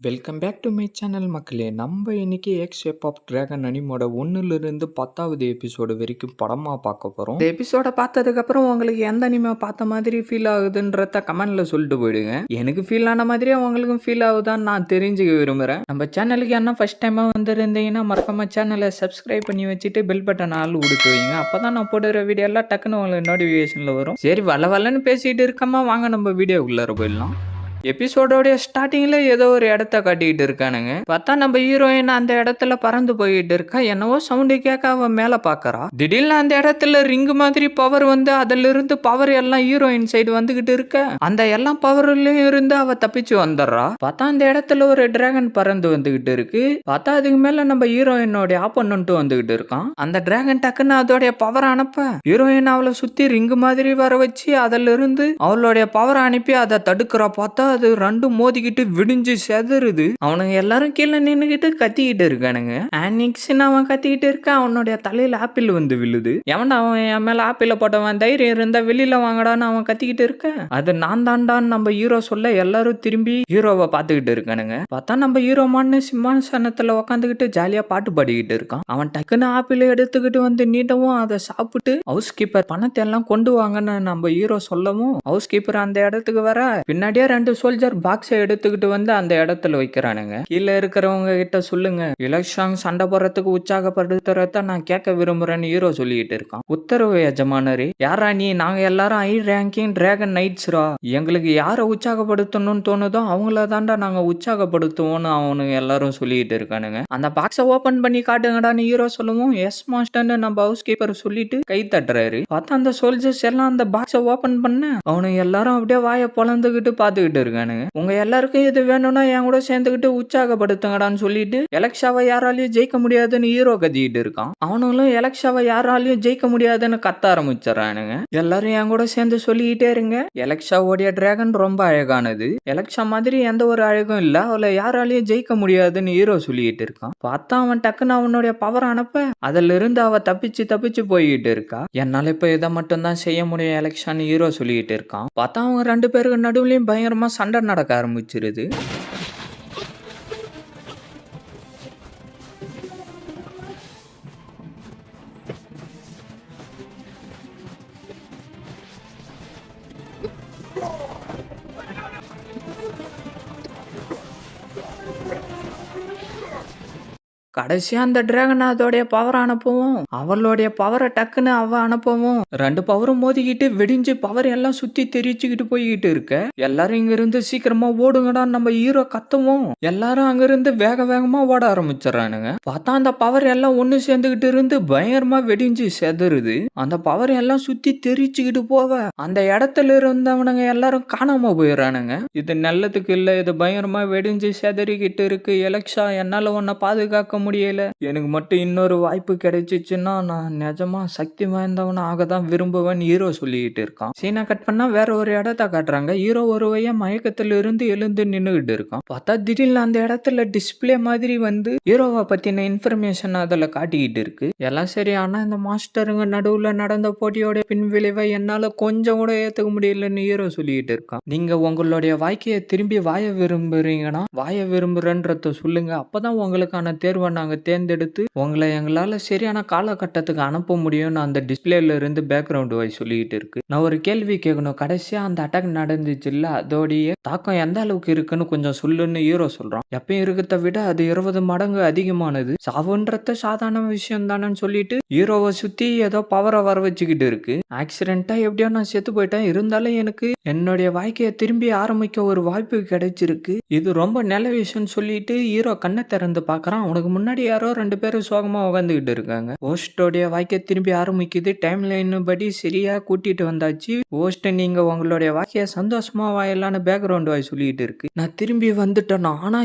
Welcome back to my channel மக்களே. நம்ம இன்னைக்கு எக்ஸ் ஷேப் ஆஃப் டிராகன் அனிமோட 1லிருந்து 10வது எபிசோடு வரைக்கும் படமாக பார்க்க போகிறோம். இந்த எபிசோட பார்த்ததுக்கப்புறம் உங்களுக்கு எந்த அனிமே பார்த்த மாதிரி ஃபீல் ஆகுதுன்றத கமெண்ட்ல சொல்லிட்டு போயிடுங்க. எனக்கு ஃபீல் ஆன மாதிரியே உங்களுக்கும் ஃபீல் ஆகுதான்னு நான் தெரிஞ்சுக்க விரும்புகிறேன். நம்ம சேனலுக்கு என்ன ஃபர்ஸ்ட் டைமாக வந்துருந்தீங்கன்னா மறக்காம சேனலை சப்ஸ்கிரைப் பண்ணி வச்சுட்டு பெல் பட்டன் ஆள் கொடுத்து வைங்க. அப்போ தான் நான் போடுற வீடியோ எல்லாம் டக்குன்னு உங்களுக்கு நோட்டிஃபிகேஷனில் வரும். சரி வளன்னு பேசிட்டு இருக்காம வாங்க நம்ம வீடியோ உள்ளார போயிடலாம். எபிசோடோடைய ஸ்டார்டிங்ல ஏதோ ஒரு இடத்த காட்டிக்கிட்டு இருக்கானுங்க. பார்த்தா நம்ம ஹீரோயின் அந்த இடத்துல பறந்து போயிட்டு இருக்கா. என்னவோ சவுண்டு கேட்க அவ மேல பாக்குறா. திடீர்னு அந்த இடத்துல ரிங் மாதிரி பவர் வந்து அதுல இருந்து பவர் எல்லாம் ஹீரோயின் சைடு வந்துகிட்டு இருக்க. அந்த எல்லா பவர்லயும் இருந்து அவ தப்பிச்சு வந்துடுறா. பார்த்தா அந்த இடத்துல ஒரு டிராகன் பறந்து வந்துகிட்டு இருக்கு. பார்த்தா அதுக்கு மேல நம்ம ஹீரோயினோட ஆப்போனன்ட்டும் வந்துகிட்டு இருக்கான். அந்த டிராகன் டக்குன்னு அதோடைய பவர் அனுப்ப ஹீரோயின் அவளை சுத்தி ரிங் மாதிரி வர வச்சு அதுல இருந்து அவளுடைய பவர் அனுப்பி அதை தடுக்கிறா. பார்த்தா அது ரெண்டும் மோதிக்கிட்டு விடிஞ்சு செதறுது. அவனுங்க எல்லாரும் கீழே நின்னுகிட்டு கத்திக்கிட்டு இருக்கானுங்க. ஆனிக்ஸ்ன்னு அவன் கத்திக்கிட்டு இருக்கான். அவனுடைய தலையில ஆப்பிள் வந்து விழுது. எவன்டா அவன் என் மேல ஆப்பிள போட்டவன், தைரியம் இருந்தா வெளியில வாங்கடான்னு அவன் கத்திக்கிட்டு இருக்க. அது நான் தாண்டான்னு நம்ம ஹீரோ சொல்ல எல்லாரும் திரும்பி ஹீரோவை பார்த்துக்கிட்டு இருக்கானுங்க. பார்த்தா நம்ம ஹீரோமான்னு சிம்மாசனத்துல உட்காந்துக்கிட்டு ஜாலியா பாட்டு பாடிக்கிட்டு இருக்கான். அவன் டக்குன்னு ஆப்பிள் எடுத்துக்கிட்டு வந்து நீட்டவும் அதை சாப்பிட்டு ஹவுஸ் கீப்பர் பணத்தை எல்லாம் கொண்டு வாங்கன்னு நம்ம ஹீரோ சொல்லவும் ஹவுஸ் கீப்பர் அந்த இடத்துக்கு வர பின்னாடியே 2 சோல்ஜர் பாக்ஸை எடுத்துக்கிட்டு வந்து அந்த இடத்துல வைக்கிறானுங்க. கீழே இருக்கிறவங்க கிட்ட சொல்லுங்க, எலக்ஷன் சண்டை போடுறதுக்கு உற்சாகப்படுத்துறத நான் கேட்க விரும்புறேன்னு ஹீரோ சொல்லிட்டு இருக்கான். உத்தரவு எஜமானரே, யாரா நீ? நாங்க எல்லாரும் ஹை ரேங்கிங் டிராகன் நைட்ஸ்ரா. எங்களுக்கு யாரை உற்சாகப்படுத்தணும்னு தோணுதோ அவங்கள தாண்டா நாங்க உற்சாகப்படுத்துவோம்னு அவனுங்க எல்லாரும் சொல்லிட்டு இருக்கானுங்க. அந்த பாக்ஸை ஓபன் பண்ணி காட்டுங்கடான்னு ஹீரோ சொல்லவும் எஸ் மாஸ்டர்னு நம்ம ஹவுஸ் கீப்பர் சொல்லிட்டு கை தட்டுறாரு. பார்த்தா அந்த சோல்ஜர்ஸ் எல்லாம் அந்த பாக்ஸை ஓபன் பண்ண அவனுங்க எல்லாரும் அப்படியே வாயை பொழந்துகிட்டு பாத்துக்கிட்டு இருக்கானுங்க. உங்க எல்லாருக்கும் இது வேணும்னா என் கூட சேர்ந்துக்கிட்டு உற்சாகப்படுத்துங்கடான்னு சொல்லிட்டு எலக்ஷாவை யாராலையும் ஜெயிக்க முடியாதுன்னு ஹீரோ கத்திக்கிட்டு இருக்கான். அவனுங்களும் எலக்ஷாவை யாராலையும் ஜெயிக்க முடியாதுன்னு கத்த ஆரம்பிச்சிடறானுங்க. எல்லாரும் என் கூட சேர்ந்து சொல்லிக்கிட்டே இருங்க, எலக்ஷாவோடைய டிராகன் ரொம்ப அழகானது, எலக்ஷா மாதிரி எந்த ஒரு அழகும் இல்ல, அவளை யாராலையும் ஜெயிக்க முடியாதுன்னு ஹீரோ சொல்லிட்டு இருக்கான். பார்த்தா அவன் டக்குன்னு அவனுடைய பவர் அனுப்ப அதுல இருந்து அவ தப்பிச்சு போய்கிட்டு இருக்கா. என்னால இப்ப இதை மட்டும் தான் செய்ய முடியும் எலக்ஷான்னு ஹீரோ சொல்லிட்டு இருக்கான். பார்த்தா அவங்க 2 பேருக்கு நடுவுலயும் பயங்கரமா சண்டை நடக்க ஆரம்பிச்சிருது. கடைசியா அந்த டிராகன் அதோடைய பவர் அனுப்பவும் அவளுடைய பவரை டக்குன்னு அவ அனுப்பவும் 2 பவரும் மோதிக்கிட்டு வெடிஞ்சு பவர் எல்லாம் சுத்தி தெரிச்சுக்கிட்டு போய்கிட்டு இருக்க. எல்லாரும் இங்க இருந்து சீக்கிரமா ஓடுங்கடான்னு நம்ம ஹீரோ கத்தவும் எல்லாரும் அங்க இருந்து வேகமா ஓட ஆரம்பிச்சிடறானுங்க. பார்த்தா அந்த பவர் எல்லாம் ஒண்ணு சேர்ந்துகிட்டு இருந்து பயங்கரமா வெடிஞ்சு செதறுது. அந்த பவர் எல்லாம் சுத்தி தெரிச்சுக்கிட்டு போவ அந்த இடத்துல இருந்தவனுங்க எல்லாரும் காணாம போயிடறானுங்க. இது நல்லதுக்கு இல்ல, இது பயங்கரமா வெடிஞ்சு செதறிக்கிட்டு இருக்கு. எலக்ஷா, என்னால உன்னை பாதுகாக்க முடியல. எனக்கு மட்டும் இன்னொரு வாய்ப்பு கிடைச்சிச்சுன்னா நான் நிஜமா சக்தி வாய்ந்தவன் ஆகதான் விரும்புவேன் ஹீரோ சொல்லிட்டு இருக்கான். சீனா கட் பண்ணா வேற ஒரு இடத்த காட்டுறாங்க. ஹீரோ ஒரு வழியா மயக்கத்துல இருந்து எழுந்து நின்னுகிட்டு இருக்கான். பார்த்தா திடீர்னு அந்த இடத்துல டிஸ்பிளே மாதிரி வந்து ஹீரோவை பத்தின இன்ஃபர்மேஷன் அதுல காட்டிக்கிட்டு இருக்கு. எல்லாம் சரி, ஆனா இந்த மாஸ்டருங்க நடுவுல நடந்த போட்டியோட பின் விளைவை என்னால கொஞ்சம் கூட ஏத்துக்க முடியலன்னு ஹீரோ சொல்லிட்டு இருக்கான். நீங்க உங்களுடைய வாழ்க்கையை திரும்பி வாய விரும்புறேன்றத சொல்லுங்க, அப்பதான் உங்களுக்கான தேர்வை நாங்க தேர்ந்தெடுத்து உங்களை எங்களால சரியான காலகட்டத்துக்கு அனுப்ப முடியும்னு அந்த டிஸ்பிளேல இருந்து பேக்ரவுண்ட் வாய்ஸ் சொல்லிட்டு இருக்கு. நான் ஒரு கேள்வி கேட்கணும், கடைசியா அந்த அட்டாக் நடந்துச்சு இல்ல, அதோடைய தாக்கம் எந்த அளவுக்கு இருக்குன்னு கொஞ்சம் சொல்லுன்னு ஹீரோ சொல்றான். எப்பயும் இருக்கிறத விட அது 20 மடங்கு அதிகமானது, சாவுன்றது சாதாரண விஷயம் தானேன்னு சொல்லிட்டு ஹீரோவை சுத்தி ஏதோ பவரை வர வச்சுக்கிட்டு இருக்கு. ஆக்சிடென்ட்டா எப்படியோ நான் செத்து போயிட்டேன், இருந்தாலும் எனக்கு என்னுடைய வாழ்க்கையை திரும்பி ஆரம்பிக்க ஒரு வாய்ப்பு கிடைச்சிருக்கு, இது ரொம்ப நல்ல விஷயம் சொல்லிட்டு ஹீரோ கண்ணை திறந்து பாக்குறான். அவனுக்கு முன்னாடி யாரோ 2 பேரும் சோகமா உட்காந்துக்கிட்டு இருக்காங்க. ஹோஸ்டோடைய வாழ்க்கை திரும்பி ஆரம்பிக்குது. டைம் லைன் படி சரியா கூட்டிட்டு வந்தாச்சு. ஹோஸ்ட், நீங்க உங்களுடைய வாழ்க்கைய சந்தோஷமா வாயலான்னு பேக்ரவுண்ட் வாய் சொல்லிட்டு இருக்கு. நான் திரும்பி வந்துட்டேன், ஆனா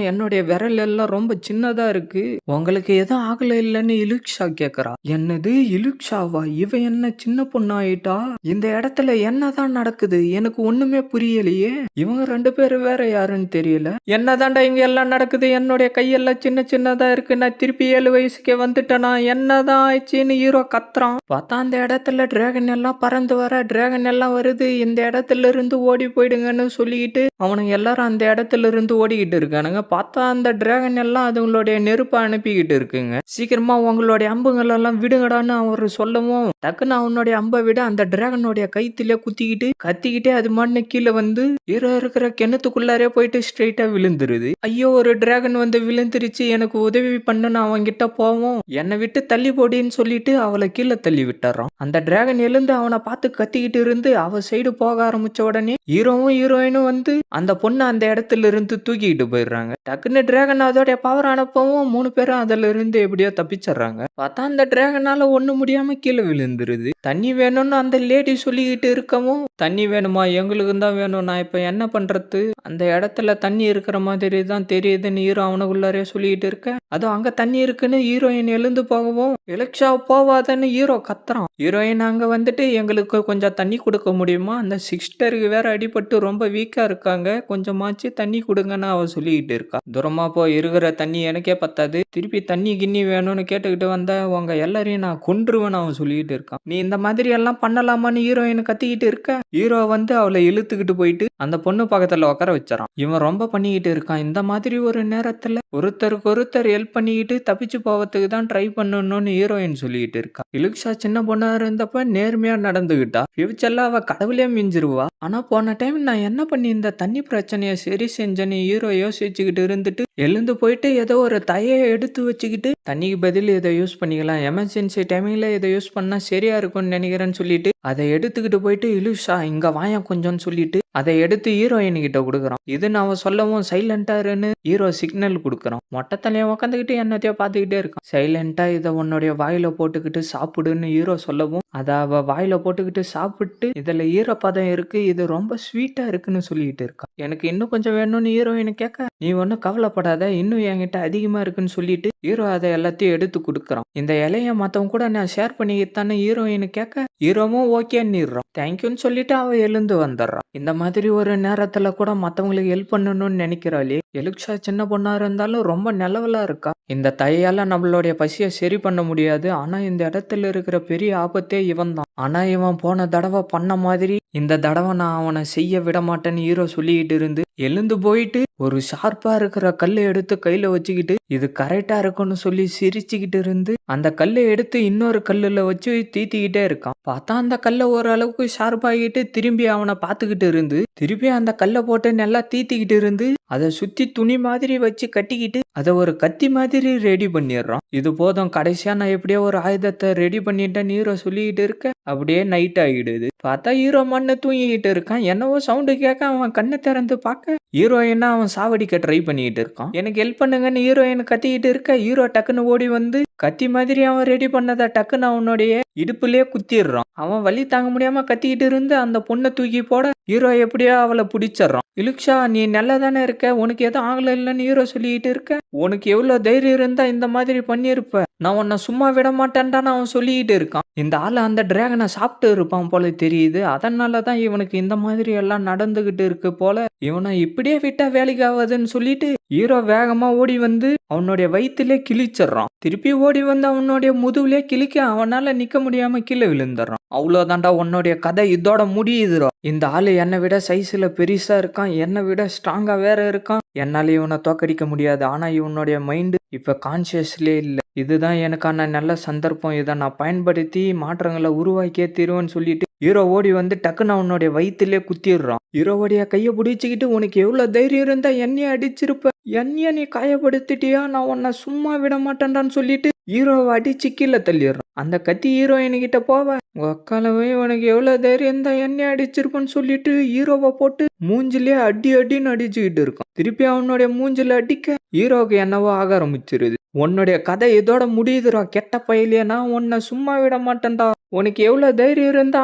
என்னுடைய விரல் எல்லாம் ரொம்ப சின்னதா இருக்கு, உங்களுக்கு எதுவும் ஆகல இல்லன்னு இலுக்ஷா கேக்குறா. என்னது இலுக்ஷாவா? இவ என்ன சின்ன பொண்ணு ஆயிட்டா? இந்த இடத்துல என்னதான் நடக்குது எனக்கு ஒண்ணுமே புரியலையே. இவங்க 2 பேரும் வேற யாருன்னு தெரியல. என்னதான்டா இங்க எல்லாம் நடக்குது, என்னுடைய கையெல்லாம் சின்னதா என்னதான் இருக்கு, நான் திருப்பி 7 வயசுக்கே வந்துட்டேனா, என்னதான் ஆச்சுன்னு ஹீரோ கத்துறான். பார்த்தா அந்த இடத்துல டிராகன் எல்லாம் பறந்து வர, டிராகன் எல்லாம் வருது, இந்த இடத்துல இருந்து ஓடி போயிடுங்கன்னு சொல்லிக்கிட்டு அவனுங்க எல்லாரும் அந்த இடத்துல இருந்து ஓடிக்கிட்டு இருக்கானுங்க. பார்த்தா அந்த டிராகன் எல்லாம் அதுங்களுடைய நெருப்பை அனுப்பிக்கிட்டு இருக்குங்க. சீக்கிரமா உங்களுடைய அம்புகள் எல்லாம் விடுங்கடான்னு அவர் சொல்லவும், டக்குன்னு அவனுடைய அம்பை விட அந்த டிராகனுடைய கைத்திலே குத்திக்கிட்டு கத்திக்கிட்டே அது மாட்டுன்னு கீழே வந்து ஹீரோ இருக்கிற கிணத்துக்குள்ளாரே போயிட்டு ஸ்ட்ரெயிட்டா விழுந்துருது. ஐயோ, ஒரு டிராகன் வந்து விழுந்துருச்சு, எனக்கு உதவி பண்ணுன்னு அவன் கிட்ட போவோம், என்னை விட்டு தள்ளி போடின்னு சொல்லிட்டு அவளை கீழே தள்ளி விட்டுறான். அந்த டிராகன் எழுந்து அவனை பார்த்து கத்திக்கிட்டு இருந்து அவ சைடு போக ஆரம்பிச்ச உடனே ஹீரோவும் ஹீரோயினும் வந்து அந்த பொண்ணு அந்த இடத்துல இருந்து தூக்கிட்டு போயிடுறாங்க. டக்குன்னு டிராகன் அதோடைய பவர் அனுப்பவும் 3 பேரும் அதுல இருந்து எப்படியோ தப்பிச்சிடுறாங்க. பார்த்தா அந்த டிராகனால ஒண்ணு முடியாம கீழே விழுந்துருது. தண்ணி வேணும்னு அந்த லேடி சொல்லிக்கிட்டு இருக்கவும், தண்ணி வேணுமா, எங்களுக்கு தான் வேணும், நான் இப்ப என்ன பண்றது, அந்த இடத்துல தண்ணி இருக்கிற மாதிரி தான் தெரியுதுன்னு ஹீரோ அவனுக்குள்ளாரே சொல்லிக்கிட்டு இருக்க, அதுவும் அங்க தண்ணி இருக்குன்னு ஹீரோயின் எழுந்து போகவும், எலக்ஷா போவாதன்னு ஹீரோ கத்துறான். ஹீரோயின் அங்க வந்துட்டு, எங்களுக்கு கொஞ்சம் தண்ணி கொடுக்க முடியுமா, அந்த சிஸ்டருக்கு வேற அடிபட்டு ரொம்ப வீக்கா இருக்காங்க, கொஞ்சமாச்சு தண்ணி கொடுங்கன்னு அவ சொல்லிக்கிட்டு இருக்கா. தூரமா போ, இருக்கிற தண்ணி எனக்கே பத்தாது, திருப்பி தண்ணி கிண்ணி வேணும்னு கேட்டுக்கிட்டு வந்த உங்க எல்லாரையும் நான் கொன்றுவேன்னு அவன் சொல்லிக்கிட்டு இருக்கான். நீ இந்த மாதிரி எல்லாம் பண்ணலாமான்னு ஹீரோயின் கத்திக்கிட்டு இருக்க, ஹீரோ வந்து அவளை இழுத்துக்கிட்டு போயிட்டு அந்த பொண்ணு பக்கத்துல உட்கார வச்சாரான். இவன் ரொம்ப பண்ணிக்கிட்டு இருக்கான். இந்த மாதிரி ஒரு நேரத்துல ஒருத்தருக்கு ஒருத்தர் ஹெல்ப் பண்ணிக்கிட்டு தப்பிச்சு போவதுக்கு தான் ட்ரை பண்ணணும்னு ஹீரோயின் சொல்லிக்கிட்டு இருக்கா. இலுக்ஷா சின்ன பொண்ணா இருந்தப்ப நேர்மையா நடந்துகிட்டா. ஃபியூச்சர்ல அவ கடவுளே மிஞ்சிருவா. ஆனா போன டைம் நான் என்ன பண்ணி இந்த தண்ணி பிரச்சனையை சரி செஞ்சேன்னு ஹீரோ யோசிச்சுக்கிட்டு இருந்துட்டு எழுந்து போயிட்டு ஏதோ ஒரு தையை எடுத்து வச்சுக்கிட்டு தண்ணிக்கு பதில் இதை யூஸ் பண்ணிக்கலாம், எமர்ஜென்சி டைமிங்ல இதை யூஸ் பண்ணா சரியா இருக்கும்னு நினைக்கிறேன்னு சொல்லிட்டு அதை எடுத்துக்கிட்டு போயிட்டு இலுஷா இங்க வாயா கொஞ்சம்னு சொல்லிட்டு அதை எடுத்து ஹீரோயின் கிட்ட கொடுக்குறான். இதுன்னு அவன் சொல்லவும் சைலண்டா இருன்னு ஹீரோ சிக்னல் கொடுக்குறான். மொட்டை தலையை உக்காந்துக்கிட்டு என்னத்தையோ பார்த்துக்கிட்டே இருக்கான். சைலண்டா இதை உன்னுடைய வாயில போட்டுக்கிட்டு சாப்பிடுன்னு ஹீரோ சொல்லவும் அதை அவ வாயில போட்டுக்கிட்டு சாப்பிட்டு இதுல ஈரப்பதம் இருக்கு, இது ரொம்ப ஸ்வீட்டா இருக்குன்னு சொல்லிட்டு இருக்கான். எனக்கு இன்னும் கொஞ்சம் வேணும்னு ஹீரோயின் கேட்க, நீ ஒன்னும் கவலைப்படாத, இன்னும் என்கிட்ட அதிகமா இருக்குன்னு சொல்லிட்டு ஹீரோ அதை எல்லாத்தையும் எடுத்து கொடுக்குறான். இந்த இலைய மத்தவங்க கூட நான் ஷேர் பண்ணிக்கிட்டான்னு ஹீரோயின் கேட்க, ஹீரோவும் ஓகேன்னுறான். தேங்க்யூன்னு சொல்லிட்டு அவ எழுந்து வந்துடுறான். இந்த மாதிரி ஒரு நேரத்துல கூட மத்தவங்களுக்கு ஹெல்ப் பண்ணணும்னு நினைக்கிறாளே எலுக்ஷா சின்ன பொண்ணா இருந்தாலும் ரொம்ப நிலவலா இருக்கா. இந்த தையால நம்மளுடைய பசியை சரி பண்ண முடியாது, ஆனா இந்த இடத்துல இருக்கிற பெரிய ஆபத்தே இவன் தான். ஆனா இவன் போன தடவை பண்ண மாதிரி இந்த தடவை நான் அவனை செய்ய விட மாட்டேன்னு ஹீரோ சொல்லிக்கிட்டு இருந்து எழுந்து போயிட்டு ஒரு ஷார்ப்பா இருக்கிற கல்லை எடுத்து கையில வச்சுக்கிட்டு இது கரெக்டா இருக்கும்னு சொல்லி சிரிச்சுக்கிட்டு இருந்து அந்த கல்லை எடுத்து இன்னொரு கல்லுல வச்சு தீத்திக்கிட்டே இருக்கான். பார்த்தா அந்த கல்லை ஓரளவுக்கு ஷார்ப்பாகிட்டு திரும்பி அவனை பார்த்துக்கிட்டு இருந்து திருப்பி அந்த கல்லை போட்டு நல்லா தீத்திக்கிட்டு இருந்து அதை சுத்தி துணி மாதிரி வச்சு கட்டிக்கிட்டு அதை ஒரு கத்தி மாதிரி ரெடி பண்ணிடுறான். இது போதும், கடைசியா நான் எப்படியோ ஒரு ஆயுதத்தை ரெடி பண்ணிட்டேன்னு ஹீரோ சொல்லிக்கிட்டு இருக்க அப்படியே நைட் ஆகிடுது. பார்த்தா ஹீரோ மண்ணு தூங்கிக்கிட்டு இருக்கான். என்னவோ சவுண்டு கேட்க அவன் கண்ணை திறந்து பார்க்க ஹீரோயினா அவன் சாவடிக்க ட்ரை பண்ணிக்கிட்டு இருக்கான். எனக்கு ஹெல்ப் பண்ணுங்கன்னு ஹீரோயின் கத்திக்கிட்டு இருக்க ஹீரோ டக்குன்னு ஓடி வந்து கத்தி மாதிரி அவன் ரெடி பண்ணதை டக்குன்னு அவனுடைய இடுப்புலயே குத்திடுறான். அவன் வலி தாங்க முடியாம கத்திக்கிட்டு இருந்து அந்த பொண்ணை தூக்கி போட ஹீரோ எப்படியோ அவளை பிடிச்சிடறான். இலுக்ஷா நீ நல்லா தானே இருக்க, உனக்கு எதுவும் ஆகல இல்லைன்னு ஹீரோ சொல்லிக்கிட்டு இருக்க, உனக்கு எவ்வளவு தைரியம் இருந்தா இந்த மாதிரி பண்ணியிருப்ப, நான் உன்னை சும்மா விட மாட்டேன்டான்னு அவன் சொல்லிக்கிட்டு இருக்கான். இந்த ஆள் அந்த டிராகனை சாப்பிட்டு இருப்பான் போல தெரியுது, அதனாலதான் இவனுக்கு இந்த மாதிரி எல்லாம் நடந்துகிட்டு இருக்கு போல, இவனை இப்படியே விட்டா வேலைக்கு ஆகாதுன்னு சொல்லிட்டு ஹீரோ வேகமா ஓடி வந்து அவனுடைய வயிற்றுலே கிழிச்சிடறான். திருப்பி ஓடி வந்து அவனுடைய முதுகுலே கிழிக்க அவனால நிக்க முடியாம கீழே விழுந்துடுறான். அவ்வளவுதான்டா உன்னுடைய கதை இதோட முடியுதுரோ. இந்த ஆளு என்னை விட சைஸ்ல பெருசா இருக்கான், என்னை விட ஸ்ட்ராங்கா வேற இருக்கான், என்னால இவனை தோக்கடிக்க முடியாது, ஆனா இவனுடைய மைண்டு இப்ப கான்சியஸ்லே இல்லை, இதுதான் எனக்கான நல்ல சந்தர்ப்பம், இதை நான் பயன்படுத்தி மாற்றங்களை உருவாக்கியே தீருவேன்னு சொல்லிட்டு ஹீரோ ஓடி வந்து டக்குன்னு அவனுடைய வயிற்றுலே குத்திடுறான். ஹீரோவுடைய கையை பிடிச்சிக்கிட்டு உனக்கு எவ்வளவு தைரியம் இருந்தா என்னைய அடிச்சிருப்ப, என்னைய நீ காயப்படுத்திட்டியா, நான் உன்னை சும்மா விட மாட்டேன்டான்னு சொல்லிட்டு ஹீரோவை அடிச்சு கீழே தள்ளிடுறான். அந்த கத்தி ஹீரோயின் கிட்ட போவ உக்காலவே உனக்கு எவ்வளவு தைரியம் தான் என்னைய அடிச்சிருப்பேன்னு சொல்லிட்டு ஹீரோவை போட்டு மூஞ்சிலே அடி அடின்னு அடிச்சுக்கிட்டு இருக்கான். திருப்பி அவனுடைய மூஞ்சில அடிக்க ஹீரோவுக்கு என்னவோ ஆக ஆரம்பிச்சிருது. உன்னுடைய கதை இதோட முடியுதுரா கெட்ட பையலையே, நான் உன்னை சும்மா விட மாட்டேன்டா, உனக்கு எவ்வளவு தைரியம் இருந்தா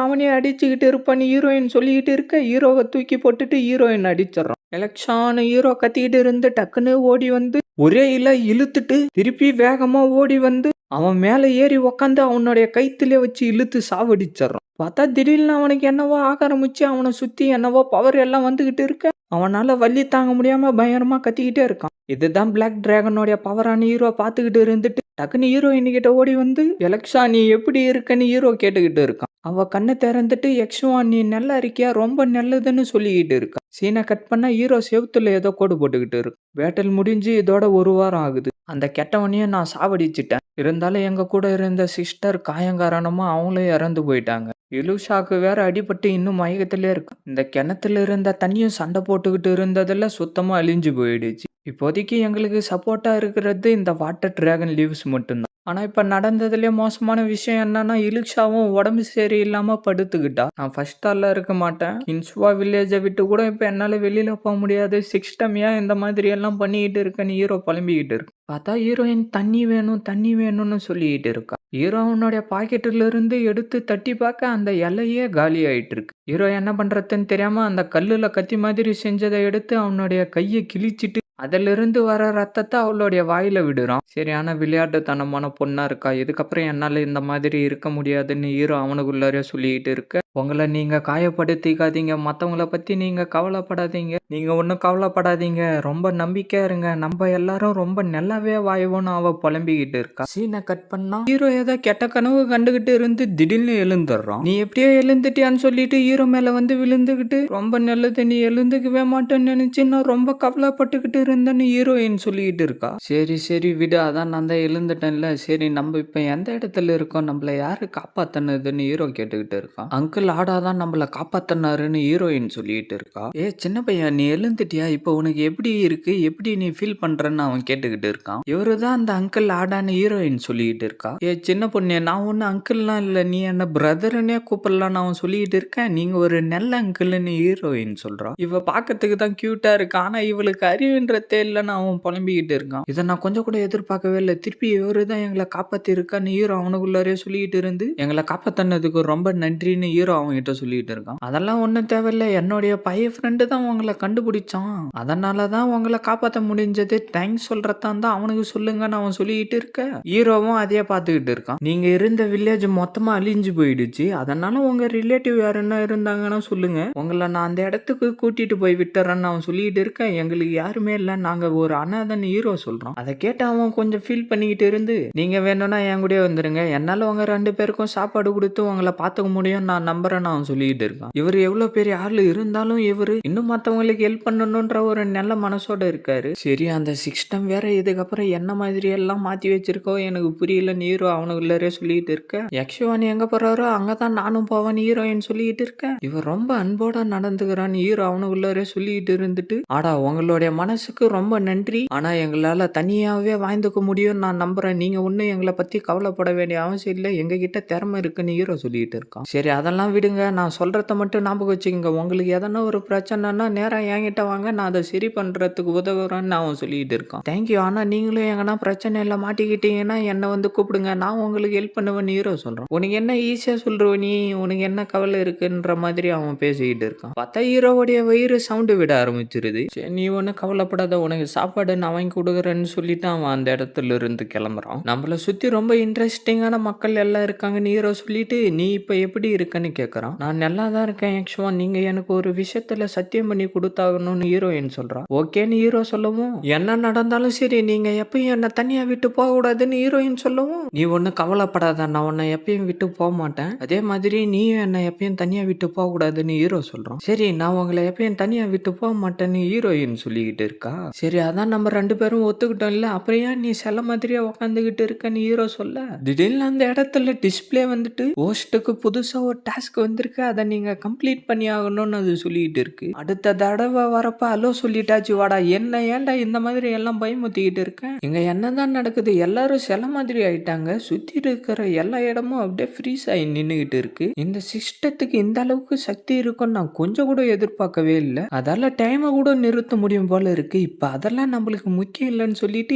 அவனே அடிச்சுக்கிட்டு இருப்பான்னு ஹீரோயின் சொல்லிக்கிட்டு இருக்க ஹீரோவை தூக்கி போட்டுட்டு ஹீரோயின் அடிச்சிடறான். எலக்ஷான் ஹீரோ கத்திக்கிட்டு இருந்து டக்குன்னு ஓடி வந்து ஒரே இழுத்துட்டு திருப்பி வேகமா ஓடி வந்து அவன் மேல ஏறி உக்காந்து அவனுடைய கைத்திலே வச்சு இழுத்து சாவடிச்சிடறான். பார்த்தா திடீர்னு அவனுக்கு என்னவோ ஆக ஆரம்பிச்சு அவனை சுத்தி என்னவோ பவர் எல்லாம் வந்துகிட்டு இருக்க அவனால வலி தாங்க முடியாம பயங்கரமா கத்திக்கிட்டே இருக்கான். இதுதான் பிளாக் டிராகனோட பவரான ஹீரோ பார்த்துக்கிட்டு இருந்துட்டு டக்குன்னு ஹீரோயின் கிட்ட ஓடி வந்து எலக்ஷா நீ எப்படி இருக்கன்னு ஹீரோ கேட்டுக்கிட்டு இருக்கான். அவ கண்ணை திறந்துட்டு யக்ஷுவா நீ நல்லா இருக்கியா ரொம்ப நல்லதுன்னு சொல்லிக்கிட்டு இருக்கான். சீனை கட் பண்ணா ஹீரோ செவுத்துல ஏதோ கோடு போட்டுக்கிட்டு இருக்கு. பேட்டல் முடிஞ்சு இதோட 1 வாரம் ஆகுது. அந்த கெட்டவனையும் நான் சாவடிச்சிட்டேன். இருந்தாலும் எங்க கூட இருந்த சிஸ்டர் காயங்காரணமா அவங்களும் இறந்து போயிட்டாங்க. இலுஷாக்கு வேற அடிபட்டு இன்னும் மயக்கத்திலே இருக்கு. இந்த கிணத்துல இருந்த தண்ணியும் சண்டை போட்டுக்கிட்டு இருந்ததுல சுத்தமா அழிஞ்சு போயிடுச்சு. இப்போதைக்கு எங்களுக்கு சப்போர்ட்டா இருக்கிறது இந்த வாட்டர் டிராகன் லீவ்ஸ் மட்டும்தான். ஆனா இப்ப நடந்ததுலயே மோசமான விஷயம் என்னன்னா இலுக்ஷாவும் உடம்பு சரியில்லாம படுத்துக்கிட்டா. நான் ஃபர்ஸ்ட் ஆள்ல இருக்க மாட்டேன். கின்சுவா வில்லேஜை விட்டு கூட இப்ப என்னால வெளியில போக முடியாது. சிஸ்டம் ஏன் இந்த மாதிரி எல்லாம் பண்ணிக்கிட்டு இருக்கேன்னு ஹீரோ புலம்பிக்கிட்டு இருக்கு. பார்த்தா ஹீரோயின் தண்ணி வேணும் தண்ணி வேணும்னு சொல்லிக்கிட்டு இருக்கா. ஹீரோ அவனுடைய பாக்கெட்டுல இருந்து எடுத்து தட்டி பார்க்க அந்த எல்லையே காலி ஆயிட்டு இருக்கு. ஹீரோ என்ன பண்றதுன்னு தெரியாம அந்த கல்லுல கத்தி மாதிரி செஞ்சதை எடுத்து அவனுடைய கையை கிழிச்சிட்டு அதிலிருந்து வர ரத்தத்தை அவளுடைய வாயில விடுறான். சரியான விளையாட்டுத்தனமான பொண்ணா இருக்கா. இதுக்கப்புறம் என்னால இந்த மாதிரி இருக்க முடியாதுன்னு ஹீரோ அவனுக்குள்ளாரே சொல்லிக்கிட்டு இருக்க. உங்களை நீங்க காயப்படுத்திக்காதீங்க. மத்தவங்கள பத்தி நீங்க கவலைப்படாதீங்க. நீங்க ஒன்றும் கவலைப்படாதீங்க. ரொம்ப நம்பிக்கையா இருங்க. நம்ம எல்லாரும் ரொம்ப நல்லாவே வாய்வோன்னு அவ புலம்பிக்கிட்டு இருக்கா. சீனை கட் பண்ணா ஹீரோ ஏதோ கெட்ட கனவு கண்டுகிட்டு இருந்து திடீர்னு எழுந்துடுறான். நீ எப்படியோ எழுந்துட்டியான்னு சொல்லிட்டு ஹீரோ மேல வந்து விழுந்துகிட்டு ரொம்ப நல்லது நீ எழுந்துக்கவே மாட்டேன்னு நினைச்சு நான் ரொம்ப கவலைப்பட்டுக்கிட்டு இருந்தேன்னு ஹீரோயின் சொல்லிக்கிட்டு இருக்கா. சரி சரி விடு அதான் நான் தான் எழுந்துட்டேன்ல. சரி நம்ம இப்ப எந்த இடத்துல இருக்கோம் நம்மள யாரு காப்பாத்தினதுன்னு ஹீரோ கேட்டுக்கிட்டு இருக்கான். அங்கிள் ஆடாதான் நம்மள காப்பாத்தினாருன்னு ஹீரோயின் சொல்லிட்டு இருக்கா. சின்ன பையன் நீ எழுந்துட்டியா இப்ப உனக்கு எப்படி இருக்கு எப்படி நீ ஃபீல் பண்றன்னு அவன் கேட்டுக்கிட்டு இருக்கான். இவருதான் அந்த அங்கிள் ஆடான்னு ஹீரோயின் சொல்லிட்டு இருக்கா. சின்ன பொண்ணு நான் ஒண்ணு அங்கிள்லாம் இல்ல நீ என்ன பிரதர்னே கூப்பிடலான்னு அவன் சொல்லிட்டு இருக்கேன். நீங்க ஒரு நல்ல அங்கிள்னு ஹீரோயின் சொல்றான். இவ பாக்கிறதுக்கு தான் கியூட்டா இருக்கா. ஆனா இவளுக்கு அறிவுன்றதே இல்லைன்னு அவன் புலம்பிக்கிட்டு இருக்கான். இதை நான் கொஞ்சம் கூட எதிர்பார்க்கவே இல்லை. திருப்பி இவரு தான் எங்களை காப்பாத்தி இருக்கான்னு ஹீரோ அவனுக்குள்ளாரே சொல்லிட்டு இருந்து எங்களை காப்பாத்தினதுக்கு ரொம்ப நன்றின்னு ஹீரோ அவன்கிட்ட சொல்லிட்டு இருக்கான். அதெல்லாம் ஒன்றும் தேவையில்லை. என்னுடைய பையன் ஃப்ரெண்டு தான் உங்களை கண்டுபிடிச்சான். அதனால தான் உங்களை காப்பாற்ற முடிஞ்சது. தேங்க்ஸ் சொல்றதான் தான் அவனுக்கு சொல்லுங்கன்னு அவன் சொல்லிட்டு இருக்க. ஹீரோவும் அதையே பார்த்துக்கிட்டு இருக்கான். நீங்க இருந்த வில்லேஜ் மொத்தமா அழிஞ்சு போயிடுச்சு. அதனால உங்க ரிலேட்டிவ் யாருன்னா இருந்தாங்கன்னா சொல்லுங்க. உங்களை நான் அந்த இடத்துக்கு கூட்டிட்டு போய் விட்டுறேன்னு அவன் சொல்லிட்டு இருக்கேன். எங்களுக்கு யாருமே இல்லை நாங்க ஒரு அனாதன்னு ஹீரோ சொல்றான். அதை கேட்டு அவன் கொஞ்சம் ஃபீல் பண்ணிக்கிட்டு இருந்து நீங்க வேணும்னா என் கூட வந்துருங்க. என்னால உங்க 2 பேருக்கும் சாப்பாடு கொடுத்து உங்களை பார்த்துக்க முடியும் நான் நம்புறேன்னு அவன் சொல்லிட்டு இருக்கான். இவர் எவ்வளவு பெரிய ஆளு இருந்தாலும் இவரு இன்னும் மத்தவங்களுக்கு ஹெல்ப் பண்ணணும்ன்ற ஒரு நல்ல மனசோட இருக்காரு. சரி அந்த சிஸ்டம் வேற இதுக்கப்புறம் என்ன மாதிரி எல்லாம் மாத்தி வச்சிருக்கோ எனக்கு புரியல ஹீரோ அவனுக்குள்ளரே சொல்லிட்டு இருக்க. யக்ஷவானி எங்க போறாரோ அங்கதான் நானும் போவேன் ஹீரோயின் சொல்லிட்டு இருக்கேன். இவர் ரொம்ப அன்போட நடந்துக்கிறான்னு ஹீரோ அவனுக்குள்ளரே சொல்லிட்டு இருந்துட்டு ஆடா உங்களுடைய மனசுக்கு ரொம்ப நன்றி. ஆனா எங்களால தனியாவே வாழ்ந்துக்க முடியும் நான் நம்புறேன். நீங்க ஒன்னும் எங்களை பத்தி கவலைப்பட வேண்டிய அவசியம் இல்லை. எங்க கிட்ட திறமை இருக்குன்னு ஹீரோ சொல்லிட்டு இருக்கான். சரி அதெல்லாம் விடுங்க. நான் சொல்றத மட்டும் ஞாபகம் வச்சுக்கோங்க. உங்களுக்கு எதனா ஒரு பிரச்சனைனா நேரா என்கிட்ட வாங்க. நான் அதை சரி பண்றதுக்கு உதவுறேன்னு அவன் சொல்லிட்டு இருக்கான். தேங்க்யூ. ஆனா நீங்களும் எங்கன்னா பிரச்சனை இல்லை மாட்டிக்கிட்டீங்கன்னா என்னை வந்து கூப்பிடுங்க. நான் உங்களுக்கு ஹெல்ப் பண்ணுவேன்னு ஹீரோ சொல்றான். உனக்கு என்ன ஈஸியா சொல்றோ நீ உனக்கு என்ன கவலை இருக்குன்ற மாதிரி அவன் பேசிக்கிட்டு இருக்கான். பார்த்தா ஹீரோவுடைய வயிறு சவுண்டு விட ஆரம்பிச்சிருது. சரி நீ ஒன்னும் கவலைப்படாத உனக்கு சாப்பாடு நான் வாங்கி கொடுக்குறேன்னு சொல்லிட்டு அவன் அந்த இடத்துல இருந்து கிளம்புறான். நம்மளை சுத்தி ரொம்ப இன்ட்ரெஸ்டிங்கான மக்கள் எல்லாம் இருக்காங்கன்னு ஹீரோ சொல்லிட்டு நீ இப்ப எப்படி இருக்கன்னு கேக்குறான். நான் நல்லா தான் இருக்கேன் யக்ஷுவா. நீங்க எனக்கு ஒரு விஷயத்துல சத்தியம் பண்ணி கொடுத்தாகணும்னு ஹீரோயின் சொல்றான். ஓகேன்னு ஹீரோ சொல்லவும் என்ன நடந்தாலும் சரி நீங்க எப்பயும் என்ன தனியா விட்டு போக கூடாதுன்னு ஹீரோயின் சொல்லவும் நீ ஒன்னும் கவலைப்படாத நான் உன்னை எப்பயும் விட்டு போக மாட்டேன். அதே மாதிரி நீயும் என்ன எப்பயும் தனியா விட்டு போக கூடாதுன்னு ஹீரோ சொல்றான். சரி நான் உங்களை எப்பயும் தனியா விட்டு போக மாட்டேன்னு ஹீரோயின் சொல்லிக்கிட்டு இருக்கா. சரி அதான் நம்ம 2 பேரும் ஒத்துக்கிட்டோம் இல்ல அப்புறம் ஏன் நீ சில மாதிரியா உட்காந்துக்கிட்டு இருக்கன்னு ஹீரோ சொல்ல திடீர்னு அந்த இடத்துல டிஸ்பிளே வந்துட்டு ஹோஸ்ட்டுக்கு புதுசா ஒரு டாஸ்க் வந்திருக்கு அதை நீங்க கம்ப்ளீட் பண்ணி ஆகணும்னு அது சொல்லிட்டு இருக்கு. அடுத்த தடவை வரப்ப அலோ சொல்லிட்டாச்சு வாடா. என்ன ஏன்டா இந்த மாதிரி எல்லாம் பயமுத்திக்கிட்டு இருக்கேன். இங்க என்னதான் நடக்குது எல்லாரும் சில மாதிரி ஆயிட்டாங்க. சுத்தி இருக்கிற எல்லா இடமும் அப்படியே ஃப்ரீஸ் ஆகி நின்னுகிட்டு இருக்கு. இந்த சிஸ்டத்துக்கு இந்த அளவுக்கு சக்தி இருக்கும்னு நான் கொஞ்சம் கூட எதிர்பார்க்கவே இல்லை. அதால டைமை கூட நிறுத்த முடியும் போல இருக்கு. இப்ப அதெல்லாம் நம்மளுக்கு முக்கியம் இல்லைன்னு சொல்லிட்டு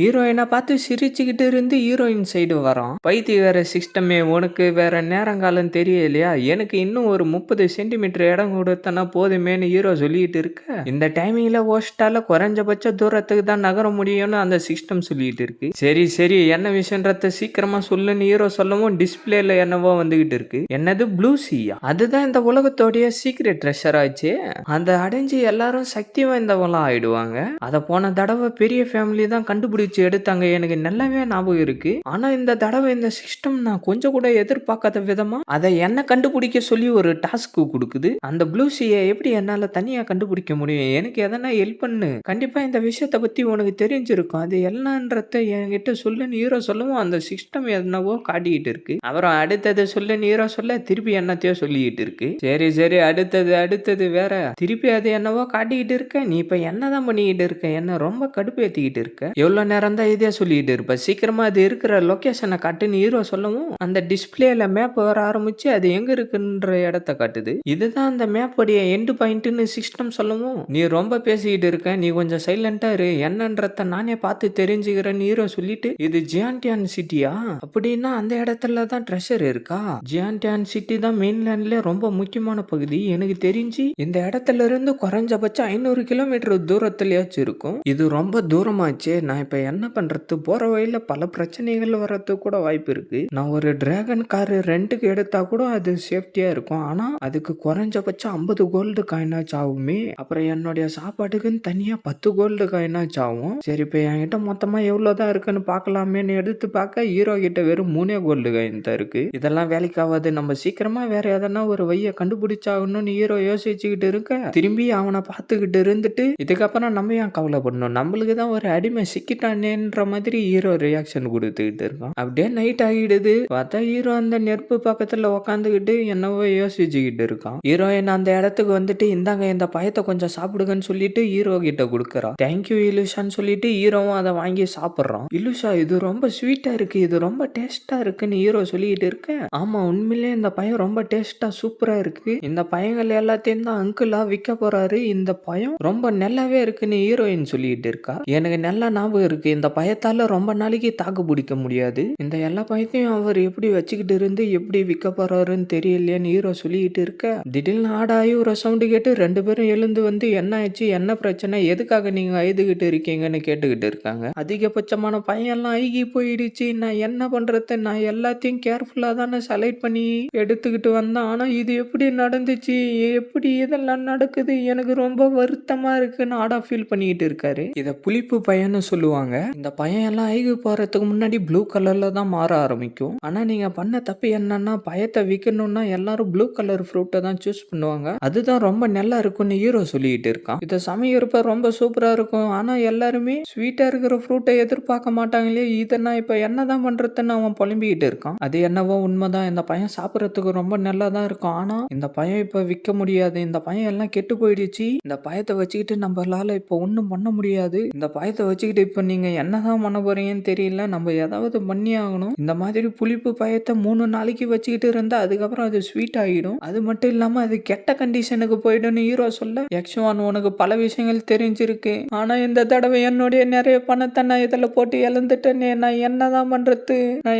ஹீரோயினை பார்த்து சிரிச்சுக்கிட்டு இருந்து ஹீரோயின் சைடு வரோம். பைத்தி வேற சிஸ்டமே உனக்கு வேற நேரங்காலம் தெரியலையா. எனக்கு இன்னும் ஒரு 30 சென்டிமீட்டர் இடம் கொடுத்தனா போதுமேனு ஹீரோ சொல்லிட்டு இருக்க. இந்த டைமிங்ல ஹோஸ்டால குறைஞ்சபட்ச தூரத்துக்கு தான் நகர முடியும். விஷயம்னு அந்த சிஸ்டம் சொல்லிட்டு இருக்கு. சரி சரி என்ன விஷயன்றத சீக்கிரமா சொல்லுன்னு ஹீரோ சொல்லவும் டிஸ்பிளேல என்னவோ வந்துகிட்டு இருக்கு. என்னது ப்ளூ சீயா? அதுதான் இந்த உலகத்தோடைய சீக்ரெட் ட்ரெஷர் ஆச்சு. அந்த அடைஞ்சு எல்லாரும் சக்தி வாய்ந்தவங்களா ஆயிடுவாங்க. அத போன தடவை பெரிய ஃபேமிலி தான் கண்டுபிடிச்சு எடுத்தாங்க. எனக்கு நல்லாவே ஞாபகம் இருக்கு. ஆனா இந்த தடவை இந்த சிஸ்டம் நான் கொஞ்சம் கூட எதிர்பார்க்காத விதமா அதை என்ன கண்டுபிடிக்க சொல்லி ஒரு டாஸ்க் கொடுக்குது. அந்த ப்ளூ சீயை எப்படி என்னால தனியா கண்டுபிடிக்க முடியும்? எனக்கு எதனா ஹெல்ப் பண்ணு. கண்டிப்பா இந்த விஷயத்தை பத்தி உனக்கு தெரிஞ்சிருக்கும். அது என்னன்றத என்கிட்ட சொல்லுன்னு ஹீரோ சொல்லவும் அந்த சிஸ்டம் என்னவோ காட்டிக்கிட்டு இருக்கு. அப்புறம் அடுத்தது சொல்லுன்னு ஹீரோ சொல்ல திருப்பி என்னத்தையோ சொல்லிக்கிட்டு இருக்கு. சரி சரி அடுத்தது வேற. திருப்பி அது என்னவோ காட்டிக்கிட்டு இருக்க. நீ இப்ப என்னதான் பண்ணிக்கிட்டு இருக்க? என்ன ரொம்ப கடுப்பேத்திக்கிட்டு இருக்க. எவ்வளவு நேரம் தான் இதே சொல்லிட்டு இருப்ப. சீக்கிரமா அது இருக்கிற லொகேஷனை காட்டுன்னு ஹீரோ சொல்லவும் அந்த டிஸ்பிளேல மேப் வர ஆரம்பிச்சு அது எங்க இருக்குன்ற இடத்த காட்டுது. இதுதான் அந்த மேப் உடைய எண்டு பாயிண்ட்னு சிஸ்டம் சொல்லவும் நீ ரொம்ப பேசிக்கிட்டு இருக்க. நீ கொஞ்சம் சைலண்டா இரு. என்னன்றத நானே பார்த்து தெரிஞ்சுக்கிறேன்னு ஹீரோ சொல்லிட்டு இது ஜியான்டியான் சிட்டியா? அப்படின்னா அந்த இடத்துல தான் ட்ரெஷர் இருக்கா? ஜியான்டியான் சிட்டி தான் மெயின்லேண்ட்ல ரொம்ப முக்கியமான பகுதி. எனக்கு தெரிஞ்சு இந்த இடத்துல இருந்து குறைஞ்சபட்சம் 500 கிலோமீட்டர் தூரத்துலயாச்சும் இருக்கும். இது ரொம்ப தூரமாச்சே. நான் இப்ப என்ன பண்றது? போற வழியில பல பிரச்சனைகள் வர்றதுக்கு கூட வாய்ப்பு இருக்கு. நான் ஒரு டிராகன் கார் ரெண்டுக்கு எடுத்தா கூட அது சேஃப்டியா இருக்கும். ஆனா அதுக்கு குறைஞ்சபட்சம் 50 கோல்டு காயினாச்சும் ஆகுமே. அப்புறம் என்னுடைய சாப்பாட்டுக்குன்னு தனியா 10 கோல்டு காயினாச்சும் ஆகும். சரி இப்ப என்கிட்ட மொத்தமா எவ்வளவுதான் இருக்குன்னு பாக்கலாமேன்னு எடுத்து பார்க்க ஹீரோ கிட்ட வெறும் 3 கோல்டு காயின் தான் இருக்கு. இதெல்லாம் வேலைக்கு ஆகாது. நம்ம சீக்கிரமா வேற எதனா ஒரு வழியை கண்டுபிடிச்சாகணும்னு ஹீரோ யோசிச்சுக்கிட்டு இருக்க திரும்பி அவனை பார்த்துக்கிட்டு இருந்துட்டு இதுக்கப்புறம் நம்ம ஏன் கவலைப்படணும், நம்மளுக்கு தான் ஒரு அடிமை சிக்கிட்டானேன்ற மாதிரி ஹீரோ ரியாக்ஷன் கொடுத்துக்கிட்டு இருக்கான். அப்படியே நைட் ஆகிடுது. பார்த்தா ஹீரோ அந்த நெருப்பு பக்கத்துல உக்காந்துக்கிட்டு என்னவோ யோசிச்சுக்கிட்டு இருக்கான். ஹீரோயின் அந்த இடத்துக்கு வந்துட்டு இந்தாங்க இந்த பயத்தை கொஞ்சம் சாப்பிடுங்கன்னு சொல்லிட்டு ஹீரோ கிட்ட கொடுக்கறான். தேங்க்யூ இலுஷான்னு சொல்லிட்டு ஹீரோவும் அதை வாங்கி சாப்பிட்றான். இலுஷா இது ரொம்ப ஸ்வீட்டா இருக்கு, இது ரொம்ப டேஸ்டா இருக்குன்னு ஹீரோ சொல்லிட்டு இருக்க ஆமா உண்மையிலே இந்த பயம் ரொம்ப டேஸ்டா சூப்பரா இருக்கு. இந்த பழங்கள் எல்லாத்தையும் தான் அங்கிளா விற்க போறாரு. இந்த பயம் ரொம்ப நல்லாவே இருக்குன்னு ஹீரோயின் சொல்லிட்டு இருக்கா. எனக்கு நல்லா ஞாபகம் இருக்கு. இந்த பயத்தால ரொம்ப நாளைக்கு தாக்கு பிடிக்க முடியாது. இந்த எல்லா பயத்தையும் அவர் எப்படி வச்சுக்கிட்டு இருந்து எப்படி விற்க போறாருன்னு தெரியலையான்னு ஹீரோ சொல்லிட்டு இருக்க திடீர்னு ஆடாயி ஒரு சவுண்டு கேட்டு 2 பேரும் எழுந்து வந்து என்ன ஆச்சு, என்ன பிரச்சனை, எதுக்காக நீங்க அழுதுகிட்டு இருக்கீங்கன்னு கேட்டுக்கிட்டு இருக்காங்க. அதிகபட்சமான பயம் எல்லாம் அழுகி போயிடுச்சு. நான் என்ன பண்றது? நான் எல்லாத்தையும் கேர்ஃபுல்லா தானே செலக்ட் பண்ணி எடுத்துக்கிட்டு வந்தேன். ஆனா இது எப்படி நடந்துச்சு, எப்படி இதெல்லாம் நடக்குது, எனக்கு ரொம்ப வருத்தமா இருக்குன்னு ஆடா ஃபீல் பண்ணிக்கிட்டு இருக்காரு. இத புளிப்பு பயன்னு சொல்லுவாங்க. இந்த பயம் எல்லாம் ஐகு போறதுக்கு முன்னாடி ப்ளூ கலர்ல தான் மாற ஆரம்பிக்கும். ஆனா நீங்க பண்ண தப்பு என்னன்னா பயத்தை விற்கணும்னா எல்லாரும் ப்ளூ கலர் ஃப்ரூட்டை தான் சூஸ் பண்ணுவாங்க. அதுதான் ரொம்ப நல்லா இருக்கும்னு ஹீரோ சொல்லிட்டு இருக்கான். இதை சமைக்கிறப்ப ரொம்ப சூப்பரா இருக்கும். ஆனா எல்லாருமே ஸ்வீட்டா இருக்கிற ஃப்ரூட்டை எதிர்பார்க்க மாட்டாங்களே. இதை நான் இப்ப என்னதான் பண்றதுன்னு அவன் புலம்பிக்கிட்டு இருக்கான். அது என்னவோ உண்மைதான். இந்த பயம் சாப்பிடறதுக்கு ரொம்ப நல்லா தான் இருக்கும். ஆனா இந்த பயம் இப்ப விற்க முடியாது. இந்த பயம் எல்லாம் கெட்டு போயிடுச்சு. இந்த பயத்தை வச்சுக்கிட்டு நம்மளால இப்ப ஒண்ணும் பண்ண முடியாது. இந்த பயத்தை வச்சுக்கிட்டு இப்ப நீங்க என்னதான் பண்ண போறீங்கன்னு தெரியல. நம்ம ஏதாவது பண்ணி ஆகணும். இந்த மாதிரி புளிப்பு பயத்தை 3 நாளைக்கு வச்சுக்கிட்டு இருந்தா அதுக்கப்புறம் அது ஸ்வீட் ஆகிடும். அது மட்டும் இல்லாம அது கெட்ட கண்டிஷனுக்கு போயிடும்னு ஹீரோ சொல்ல எக்ஸ்வான் உனக்கு பல விஷயங்கள் தெரிஞ்சிருக்கு. ஆனா இந்த தடவை என்னுடைய நிறைய பணத்தை நான் இதுல போட்டு இழந்துட்டேனே. நான்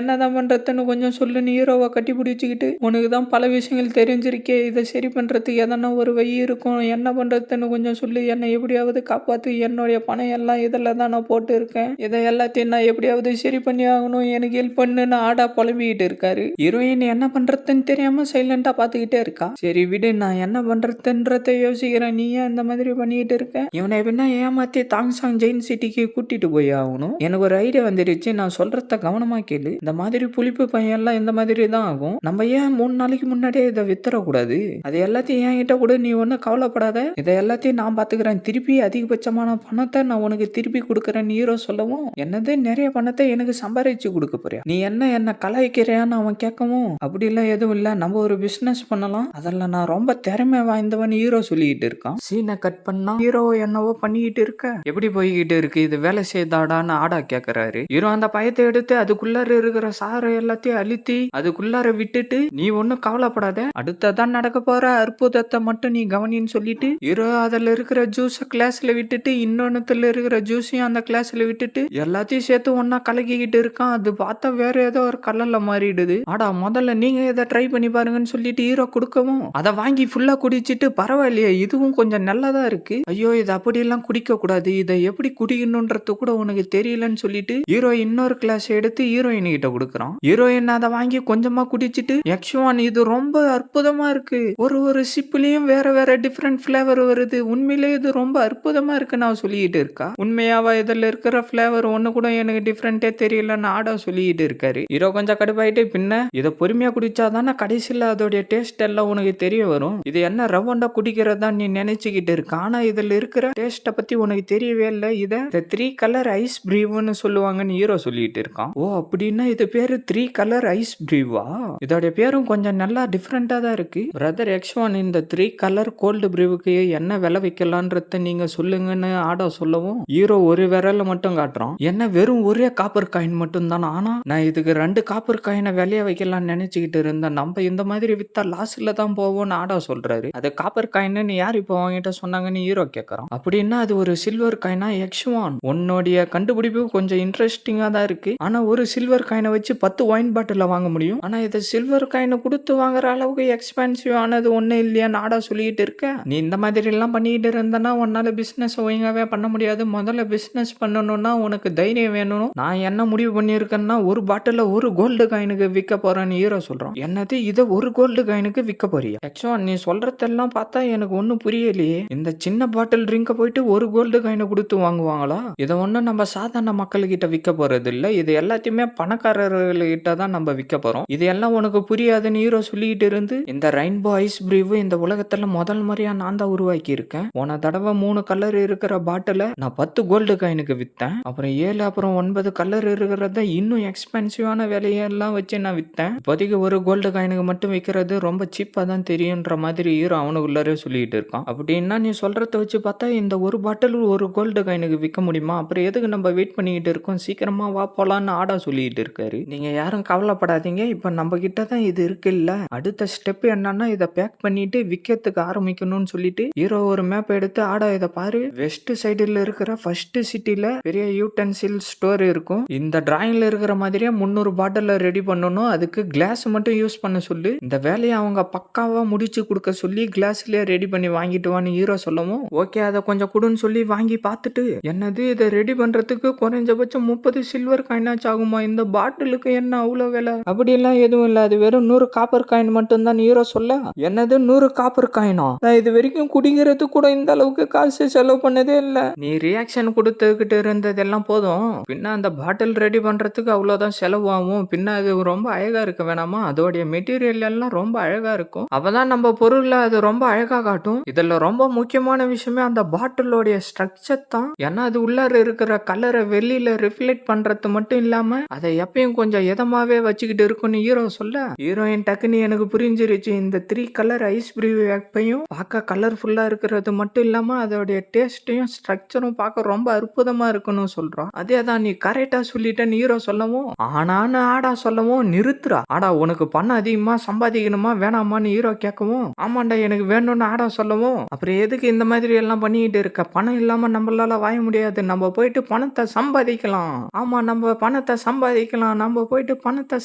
என்னதான் பண்றதுன்னு கொஞ்சம் சொல்லுன்னு ஹீரோவை கட்டி பிடிச்சிக்கிட்டு உனக்கு தான் பல விஷயங்கள் தெரிஞ்சிருக்கே. இதை சரி பண்றதுக்கு எதனா ஒரு வழி இருக்கும். என்ன பண்றதுன்னு கொஞ்சம் சொல்லு. என்னை எப்படியாவது காப்பாத்து. என்னுடைய பணம் எல்லாம் இதில் தான் நான் போட்டு இருக்கேன். இதை எல்லாத்தையும் நான் எப்படியாவது சரி பண்ணி ஆகணும். எனக்கு ஹெல்ப் பண்ணுன்னு ஆடா புலம்பிக்கிட்டு இருக்காரு. ஹீரோயின் என்ன பண்றதுன்னு தெரியாம சைலண்டா பாத்துக்கிட்டே இருக்கா. சரி விடு, நான் என்ன பண்றதுன்றத யோசிக்கிறேன். நீ ஏன் இந்த மாதிரி பண்ணிட்டு இருக்க? இவனை எப்படின்னா ஏமாத்தி தாங்சாங் ஜெயின் சிட்டிக்கு கூட்டிட்டு போய் ஆகணும். எனக்கு ஒரு ஐடியா வந்துருச்சு. நான் சொல்றத கவனமா கேளு. இந்த மாதிரி புளிப்பு பையன் எல்லாம் இந்த மாதிரி தான் ஆகும். நம்ம ஏன் 3 நாளைக்கு முன்னாடியே இதை வித்துறக்கூடாது? அது எல்லாத்தையும் என்கிட்ட கூட, நீ ஒன்றும் கவலைப்படாத. இதை எல்லாத்தையும் நான் பார்த்துக்கிறேன். திருப்பி அதிகபட்சமான பணத்தை நான் உனக்கு திருப்பி கொடுக்குறேன்னு ஹீரோ சொல்லவும் என்னது நிறைய பணத்தை எனக்கு சம்பாதிச்சு கொடுக்க போறியா? நீ என்ன கலாய்க்கிறியான்னு அவன் கேட்கவும் அப்படிலாம் எதுவும் இல்லை, நம்ம ஒரு பிசினஸ் பண்ணலாம். அதெல்லாம் நான் ரொம்ப திறமை வாய்ந்தவன் ஹீரோ சொல்லிக்கிட்டு இருக்கான். சீனை கட் பண்ணா ஹீரோ என்னவோ பண்ணிக்கிட்டு இருக்க எப்படி போய்கிட்டு இருக்கு, இது வேலை செய்தாடான்னு ஆடா கேட்கறாரு. ஹீரோ அந்த பயத்தை எடுத்து அதுக்குள்ளார இருக்கிற சாரை எல்லாத்தையும் அழுத்தி அதுக்குள்ளார விட்டுட்டு நீ ஒன்னும் கவலைப்படாத, அடுத்ததான் நடக்க போற அற்புதத்தை மட்டும் நீ கவனின்னு சொல்லிட்டு ஹீரோ அதுல இருக்கிற ஜூஸை கிளாஸ்ல விட்டுட்டு இன்னொன்னுத்துல இருக்கிற ஜூஸையும் அந்த கிளாஸ்ல விட்டுட்டு எல்லாத்தையும் சேர்த்து ஒன்னா கலக்கிக்கிட்டு இருக்கான். அது பார்த்தா வேற ஏதோ ஒரு கலர்ல மாறிடுது. ஆடா முதல்ல நீங்க இதை ட்ரை பண்ணி பாருங்கன்னு சொல்லிட்டு ஹீரோ கொடுக்கவும் அதை வாங்கி ஃபுல்லா குடிச்சிட்டு பரவாயில்லையே இதுவும் கொஞ்சம் நல்லதா இருக்கு, ஐயோ இது அப்படியெல்லாம் குடிக்க கூடாது, இதை எப்படி குடிக்கணும் குடிக்கணும்ன்றது கூட உனக்கு தெரியலன்னு சொல்லிட்டு ஹீரோ இன்னொரு கிளாஸ் எடுத்து ஹீரோயின் கிட்ட கொடுக்குறான். ஹீரோயின் அதை வாங்கி கொஞ்சமா குடிச்சிட்டு எக்ஸ்வான் இது ரொம்ப அற்புதமா இருக்கு, ஒரு சிப்லயும் வேற வேற டிஃப்ரெண்ட் ஃபிளேவர் வருது, உண்மையிலே இது ரொம்ப அற்புதமா இருக்குன்னு அவ சொல்லிட்டு இருக்கா. உண்மையாவா இதுல இருக்கிற ஃபிளேவர் ஒண்ணு கூட எனக்கு டிஃப்ரெண்டே தெரியலன்னு ஆடா சொல்லிட்டு இருக்காரு. ஹீரோ கொஞ்சம் கடுப்பாயிட்டு பின்ன இதை பொறுமையா குடிச்சாதானே கடைசியில அதோடைய டேஸ்ட் எல்லாம் உனக்கு தெரிய வரும், இது என்ன ரவண்டா குடிக்கிறதா நீ நினைச்சுக்கிட்டு இருக்க, ஆனா இதுல இருக்கிற டேஸ்ட பத்தி உனக்கு தெரியவே இல்லை, இத 3 கலர் ஐஸ் பிரீவ்னு சொல்லுவாங்கன்னு ஹீரோ சொல்லிட்டு இருக்கான். ஓ அப்படின்னா இது பேரு 3 கலர் ஐஸ் பிரீவா, இதோட பேரும் கொஞ்சம் நல்லா டிஃப்ரெண்டா தான் இருக்கு. பிரதர் எக்ஸ்வான் இந்த 3 கலர் கோல்டு பிரீவுக்கு என்ன விலை வைக்கலான்றத நீங்க சொல்லுங்கன்னு ஆடா சொல்லவும் ஹீரோ ஒரு விரல மட்டும் காட்டுறான். என்ன வெறும் ஒரே காப்பர் காயின் மட்டும் தானே, ஆனா நான் இதுக்கு 2 காப்பர் காயினை விலைய வைக்கலாம்னு நினைச்சுக்கிட்டு இருந்தேன், நம்ம இந்த மாதிரி வித்தா லாஸ்ல தான் போவோம்னு ஆடா சொல்றாரு. அது காப்பர் காயின்னு யார் இப்போ வாங்கிட்ட சொன்னாங்கன்னு ஹீரோ கேட்கறான். அப்படின்னா அது ஒரு சில்வர் காயினா எக்ஸ்வான், உன்னுடைய கண்டுபிடிப்பு கொஞ்சம் இன்ட்ரெஸ்டிங்கா தான் இருக்கு, ஆனா ஒரு சில்வர் காயினை வச்சு 10 ஒயின் பாட்டில வாங்க முடியும், ஆனா இதை சில்வர் காயினை கொடுத்து வாங்குற அளவுக்கு எக்ஸ்பென்சிவ் ஆனது ஒண்ணு இல்லையா நாடா சொல்லிட்டு இருக்க. நீ இந்த மாதிரி எல்லாம் பண்ணிட்டு இருந்தனா உன்னால பிசினஸ் ஒழுங்காவே பண்ண முடியாது, முதல்ல பிசினஸ் பண்ணணும்னா உனக்கு தைரியம் வேணும், நான் என்ன முடிவு பண்ணிருக்கேன்னா ஒரு பாட்டில ஒரு கோல்டு காயினுக்கு விற்க போறேன்னு ஹீரோ சொல்றான். என்னது இதை ஒரு கோல்டு காயினுக்கு விற்க போறியா எக்ஸ்வான், நீ சொல்றதெல்லாம் பார்த்தா எனக்கு ஒன்னும் புரியலையே, இந்த சின்ன பாட்டில் ட்ரிங்க போயிட்டு ஒரு கோல்டு காயினை கொடுத்து வாங்குவாங்களா, இதை ஒன்றும் நம்ம சாதாரண மக்கள்கிட்ட விற்க போறது இல்லை, இது எல்லாத்தையுமே பணக்காரர்கள்கிட்ட தான் நம்ம விற்க போறோம், இது எல்லாம் உனக்கு புரியாதுன்னு ஹீரோ சொல்லிட்டு இருந்து இந்த ரெயின்போ ஐஸ் பிரீவ் இந்த உலகத்துல முதல் முறையா நான் தான் உருவாக்கி இருக்கேன், போன தடவை 3 கலர் இருக்கிற பாட்டில நான் 10 கோல்டு காயினுக்கு வித்தேன், அப்புறம் 7 அப்புறம் 9 கலர் இருக்கிறத இன்னும் எக்ஸ்பென்சிவான விலையெல்லாம் வச்சு நான் வித்தேன், இப்போதைக்கு ஒரு கோல்டு காயினுக்கு மட்டும் விற்கிறது ரொம்ப சீப்பா தான் தெரியுன்ற மாதிரி ஹீரோ அவனுக்குள்ளாரே சொல்லிட்டு இருக்கான். அப்படின்னா நீ சொல்றத வச்சு பார்த்தா இந்த ஒரு பாட்டில் ஒரு கோல்டு காயினுக்கு விற்க முடியுமா, அப்புறம் எதுக்கு நம்ம வெயிட் பண்ணிக்கிட்டு இருக்கோம், சீக்கிரமா வா போலான்னு ஆடா சொல்லிட்டு இருக்காரு. நீங்க யாரும் கவலைப்படாதீங்க, இப்ப நம்ம கிட்ட தான் இது இருக்கு இல்ல, அடுத்த ஸ்டெப் என்னன்னா இதை பேக் பண்ணிட்டு விற்கிறதுக்கு ஆரம்பிக்கணும்னு சொல்லிட்டு ஹீரோ ஒரு மேப் எடுத்து ஆடா இதை பாரு, வெஸ்ட் சைடுல இருக்கிற ஃபர்ஸ்ட் சிட்டில பெரிய யூட்டென்சில் ஸ்டோர் இருக்கும், இந்த டிராயிங்ல இருக்கிற மாதிரியே 300 பாட்டில் ரெடி பண்ணணும், அதுக்கு கிளாஸ் மட்டும் யூஸ் பண்ண சொல்லு, இந்த வேலையை அவங்க பக்காவா முடிச்சு கொடுக்க சொல்லி கிளாஸ்லயே ரெடி பண்ணி வாங்கிட்டு வான்னு ஹீரோ சொல்லவும் ஓகே அதை கொஞ்சம் கொடுன்னு சொல்லி வாங்கி பார்த்துட்டு என்னது இதை ரெடி பண்றதுக்கு குறைஞ்சபட்சம் 30 சில்வர் காயினாச்சு ஆகுமா, இந்த பாட்டிலுக்கு என்ன அவ்வளவு விலை, அப்படியெல்லாம் எதுவும் இல்லை, அது வெறும் 100 காப்பர் காயின் மட்டும் தான் ஹீரோ சொல்ல. என்னது 100 காப்பர் காயினா, நான் இது வரைக்கும் குடிக்கிறது கூட இந்த அளவுக்கு காசு செலவு பண்ணதே இல்லை, நீ ரியாக்ஷன் கொடுத்துக்கிட்டு இருந்ததெல்லாம் போதும், பின்ன அந்த பாட்டில் ரெடி பண்றதுக்கு அவ்வளவுதான் செலவு ஆகும், பின்ன அது ரொம்ப அழகா இருக்க வேணாமா, அதோடைய மெட்டீரியல் எல்லாம் ரொம்ப அழகா இருக்கும், அப்பதான் நம்ம பொருள்ல அது ரொம்ப அழகா காட்டும், இதுல ரொம்ப முக்கியமான விஷயமே அந்த பாட்டிலோடைய ஸ்ட்ரக்சர் தான், ஏன்னா அது உள்ளார இருக்கிற கலரை வெளியில ரிஃப்ளெக்ட் பண்றது மட்டும் இல்லாம அதை எப்பயும் கொஞ்சம் இதமாவே வச்சுக்கிட்டு இருக்கும்னு ஹீரோ சொல்ல ஹீரோயின் டக்குன்னு எனக்கு புரிஞ்சிருச்சு, இந்த 3 கலர் ஐஸ் பிரீவ் எப்பயும் பார்க்க கலர்ஃபுல்லா இருக்கிறது மட்டும் இல்லாம அதோடைய டேஸ்டையும் ஸ்ட்ரக்சரும் பார்க்க ரொம்ப அற்புதமா இருக்குன்னு சொல்றான். அதே தான் நீ கரெக்டா சொல்லிட்டேன்னு ஹீரோ சொல்லவும் ஆனான்னு ஆடா சொல்லவும் நிறுத்துறா, ஆடா உனக்கு பணம் அதிகமா சம்பாதிக்கணுமா வேணாமான்னு ஹீரோ கேட்கவும் ஆமாண்டா எனக்கு வேணும்னு ஆடா சொல்லவும் அப்புறம் எதுக்கு இந்த மாதிரி எல்லாம் பண்ணிட்டு இருக்க, பணம் இல்லாம நம்மளால வாய முடியாது, நம்ம போயிட்டு பணத்தை சம்பாதிக்கலாம், ஆமா நம்ம பணத்தை சம்பாதிக்கலாம், நம்ம போயிட்டு பணத்தை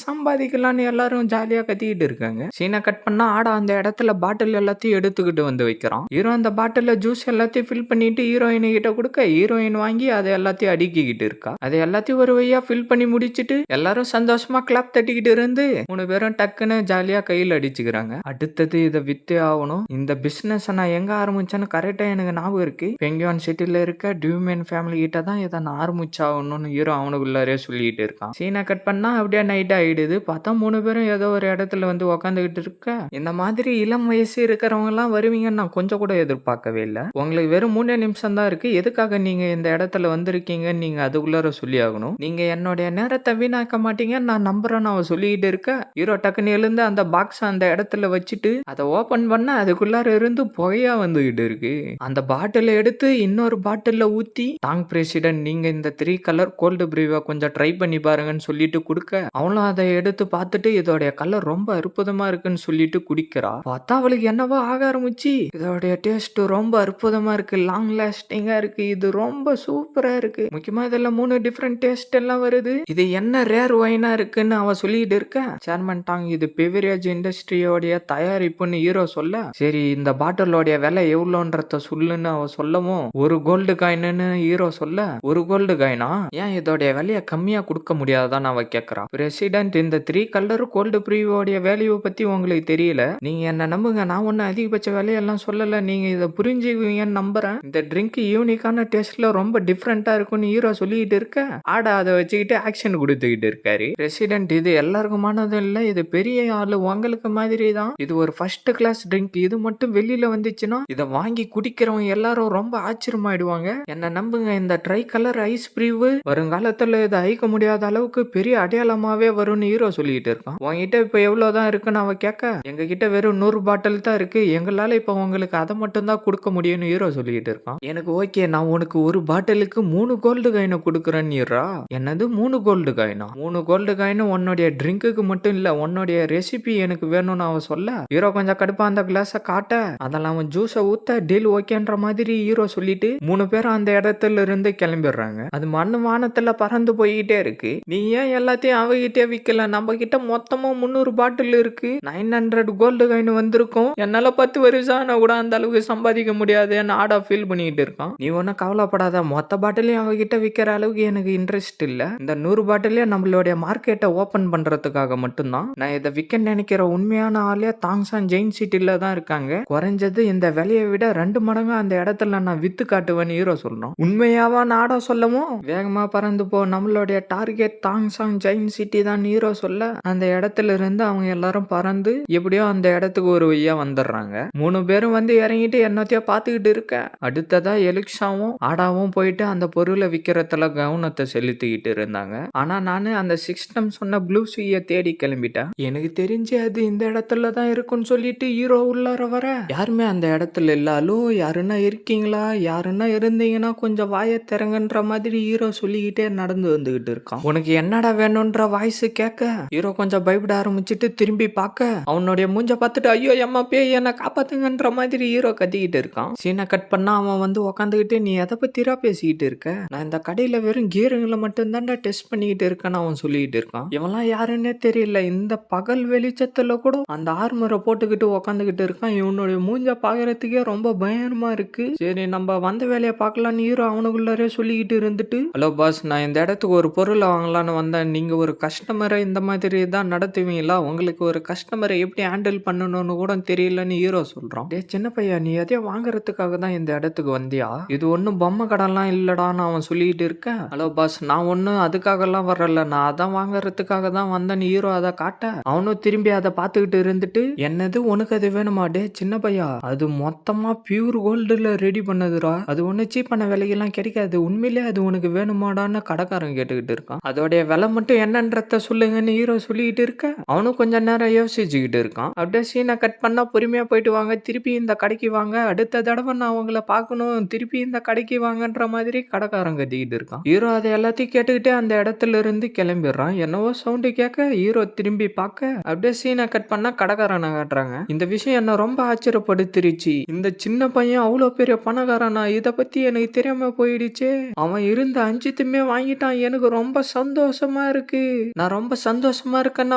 சம்பாதிக்கலாம்னு எல்லாரும் ஜாலியா கத்திக்கிட்டு இருக்காங்க. சீனை கட் பண்ணா ஆடா அந்த இடத்துல பாட்டில் எல்லாத்தையும் எடுத்துக்கிட்டு வந்து வைக்கிறான். ஹீரோ அந்த பாட்டில ஜூஸ் எல்லாத்தையும் ஃபில் பண்ணிட்டு ஹீரோயின் கிட்ட கொடுக்க ஹீரோயின் வாங்கி அதை எல்லாத்தையும் அடுக்கிக்கிட்டு இருக்கா. அதை எல்லாத்தையும் ஒரு வழியா ஃபில் பண்ணி முடிச்சிட்டு எல்லாரும் சந்தோஷமா கிளாப் தட்டிக்கிட்டு இருந்து 3 பேரும் டக்குன்னு ஜாலியா கையில் அடிச்சுக்கிறாங்க. அடுத்தது இதை வித்தே ஆகணும், இந்த பிசினஸ் நான் எங்க ஆரம்பிச்சேன்னு கரெக்டா எனக்கு ஞாபகம் இருக்கு, பெங்குவான் சிட்டில இருக்க டியூமேன் ஃபேமிலி கிட்ட தான் இதை நான் ஆரம்பிச்சாகணும்னு ஹீரோ அவனுக்குள்ளாரே சொல்லிட்டு இருக்கான். சீனை கட் பண்ணா அப்படியே நைட் ஆயிடுது, பார்த்தா 3 பேரும் ஏதோ ஒரு இடத்துல வந்து உக்காந்துக்கிட்டு இருக்க. இந்த மாதிரி இளம் வயசு இருக்கிறவங்க எல்லாம் வருவீங்கன்னு நான் கொஞ்சம் கூட எதிர்பார்க்கவே இல்லை, உங்களுக்கு வெறும் 3 நிமிஷம் தான் இருக்கு, எதுக்காக நீங்க இந்த இடத்துல வந்திருக்கீங்க நீங்க அதுக்குள்ளார சொல்லி ஆகணும், நீங்க என்னுடைய நேரத்தை வீணாக்க மாட்டீங்க நான் நம்புறேன்னு அவன் சொல்லிட்டு இருக்க. ஹீரோ டக்குன்னு எழுந்து அந்த பாக்ஸ் அந்த இடத்துல வச்சுட்டு அதை ஓபன் பண்ண அதுக்குள்ளார இருந்து புகையா வந்துகிட்டு இருக்கு. அந்த பாட்டில எடுத்து இன்னொரு பாட்டில ஊத்தி தாங் பிரசிடென்ட் நீங்க இந்த 3 கலர் கோல்டு பிரீவா கொஞ்சம் ட்ரை பண்ணி பாருங்கன்னு சொல்லிட்டு கொடுக்க அவளும் அதை எடுத்து பார்த்துட்டு இதோடைய கலர் ரொம்ப அற்புதமா இருக்குன்னு சொல்லிட்டு குடிக்கிறா. பார்த்தா அவளுக்கு என்னவோ ஆக ஆரம்பிச்சு, இதோடைய டேஸ்ட் ரொம்ப அற்புதமா இருக்கு, லாங் லாஸ்டிங்கா இருக்கு, இது ரொம்ப சூப்பரா இருக்கு, முக்கியமா இதெல்லாம் 3 டிஃப்ரெண்ட் டேஸ்ட் எல்லாம் வருது, இது என்ன ரேர் ஒயினா இருக்குன்னு அவ சொல்லிட்டு இருக்க. சேர்மன் டாங் இது பெவரேஜ் இண்டஸ்ட்ரியோடைய தயாரிப்புன்னு ஹீரோ சொல்ல சரி இந்த பாட்டிலோடைய விலை எவ்வளோன்றத சொல்லுன்னு அவ சொல்லவும் ஒரு கோல்டு காயின்னு ஹீரோ சொல்ல, ஒரு கோல்டு காயினா, ஏன் இதோடைய விலையை கம்மியா கொடுக்க முடியாதான்னு அவ கேக்குறா. பிரசிடென்ட், இந்த 3 கலர் கோல்டு ப்ரீவோடைய வேல்யூ பத்தி உங்களுக்கு தெரியல. நீங்க என்ன நம்புங்க, நான் ஒன்னும் அதிகபட்ச விலையெல்லாம் சொல்லல. நீங்க இதை புரிஞ்சுக்குவீங்கன்னு நம்புறேன். இந்த ட்ரிங்க் யூனிக்கான டேஸ்ட்ல ரொம்ப டிஃப்ரெண்டா இருக்கும்னு ஹீரோ சொல்லிட்டு இருக்க, ஆடா அதை வச்சுக்கிட்டு ஆக்ஷன் கொடுத்துக்கிட்டு இருக்காரு. பிரசிடென்ட், இது எல்லாருக்குமானதும் இல்ல, இது பெரிய ஆளு உங்களுக்கு மாதிரி தான். இது ஒரு ஃபர்ஸ்ட் கிளாஸ் ட்ரிங்க். இது மட்டும் வெளியில வந்துச்சுன்னா இதை வாங்கி குடிக்கிறவங்க எல்லாரும் ரொம்ப ஆச்சரியமாயிடுவாங்க. என்ன நம்புங்க, இந்த ட்ரை கலர் ஐஸ் ப்ரீவ் வருங்காலத்துல இதை அழிக்க முடியாத அளவுக்கு பெரிய அடையாளமாவே வரும்னு ஹீரோ சொல்லிட்டு இருக்கான். உங்ககிட்ட இப்ப எவ்வளவுதான் இருக்குன்னு அவ கேட்க, எங்க கிட்ட வெறும் 100 பாட்டில் தான் இருக்கு, எங்களால இப்ப உங்களுக்கு அதை மட்டும் தான் கொடுக்க முடியும்னு ஹீரோ சொல்லிட்டு இருக்கான். எனக்கு ஓகே, நான் உனக்கு ஒரு பாட்டிலுக்கு 3 கோல்டு காயினை கொடுக்குறேன்னு ஹீரோ. என்னது 3 கோல்டு காயினா? 3 கோல்டு காயின் உன்னுடைய ட்ரிங்க்குக்கு மட்டும் இல்ல, உன்னுடைய ரெசிபி எனக்கு வேணும்னு அவன் சொல்ல, ஹீரோ கொஞ்சம் கடுப்பா அந்த கிளாஸ காட்ட, அதெல்லாம் அவன் ஜூஸை ஊத்த டீல் ஓகேன்ற மாதிரி ஹீரோ சொல்லிட்டு 3 பேரும் அந்த இடத்துல இருந்து கிளம்பிடுறாங்க. அது மண்ணு வானத்துல பறந்து போய்கிட்டே இருக்கு. நீ ஏன் எல்லாத்தையும் அவகிட்டே விக்கல? நம்ம கிட்ட மொத்தமா 300 பாட்டில் இருக்கு, 900 கோல்டு காயின் வந்திருக்கும், என்னால 10 வருஷம் ஆனா கூட அந்த அளவுக்கு சம்பாதிக்க முடியாதுன்னு ஆடா ஃபீல் பண்ணிட்டு இருக்கான். நீ ஒன்னும் கவலைப்படாத, மொத்த பாட்டிலையும் அவகிட்ட விக்கிற அளவுக்கு எனக்கு இன்ட்ரெஸ்ட் இல்ல. இந்த 100 பாட்டிலே நம்மளுடைய மார்க்கெட்டை ஓபன் பண்றதுக்காக மட்டும்தான் நான் இதை விற்க நினைக்கிற. உண்மையான ஆளே தாங்சான் ஜெயின் சிட்டில தான் இருக்காங்க. குறைஞ்சது இந்த விலையை விட 2 மடங்கு அந்த இடத்துல நான் வித்து காட்டுவேன்னு ஹீரோ சொல்றோம். உண்மையாவா நாடா சொல்லவும், வேகமா பறந்து போ, நம்மளுடைய டார்கெட் தாங்சான் ஜெயின் சிட்டி தான் ஹீரோ சொல்ல, அந்த இடத்துல இருந்து அவங்க எல்லாரும் பறந்து எப்படியோ அந்த இடத்துக்கு ஒரு வழியா வந்துடுறாங்க. 3 பேரும் வந்து இறங்கிட்டு என்னத்தையோ பாத்துக்கிட்டு இருக்க, அடுத்ததா எலிக்ஸாவும் ஆடாவும் போயிட்டு அந்த பொருளை விக்கிறதுல கவனத்தை செலுத்திக்கிட்டு இருந்தாங்க. ஆனா நானு அந்த சிஸ்டம் சொன்ன ப்ளூ சீயை தேடி கிளம்பிட்டேன். எனக்கு தெரிஞ்சு அது இந்த இடத்துல தான் இருக்குன்னு சொல்லிட்டு ஹீரோ உள்ளார வர, யாருமே அந்த இடத்துல இல்ல. அலோ, யாருன்னா இருக்கீங்களா? யாருன்னா இருந்தீங்கன்னா கொஞ்சம் வாயை திறங்கன்ற மாதிரி ஹீரோ சொல்லிக்கிட்டே நடந்து வந்துகிட்டு இருக்கான். உனக்கு என்னடா வேணும்ன்ற வாய்ஸ் கேட்க, ஹீரோ கொஞ்சம் பயப்பட ஆரம்பிச்சுட்டு திரும்பி பார்க்க, அவனுடைய மூஞ்ச பார்த்துட்டு ஐயோ அம்மா பேய் என்ன காப்பாத்துங்கன்ற மாதிரி ஹீரோ கத்திக்கிட்டு இருக்கான். சீனை கட் பண்ணா அவன் வந்து உக்காந்துக்கிட்டு, நீ எதை பத்திரா பேசிக்கிட்டு இருக்க? நான் இந்த கடையில வெறும் கீருங்களை மட்டும் தான்டா டெஸ்ட் பண்ணிக்கிட்டு இருக்கேன்னு அவன் சொல்லிட்டு இருக்கான். இவன்லாம் யாருன்னே தெரியல. இந்த பகல் வெளிச்சத்துல கூட அந்த ஆர்மரை போட்டுக்கிட்டு உக்காந்துக்கிட்டு இருக்கான். இவனுடைய மூஞ்ச பாக்குறதுக்கே ரொம்ப பயமா இருக்கு. சரி, நம்ம வந்த வேலையை பார்க்கலான்னு ஹீரோ அவனுக்குள்ளாரே சொல்லிக்கிட்டு இருந்துட்டு, ஹலோ பாஸ், நான் இந்த இடத்துக்கு ஒரு பொருள் வாங்கலான்னு வந்தேன். நீங்க ஒரு கஸ்டமரை இந்த மாதிரி தான் நடத்துவீங்களா? உங்களுக்கு ஒரு கஸ்டமரை எப்படி ஹேண்டில் பண்ணணும்னு கூட தெரியலன்னு ஹீரோ சொல்றான். டே சின்ன பையன், நீ எதையும் வாங்குறதுக்காக தான் இந்த இடத்துக்கு வந்தியா? இது ஒன்னும் பொம்மை கடைலாம் இல்லடான்னு அவன் சொல்லிட்டு இருக்க, ஹலோ பாஸ், நான் ஒன்னும் அதுக்காக எல்லாம் வரல, நான் அதான் வாங்குறதுக்காக தான் வந்தேன்னு ஹீரோ அதை காட்ட, அவனும் திரும்பி அதை பார்த்துக்கிட்டு இருந்துட்டு, என்னது உனக்கு அது வேணுமா? டே சின்ன பையா, அது மொத்தமா பியூர் கோல்டுல ரெடி பண்ணதுடா, அது ஒண்ணு சீப்பான விலைக்கெல்லாம் கிடைக்காது, உண்மையிலே அது உனக்கு வேணுமாடான்னு கடைக்காரன் கேட்டுக்கிட்டு இருக்கான். அதோடைய விலை மட்டும் என்னன்றத சொல்லுங்கன்னு ஹீரோ சொல்லிட்டு இருக்க, அவனும் கொஞ்ச நேரம் யோசிச்சுக்கிட்டு இருக்கான். அப்படியே சீனை கட் பண்ணா, பொறுமையா போயிட்டு வாங்க, திருப்பி இந்த கடைக்கு வாங்க, அடுத்த தடவை நான் உங்களை பார்க்கணும், திருப்பி இந்த கடைக்கு வாங்கன்ற மாதிரி கடைக்காரன் கத்திக்கிட்டு இருக்கான். ஹீரோ அதை எல்லாத்தையும் கேட்டுக்கிட்டே அந்த இடத்துல இருந்து கிளம்பிடுறான். என்னவோ சவுண்டு கேட்க ஹீரோ திரும்பி பார்க்க, அப்படியே சீனை கட் பண்ணா கடைக்காரனை காட்டுறாங்க. இந்த விஷயம் என்ன ரொம்ப ஆச்சரியப்படுத்திருச்சு. இந்த சின்ன பையன் அவ்வளவு பெரிய பணக்காரனா? இத பத்தி எனக்கு தெரியாம போயிடுச்சு. அவன் இருந்த 5த்துமே வாங்கிட்டான். எனக்கு ரொம்ப சந்தோஷமா இருக்கு, நான் ரொம்ப சந்தோஷமா இருக்கேன்னு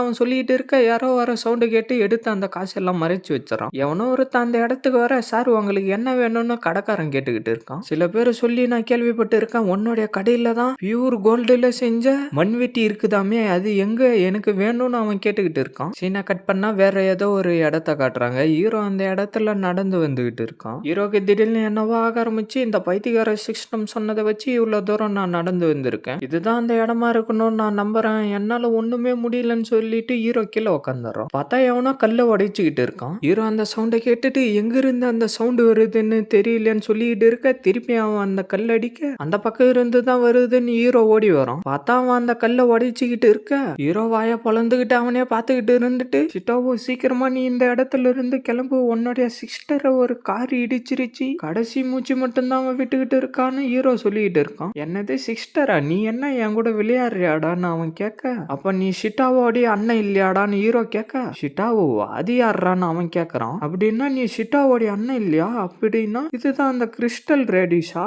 அவன் சொல்லிட்டு இருக்க, யாரோ வர சவுண்டு கேட்டு எடுத்து அந்த காசெல்லாம் மறைச்சு வச்சிடறான். எவனோ ஒருத்த அந்த இடத்துக்கு வர, சார் உங்களுக்கு என்ன வேணும்னு கடைக்காரன் கேட்டுக்கிட்டு இருக்கான். சில பேர் சொல்லி நான் கேள்விப்பட்டு இருக்கேன், உன்னுடைய கடையில தான் பியூர் கோல்டுல செஞ்ச மண்வெட்டி இருக்குதாமே, அது எங்க எனக்கு வேணும்னு அவன் கேட்டுக்கிட்டு இருக்கான். சீனா கட் பண்ணா வேற ஏதோ ஒரு இடத்த காட்டுறாங்க. ஹீரோ அந்த இடத்துல நடந்து வந்துகிட்டு இருக்கான். ஹீரோக்கு திடீர்னு என்னவோ ஆக ஆரம்பிச்சு, இந்த பைத்தியக்கார சிஸ்டம் சொன்னதை வச்சு இவ்வளவு தூரம் நான் நடந்து வந்திருக்கேன், இதுதான் அந்த இடமா இருக்கணும்னு நான் நம்புறேன், என்னால ஒண்ணுமே முடியலன்னு சொல்லிட்டு ஹீரோ கீழே உட்காந்துறான். பார்த்தா எவனோ கல்ல உடைச்சுக்கிட்டு இருக்கான். ஹீரோ அந்த சவுண்டை கேட்டுட்டு எங்க இருந்து அந்த சவுண்ட் வருதுன்னு தெரியலன்னு சொல்லிட்டு இருக்க, திருப்பி அவன் அந்த கல் அடிக்க அந்த பக்கம் இருந்து தான் வருதுன்னு ஹீரோ ஓடி வரான். பார்த்தா அவன் அந்த கல்ல உடைச்சுக்கிட்டு இருக்க, ஹீரோ வாய பொழந்துகிட்டு அவனே பார்த்துக்கிட்டு இருந்துட்டு, சிட்டாவோ சீக்கிரமா நீ இந்த இடத்துல இருந்து கிளம்பு, உன்னுடைய சிஸ்டரை ஒரு கார் இடிச்சிருச்சு, கடைசி மூச்சு மட்டும்தான் அவன் விட்டுக்கிட்டு இருக்கான்னு ஹீரோ சொல்லிட்டு இருக்கான். என்னது சிஸ்டரா? நீ என்ன என் கூட விளையாடுறியாடான்னு அவன் கேட்க, அப்ப நீ ஷிட்டாவோடைய அண்ணன் இல்லையாடான்னு ஹீரோ கேட்க, ஷிட்டாவோ அது யாரான்னு அவன் கேட்கறான். அப்படின்னா நீ ஷிட்டாவோடைய அண்ணன் இல்லையா? அப்படின்னா இதுதான் அந்த கிறிஸ்டல் ரேடிஷா?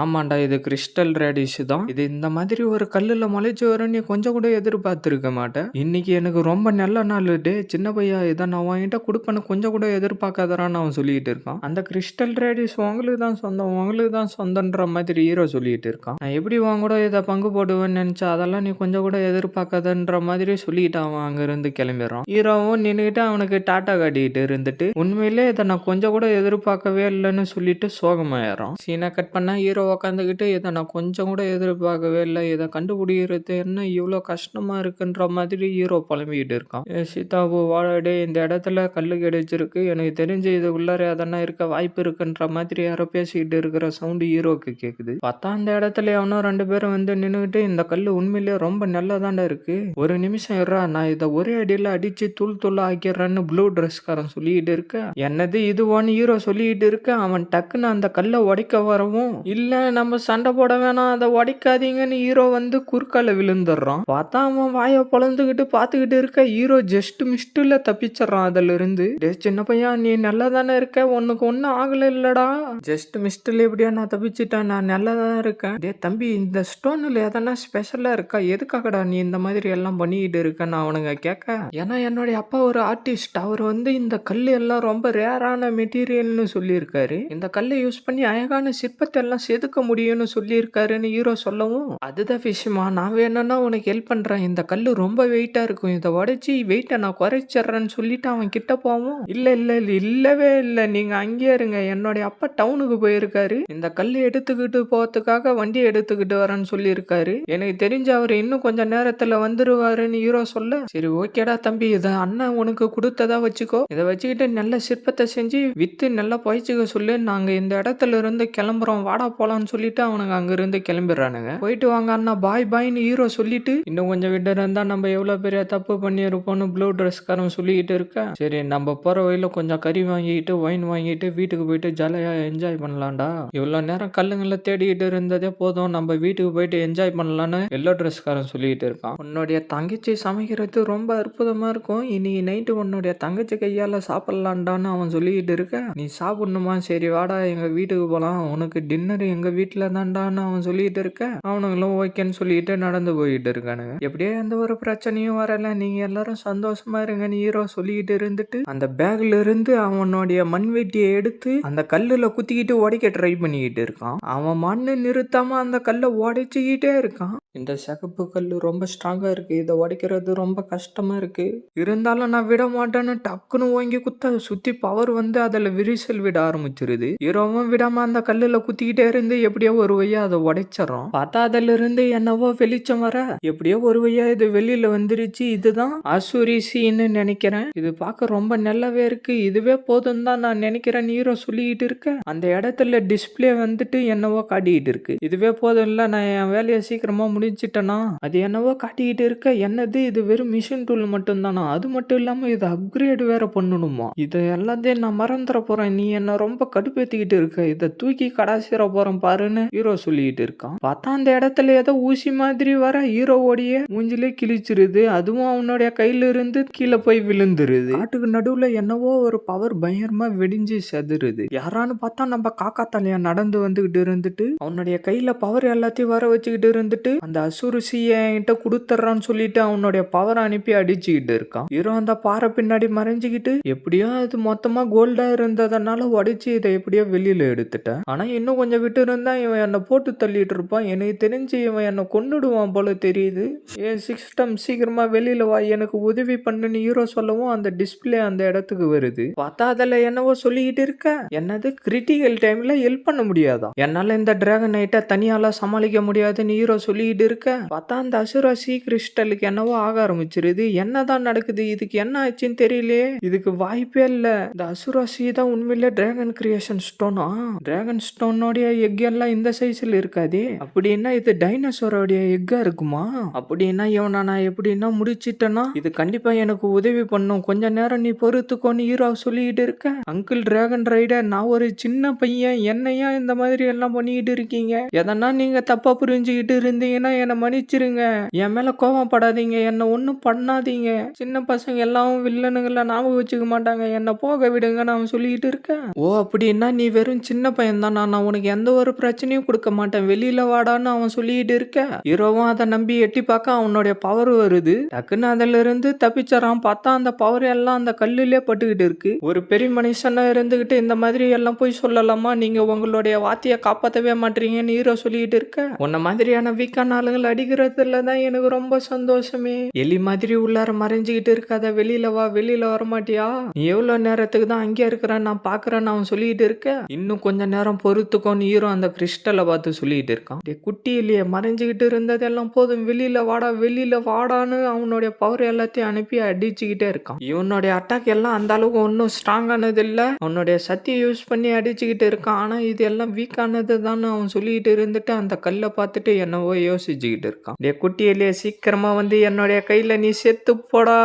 ஆமாண்டா, இது கிறிஸ்டல் ரேடிஷ் தான். இது இந்த மாதிரி ஒரு கல்லுல முளைச்சு வர நீ கொஞ்சம் கூட எதிர்பார்த்திருக்க மாட்டேன். இன்னைக்கு எனக்கு ரொம்ப நல்ல நாள் டே சின்ன பையா, இதை நான் வாங்கிட்ட கொடுப்பேன்னு கொஞ்சம் கூட எதிர்பார்க்காதரான்னு அவன் சொல்லிட்டு இருக்கான். அந்த கிறிஸ்டல் ரேடிஷ் உங்களுக்கு தான் சொந்தம், உங்களுக்கு தான் சொந்தன்ற மாதிரி ஹீரோ சொல்லிட்டு இருக்கான். நான் எப்படி உன் கூட இதை பங்கு போடுவேன்னு நினைச்சா அதெல்லாம் நீ கொஞ்சம் கூட எதிர்பார்க்காதன்ற மாதிரி சொல்லிட்டு அவன் அங்க இருந்து கிளம்பிடுறான். ஹீரோவும் நின்றுட்டு அவனுக்கு டாட்டா காட்டிட்டு இருந்துட்டு உண்மையிலே இதை நான் கொஞ்சம் கூட எதிர்பார்க்கவே இல்லைன்னு சொல்லிட்டு சோகமாயிடும். சீனை கட் பண்ணா ஹீரோ உக்காந்துக்கிட்டு இதை நான் கொஞ்சம் கூட எதிர்பார்க்கவே இல்லை, இதை கண்டுபிடிக்கிறது என்ன இவ்வளோ கஷ்டமா இருக்குன்ற மாதிரி ஹீரோ புலம்பிக்கிட்டு இருக்கான். சீதாவு வாழடே இந்த இடத்துல கல்லு கிடைச்சிருக்கு, எனக்கு தெரிஞ்சு இது உள்ளார அதெல்லாம் இருக்க வாய்ப்பு இருக்குன்ற மாதிரி யாரோ பேசிக்கிட்டு இருக்கிற சவுண்டு ஹீரோக்கு கேக்குது. பார்த்தா அந்த இடத்துல அவனோ 2 பேரும் வந்து நின்றுகிட்டு இந்த கல்லு உண்மையிலேயே ரொம்ப நல்லதாண்டா இருக்கு, ஒரு நிமிஷம் இருறா நான் இதை ஒரே அடியில அடிச்சு தூள் தூளா ஆக்கிடுறேன்னு ப்ளூ ட்ரெஸ்காரன் சொல்லிக்கிட்டு இருக்க. என்னது இதுவான்னு ஹீரோ சொல்லிக்கிட்டு இருக்க. அவன் டக்குன்னு அந்த கல்லை உடைக்க வரவும் இல்ல நம்ம சண்டை போட வேணாம் அதை உடைக்காதீங்கன்னு ஹீரோ வந்து குறுக்கால விழுந்துடுறான். பார்த்தா அவன் வாயை பொழந்துக்கிட்டு பார்த்துக்கிட்டு இருக்க. ஹீரோ ஜஸ்ட் மிஸ்ட்ல தப்பிச்சிடறான் அதுல இருந்து. சின்ன பையன் நீ நல்லா தானே இருக்க, உனக்கு ஒன்னும் ஆகல இல்லடா, ஜஸ்ட் மிஸ்ட்ல எப்படியா நான் தப்பிச்சுட்டேன், நான் நல்லா தான் இருக்கேன். டே தம்பி இந்த ஸ்டோன்ல எதனா ஸ்பெஷலா இருக்கா, எதுக்காகடா நீ இந்த மாதிரி எல்லாம் பண்ணிக்கிட்டு இருக்கன்னு அவனுங்க கேட்க. ஏன்னா என்னுடைய அப்பா ஒரு ஆர்டிஸ்ட், அவர் வந்து இந்த கல் எல்லாம் ரொம்ப ரேரான மெட்டீரியல்னு சொல்லியிருக்காரு, இந்த கல்லை யூஸ் பண்ணி அழகான சிற்பத்தை எல்லாம் செதுக்க முடியும்னு சொல்லியிருக்காருன்னு ஹீரோ சொல்லவும் அதுதான் விஷயமா, நான் வேணும்னா உனக்கு ஹெல்ப் பண்றேன், இந்த கல்லு ரொம்ப வெயிட்டா இருக்கும், இதை உடைச்சி வெயிட்டை நான் குறைச்சிட்றேன்னு சொல்லிட்டு அவன் கிட்ட போவோம். இல்லவே இல்லை நீங்க அங்கேயே இருங்க, என்னுடைய அப்பா டவுனுக்கு போயிருக்காரு, இந்த கல்லு எடுத்துக்கிட்டு போறதுக்காக வண்டி எடுத்துக்கிட்டு வரேன்னு சொல்லியிருக்காரு, எனக்கு தெரிஞ்ச அவர் இன்னும் கொஞ்சம் நேரத்துல வந்துருவாருன்னு ஹீரோ சொல்ல சரி ஓகேடா தம்பி இதை அண்ணன் உனக்கு கொடுத்ததா வச்சுக்கோ, இதை வச்சுக்கிட்டு நல்ல சிற்பத்தை செஞ்சு வித்து நல்லா பயிற்சிக்க சொல்லு, நாங்க இந்த இடத்துல இருந்து கிளம்புறோம் வாடா போலான்னு சொல்லிட்டு அவனுங்க அங்க இருந்து கிளம்பிடுறானுங்க. போயிட்டு வாங்க அண்ணா பாய் பாய்னு ஹீரோ சொல்லிட்டு இன்னும் கொஞ்சம் விட்டு இருந்தா நம்ம எவ்வளவு பெரிய தப்பு பண்ணியிருப்போம்னு ப்ளூ ட்ரெஸ்காரன் சொல்லிக்கிட்டு இருக்க. சரி நம்ம போற வழியில கொஞ்சம் கறி வாங்கிட்டு ஒயின் வாங்கிட்டு வீட்டுக்கு போயிட்டு ஜாலியா என்ஜாய் பண்ணலாம்டா, இவ்வளவு நேரம் கல்லுங்களை தேடிக்கிட்டு இருந்ததே போதும், நம்ம வீட்டுக்கு போயிட்டு என்ஜாய் பண்ணலான்னு எல்லோ ட்ரெஸ்காரன் சொல்லிட்டு இருக்கான். உன்னுடைய தங்கச்சி சமைக்கிறது ரொம்ப அற்புதமா இருக்கும், இன்னைக்கு நைட்டு உன்னுடைய தங்கச்சி கையால சாப்பிடலான்டான்னு அவன் சொல்லிக்கிட்டு இருக்க. நீ சாப்பிடணுமா, சரி வாடா எங்க வீட்டுக்கு போலாம், உனக்கு டின்னர் எங்க வீட்டுல தான்டான்னு அவன் சொல்லிட்டு இருக்க. அவனுங்களும் ஓகேன்னு சொல்லிட்டு நடந்து போயிட்டு இருக்கானுங்க. எப்படியே எந்த ஒரு பிரச்சனையும் வரல, நீங்க எல்லாரும் சந்தோஷமா இருங்கன்னு ஹீரோ சொல்லிக்கிட்டு இருந்துட்டு அந்த பேக்ல இருந்து அவனுடைய மண்வெட்டியை எடுத்து அந்த கல்லுல குத்திக்கிட்டு உடைக்க ட்ரை பண்ணிக்கிட்டு இருக்கான். அவன் மண்ணு நிறுத்தாம அந்த கல்லை உடைச்சுக்கிட்டே இருக்கான். இந்த சிகப்பு கல்லு ரொம்ப ஸ்ட்ராங்கா இருக்கு, இதை உடைக்கிறது ரொம்ப கஷ்டமா இருக்கு, இருந்தாலும் நான் விட மாட்டேன்னு டக்குன்னு ஓங்கி குத்த சுத்தி பவர் வந்து அதுல விரிசல் விட ஆரம்பிச்சிருது. ஹீரோவும் விடாம அந்த கல்லுல குத்திக்கிட்டே இருந்து எப்படியோ ஒரு வழியா அதை உடைச்சிடறோம். பார்த்தா அதுல இருந்து என்னவோ வெளிச்சம் வர எப்படியோ ஒரு வழியா இது வெளியில வந்துருச்சு. இதுதான் அசுரிசின்னு நினைக்கிறேன், இது பார்க்க ரொம்ப நல்லாவே இருக்கு, இதுவே போதும் தான் நான் நினைக்கிறேன் ஹீரோ சொல்லிக்கிட்டு இருக்க. அந்த இடத்துல டிஸ்பிளே வந்துட்டு என்னவோ காட்டிக்கிட்டு இருக்கு, இதுவே போதும் இல்ல நான் என் வேலையை சீக்கிரமா முடிச்சிட்டேனா, அது என்னவோ காட்டிக்கிட்டு இருக்க. என்னது இது வெறும் மிஷின் டூல் மட்டும் தானா, அது மட்டும் இல்லாம இது அப்கிரேட் வேற பண்ணணுமா, இது எல்லாத்தையும் நான் மறந்துட போறேன், நீ என்ன ரொம்ப கடுப்பேத்திக்கிட்டு இருக்க, இதை தூக்கி கடாசிர போறேன் பாருன்னு ஹீரோ சொல்லிக்கிட்டு இருக்கான். பார்த்தா அந்த இடத்துல ஏதோ ஊசி மாதிரி வர ஹீரோவோடைய மூஞ்சிலே கிழிச்சிருது, அதுவும் அவனுடைய கையில இருந்து கீழே போய் விழுந்துருது. காட்டுக்கு நடுவுல என்னவோ ஒரு பவர் பயங்கரமா வெடிஞ்சு செதுருது. யாரான்னு பார்த்தா நம்ம காக்கா தலையா நடந்து வந்துகிட்டு இருந்துட்டு அவனுடைய கையில பவர் எல்லாத்தையும் வர வச்சுக்கிட்டு இருந்துட்டு அந்த அசுரசிய என்கிட்ட கொடுத்துறான்னு சொல்லிட்டு அவனுடைய பவர் அனுப்பி அடிச்சுக்கிட்டு இருக்கான். ஹீரோ அந்த பாறை பின்னாடி மறைஞ்சுக்கிட்டு எப்படியோ அது மொத்தமா கோல்டா இருந்ததுனால உடைச்சு இதை எப்படியோ வெளியில எடுத்துட்டேன். ஆனா இன்னும் கொஞ்சம் விட்டு இருந்தா இவன் என்னை போட்டு தள்ளிட்டு இருப்பான், எனக்கு தெரிஞ்சு இவன் என்னை கொன்னுடுவான் போல தெரியுது, என் சிஸ்டம் சீக்கிரமா வெளியில வா எனக்கு உதவி பண்ணுன்னு ஹீரோ சொல்லவும் அந்த டிஸ்பிளே அந்த இடத்துக்கு வருது. பார்த்தா அதுல என்னவோ சொல்லிக்கிட்டு இருக்க. என்னது கிரிட்டிக்கல் டைம்ல ஹெல்ப் பண்ண முடியாதா, என்னால இந்த டிராகன் நைட்டை தனியால சமாளிக்க முடியாதுன்னு ஹீரோ சொல்லிக்கிட்டு இருக்க. பார்த்தா அந்த அசுராசி கிறிஸ்டலுக்கு என்னவோ ஆக ஆரம்பிச்சிருது. என்னதான் நடக்குது, இதுக்கு என்ன ஆச்சுன்னு தெரியலையே, இதுக்கு வாய்ப்பே இல்ல, இந்த அசுராசி தான் உண்மையிலே டிராகன் கிரியேஷன் ஸ்டோனா, டிராகன் ஸ்டோனோடைய எக் எல்லாம் இந்த சைஸ்ல இருக்காதே, அப்படின்னா இது டைனோசரோடைய எக்கா இருக்குமா, அப்படின்னா இவனா நான் எப்படின்னா முடிச்சிட்டேன்னா இது கண்டிப்பா எனக்கு உதவி பண்ணும், கொஞ்ச நேரம் நீ பொறுத்துக்கோன்னு ஹீரோ சொல்லிக்கிட்டு இருக்க. அங்கிள் டிராகன் ரைடர் நான் ஒரு சின்ன பையன், என்னையா இந்த மாதிரி எல்லாம் பண்ணிக்கிட்டு இருக்கீங்க, எதனா நீங்க தப்பா புரிஞ்சுக்கிட்டு இருந்தீங்கன்னா என்னை மன்னிச்சிருங்க, என் மேல கோபம் படாதீங்க, என்ன ஒன்னும் பண்ணாதீங்க, சின்ன பசங்க எல்லாம் வில்லனுங்கள ஞாபகம் வச்சுக்க மாட்டாங்க, என்ன போக விடுங்கன்னு அவன் சொல்லிக்கிட்டு இருக்கேன். ஓ அப்படின்னா நீ வெறும் சின்ன பையன் தான், நான் உனக்கு எந்த ஒரு பிரச்சனையும் கொடுக்க மாட்டேன், வெளியில வாடான்னு அவன் சொல்லிக்கிட்டு இருக்க. ஹீரோவும் அதை நம்பி எட்டி பார்க்க அவனுடைய பவர் வருது, டக்குன்னு அதுல இருந்து தப்பிச்சறான். பார்த்தா அந்த பவர் எல்லாம் அந்த கல்லுலே பட்டுக்கிட்டு இருக்கு. ஒரு பெரிய மனுஷனா இருந்துகிட்டு இந்த மாதிரி எல்லாம் போய் சொல்லலாமா, நீங்க உங்களுடைய வாத்திய காப்பாற்ற காப்பாற்றவே மாட்டீங்கன்னு ஹீரோ சொல்லிட்டு இருக்க, உன்ன மாதிரியான வீக்கான ஆளுங்களை அடிக்கிறதுல தான் எனக்கு ரொம்ப சந்தோஷமே. எலி மாதிரி உள்ளார மறைஞ்சுக்கிட்டு இருக்காத, வெளியில வா, வெளியில வரமாட்டியா? நீ எவ்வளவு நேரத்துக்கு தான் அங்கே இருக்கிற, நான் பாக்குறேன்னு அவன் சொல்லிட்டு இருக்க. இன்னும் கொஞ்ச நேரம் பொறுத்துக்கோன்னு ஹீரோ அந்த கிறிஸ்டலை பார்த்து சொல்லிட்டு இருக்கான். குட்டி எலிய மறைஞ்சுக்கிட்டு இருந்ததெல்லாம் போதும், வெளியில வாடா, வெளியில வாடான்னு அவனுடைய பவர் எல்லாத்தையும் அனுப்பி அடிச்சுக்கிட்டே இருக்கான். இவனுடைய அட்டாக் எல்லாம் அந்த அளவுக்கு ஒன்னும் ஸ்ட்ராங் ஆனது இல்ல, அவனுடைய சக்தியை யூஸ் பண்ணி அடிச்சுக்கிட்டு இருக்கான். ஆனா இது எல்லாம் வீக் ஆனது தான் அவன் சொல்லிட்டு இருந்துட்டு அந்த கல்லை பார்த்துட்டு என்னவோ யோசிச்சுக்கிட்டு இருக்கான். குட்டி எலிய சீக்கிரமா வந்து என்னுடைய கையில நீ செத்து போடா.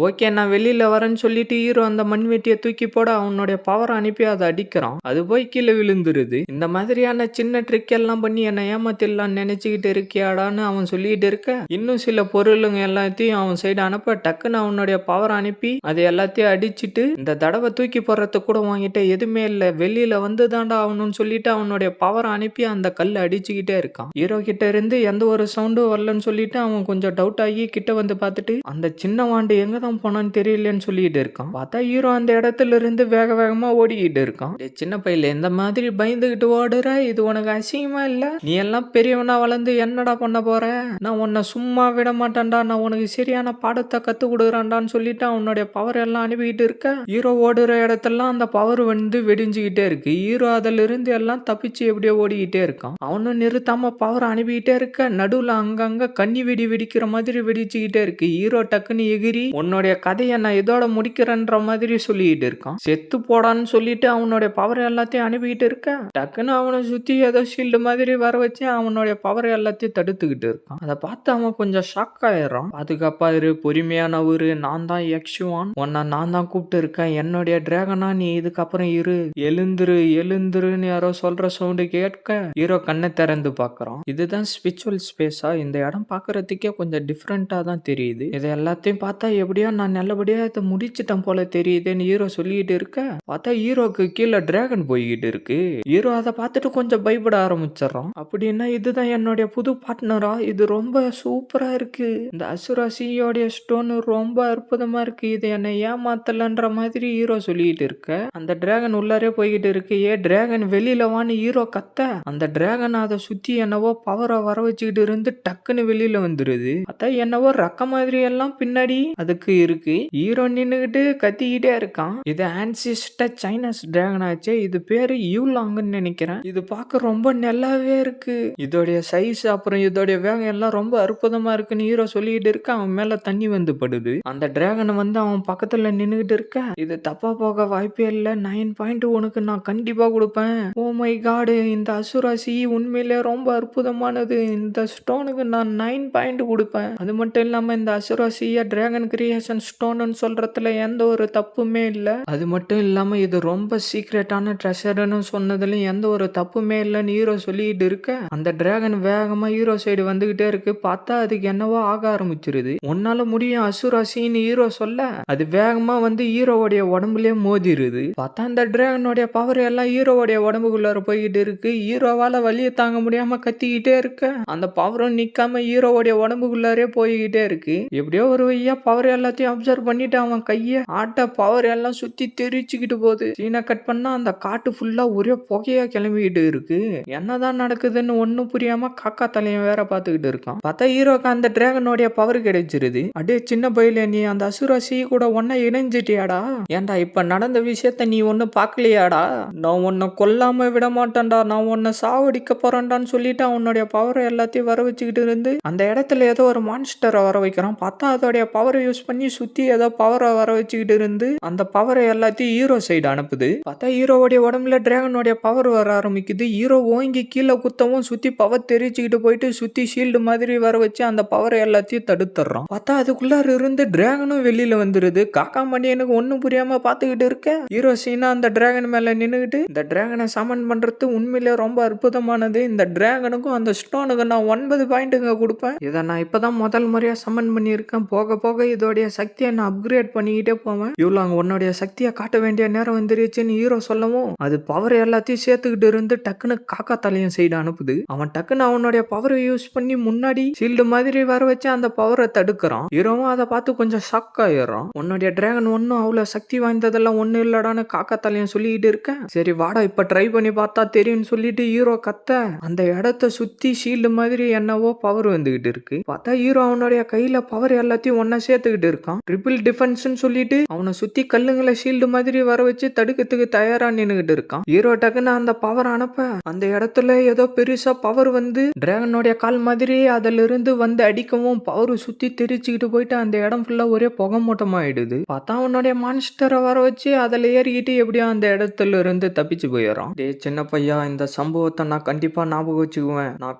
ஓகே, நான் வெளியில வரேன்னு சொல்லிட்டு ஹீரோ அந்த மண்வெட்டியை தூக்கி போட அவனுடைய பவர் அனுப்பி அதை அடிக்கிறான். அது போய் கீழே விழுந்துருது. இந்த மாதிரியான சின்ன ட்ரிக் எல்லாம் பண்ணி என்னை ஏமாத்திடலாம் நினைச்சுக்கிட்டு இருக்கியாடான்னு அவன் சொல்லிட்டு இருக்க, இன்னும் சில பொருளுங்க எல்லாத்தையும் அவன் சைடு அனுப்ப டக்குன்னு அவனுடைய பவர் அனுப்பி அதை எல்லாத்தையும் அடிச்சுட்டு, இந்த தடவை தூக்கி போடுறதுக்கு கூட வாங்கிட்ட எதுவுமே இல்ல, வெளியில வந்து தாண்டா ஆகணும்னு சொல்லிட்டு அவனுடைய பவர் அனுப்பி அந்த கல்லை அடிச்சுக்கிட்டே இருக்கான். ஹீரோ கிட்ட இருந்து எந்த ஒரு சவுண்டும் வரலன்னு சொல்லிட்டு அவன் கொஞ்சம் டவுட் ஆகி கிட்ட வந்து பார்த்துட்டு அந்த சின்ன வாண்டு எங்க தான் போனான்னு தெரியலன்னு சொல்லிட்டு இருக்கான். பார்த்தா ஹீரோ அந்த இடத்துல இருந்து வேக வேகமா ஓடிக்கிட்டு இருக்கான். சின்ன பையில இந்த மாதிரி பயந்துகிட்டு ஓடுற, இது உனக்கு அசிங்கமா இல்ல? நீ எல்லாம் பெரியவனா வளர்ந்து என்னடா பண்ண போற? நான் உன்னை சும்மா விட மாட்டேன்டா, நான் உனக்கு சரியான பாடத்தை கத்து கொடுக்குறான்டான்னு சொல்லிட்டு அவனுடைய பவர் எல்லாம் அனுப்பிக்கிட்டு இருக்க, ஹீரோ ஓடுற இடத்தெல்லாம் அந்த பவர் வந்து வெடிஞ்சுக்கிட்டே இருக்கு. ஹீரோ அதுல இருந்து எல்லாம் தப்பிச்சு எப்படியோ ஓடிக்கிட்டே இருக்கான். அவனும் நிறுத்தாம பவர் அனுப்பிக்கிட்டே இருக்க, நடுவுல அங்கங்க கண்ணி வெடி வெடிக்கிற மாதிரி வெடிச்சுக்கிட்டே இருக்கு. ஹீரோ டக்குன்னு எகிரி உன்னுடைய கதையை நான் இதோட முடிக்கிறேன்ற மாதிரி சொல்லிட்டு இருக்கான். செத்து போடான்னு சொல்லிட்டு அவனுடைய பவர் எல்லாத்தையும் அனுப்பிக்கிட்டு இருக்க, டக்குன்னு அவனை சுத்தி ஏதோ ஷீல்டு மாதிரி வர வச்சு அவனுடைய பவர் எல்லாத்தையும் தடுத்துக்கிட்டு இருக்கான். அதை பார்த்து அவன் கொஞ்சம் ஷாக் ஆயிடுறான். பாதுகாப்பா இரு, பொறுமையான ஊரு, நான் தான் எக்ஷுவான், உன்னை நான் தான் கூப்பிட்டு இருக்கேன், என்னுடைய டிராகனா நீ இதுக்கப்புறம் இரு, எழுந்துரு எழுந்துருன்னு யாரோ சொல்ற சவுண்டு கேட்க ஹீரோ கண்ணை திறந்து பாக்குறான். இதுதான் ஸ்பிரிச்சுவல் ஸ்பேஸா? இந்த இடம் பாக்குறதுக்கே கொஞ்சம் டிஃப்ரெண்டா தான் தெரியுது. இதை எல்லாத்தையும் பார்த்தா எப்படியோ நான் நல்லபடியா இதை முடிச்சிட்டேன் போல தெரியுதுன்னு ஹீரோ சொல்லிட்டு இருக்க, பார்த்தா ஹீரோக்கு கீழே டிராகன் போய்கிட்டு இருக்கு. ஹீரோ அதை பார்த்துட்டு கொஞ்சம் பயப்பட ஆரம்பிச்சிடறான். அப்படின்னா இதுதான் என்னுடைய புது பார்ட்னரா? இது ரொம்ப சூப்பரா இருக்கு, இந்த அசுரா சீயோடைய ஸ்டோன் ரொம்ப அற்புதமா இருக்கு, இது என்னை ஏமாத்தலன்ற மாதிரி ஹீரோ சொல்லிட்டு இருக்க, அந்த டிராகன் உள்ளாரே போய்கிட்டு இருக்கு. டிராகன் வெளியில வான்னு ஹீரோ கத்த, அந்த டிராகன் அதை சுத்தி என்னவோ பவரை வர வச்சுக்கிட்டு இருந்து டக்குன்னு வெளியில வந்துருது. அதான் என்னவோ ரக்க மாதிரி எல்லாம் பின்னாடி அதுக்கு இருக்கு. ஹீரோ நின்னுகிட்டு கத்திக்கிட்டே இருக்கான். இது ஆன்சிஸ்டர் சைனஸ் டிராகன் ஆச்சு, இது பேரு யூலாங்னு நினைக்கிறேன். இது பார்க்க ரொம்ப நல்லாவே இருக்கு, இதோடைய சைஸ் அப்புறம் இதோடைய வேகம் எல்லாம் ரொம்ப அற்புதமா இருக்குன்னு ஹீரோ சொல்லிட்டு இருக்க, அவன் மேல தண்ணி வந்து படுது. அந்த டிராகன் வந்து அவன் பக்கத்துல நின்னுகிட்டு இருக்க, இது தப்பா போக வாய்ப்பே இல்ல, 9 பாயிண்ட் உனக்கு நான் கண்டிப்பா கொடுப்பேன். ஓ மை காடு, இந்த அசுராசி உண்மையிலே ரொம்ப அற்புதமானது, இந்த ஸ்டோனுக்கு நான் 9 பாயிண்ட் கொடுப்பேன். அது மட்டும் இல்லாம இந்த அசுராசியா டிராகன் கிரியேஷன் ஸ்டோன்னு சொல்றதுல எந்த ஒரு தப்புமே இல்ல. அது மட்டும் இல்லாம இது ரொம்ப சீக்ரெட்டான ட்ரெஷர்னு சொன்னதுல எந்த ஒரு தப்புமே இல்லைன்னு ஹீரோ சொல்லிட்டு இருக்க, அந்த டிராகன் வேகமா ஹீரோ சைடு வந்துகிட்டே இருக்கு. பார்த்தா அதுக்கு என்னவோ ஆக ஆரம்பிச்சிருது. உன்னால முடியும் அசுராசின்னு ஹீரோ சொல்ல, அது வேகமா வந்து ஹீரோவுடைய உடம்புலயே மோதிருது. பார்த்தா அந்த டிராகனுடைய பவர் எல்லாம் ஹீரோவுடைய உடம்புக்குள்ளார போய்கிட்டு இருக்கு. ஹீரோவால வலியை தாங்க முடியாம கத்திக்கிட்டே இருக்க, அந்த பவரும் நிக்காம ஹீரோவுடைய உடம்புக்குள்ளாரே போய்கிட்டே இருக்கு. எப்படியோ ஒரு வழியா பவர் எல்லாத்தையும் அப்சர்வ் பண்ணிட்டு அவன் கைய ஆட்ட பவர் எல்லாம் சுத்தி தெரிச்சுக்கிட்டு போகுது. சீனை கட் பண்ணா அந்த காட்டு ஃபுல்லா ஒரே புகையா கிளம்பிக்கிட்டு இருக்கு. என்னதான் நடக்குதுன்னு ஒண்ணும் புரியாம காக்கா தலையும் வேற பாத்துக்கிட்டு இருக்கான். பார்த்தா ஹீரோக்கு அந்த டிராகனுடைய பவர் கிடைச்சிருது. அடே சின்ன பையில, நீ அந்த அசுராசி கூட ஒன்ன இணைஞ்சிட்டியாடா? ஏன்டா இப்ப நடந்த விஷயத்த நீ ஒண்ணு பாக்கலையாடா? நான் உன்னை கொல்லாம விட மாட்டேன்டா, நான் உன்னை சாவடிக்க போறேன்டான்னு சொல்லிட்டு அவனுடைய பவர் எல்லாத்தையும் வர வச்சுக்கிட்டு இருந்து அந்த இடத்துல ஏதோ ஒரு மான்ஸ்டரை வர வைக்கிறான். பார்த்தா அதோடைய பவரை யூஸ் பண்ணி சுத்தி ஏதோ பவரை வர வச்சுக்கிட்டு இருந்து அந்த பவரை எல்லாத்தையும் ஹீரோ சைடு அனுப்புது. பார்த்தா ஹீரோவுடைய உடம்புல டிராகனுடைய பவர் வர ஆரம்பிக்குது. ஹீரோ ஓங்கி கீழே குத்தவும் சுத்தி பவர் தெரிச்சுக்கிட்டு போயிட்டு சுத்தி ஷீல்டு மாதிரி வர வச்சு அந்த பவரை எல்லாத்தையும் தடுத்துறான். பார்த்தா அதுக்குள்ளார இருந்து டிராகனும் வெளியில வந்துருது. காக்கா மணியனுக்கு ஒண்ணும் புரியாம பாத்துக்கிட்டு இருக்க, ஹீரோ சீனா அந்த டிராகன் மேல நின்னுகிட்டு, இந்த டிராகனை சமன் பண்றது உண்மையிலே ரொம்ப அற்புதமானது, இந்த டிராகனுக்கும் அந்த ஸ்டோனுக்கு நான் 9 பாயிண்ட்டுங்க கொடுப்பேன், இதை நான் இப்பதான் முதல் முறையா சமன் பண்ணியிருக்கேன், போக போக இதோடைய சக்தியை நான் அப்கிரேட் பண்ணிக்கிட்டே போவேன், இவ்வளவு உன்னுடைய சக்தியை காட்ட வேண்டிய நேரம் வந்துருச்சுன்னு ஹீரோ சொல்லவும் அது பவர் எல்லாத்தையும் சேர்த்துக்கிட்டு இருந்து டக்குன்னு காக்கா தலையும் சைடு அனுப்புது. அவன் டக்குன்னு அவனுடைய பவரை யூஸ் பண்ணி முன்னாடி ஷீல்டு மாதிரி வர வச்சு அந்த பவரை தடுக்கிறான். ஹீரோவும் அதை பார்த்து கொஞ்சம் ஷாக் ஆயிடுறான். உன்னுடைய டிராகன் ஒன்னும் அவ்வளவு சக்தி வாய்ந்ததெல்லாம் ஒண்ணு இல்லடான்னு காக்கா தலையும் சொல்லிக்கிட்டு இருக்கேன். சரி வாடா இப்ப ட்ரை பண்ணி பார்த்தா தெரியும் இருக்குன்னு சொல்லிட்டு ஹீரோ கத்த அந்த இடத்த சுத்தி ஷீல்டு மாதிரி என்னவோ பவர் வந்துகிட்டு இருக்கு. பார்த்தா ஹீரோ அவனுடைய கையில பவர் எல்லாத்தையும் ஒன்னா சேர்த்துக்கிட்டு இருக்கான். ட்ரிபிள் டிஃபென்ஸ்னு சொல்லிட்டு அவனை சுத்தி கல்லுங்களை ஷீல்டு மாதிரி வர வச்சு தடுக்கிறதுக்கு தயாரா நின்னுகிட்டு இருக்கான். ஹீரோ டக்குன்னு அந்த பவர் அனுப்ப அந்த இடத்துல ஏதோ பெருசா பவர் வந்து டிராகனுடைய கால் மாதிரி அதுல இருந்து வந்து அடிக்கவும் பவர் சுத்தி தெரிச்சுக்கிட்டு போயிட்டு அந்த இடம் ஃபுல்லா ஒரே புகை மூட்டமாயிடுது. பார்த்தா அவனுடைய மான்ஸ்டரை வர வச்சு அதுல ஏறிக்கிட்டு எப்படியோ அந்த இடத்துல இருந்து தப்பிச்சு போயிடறான். டே சின்ன பையா, இந்த சம்பவத்தை நான் கண்டிப்பா ஞாபகம் வச்சுக்குவேன். நான்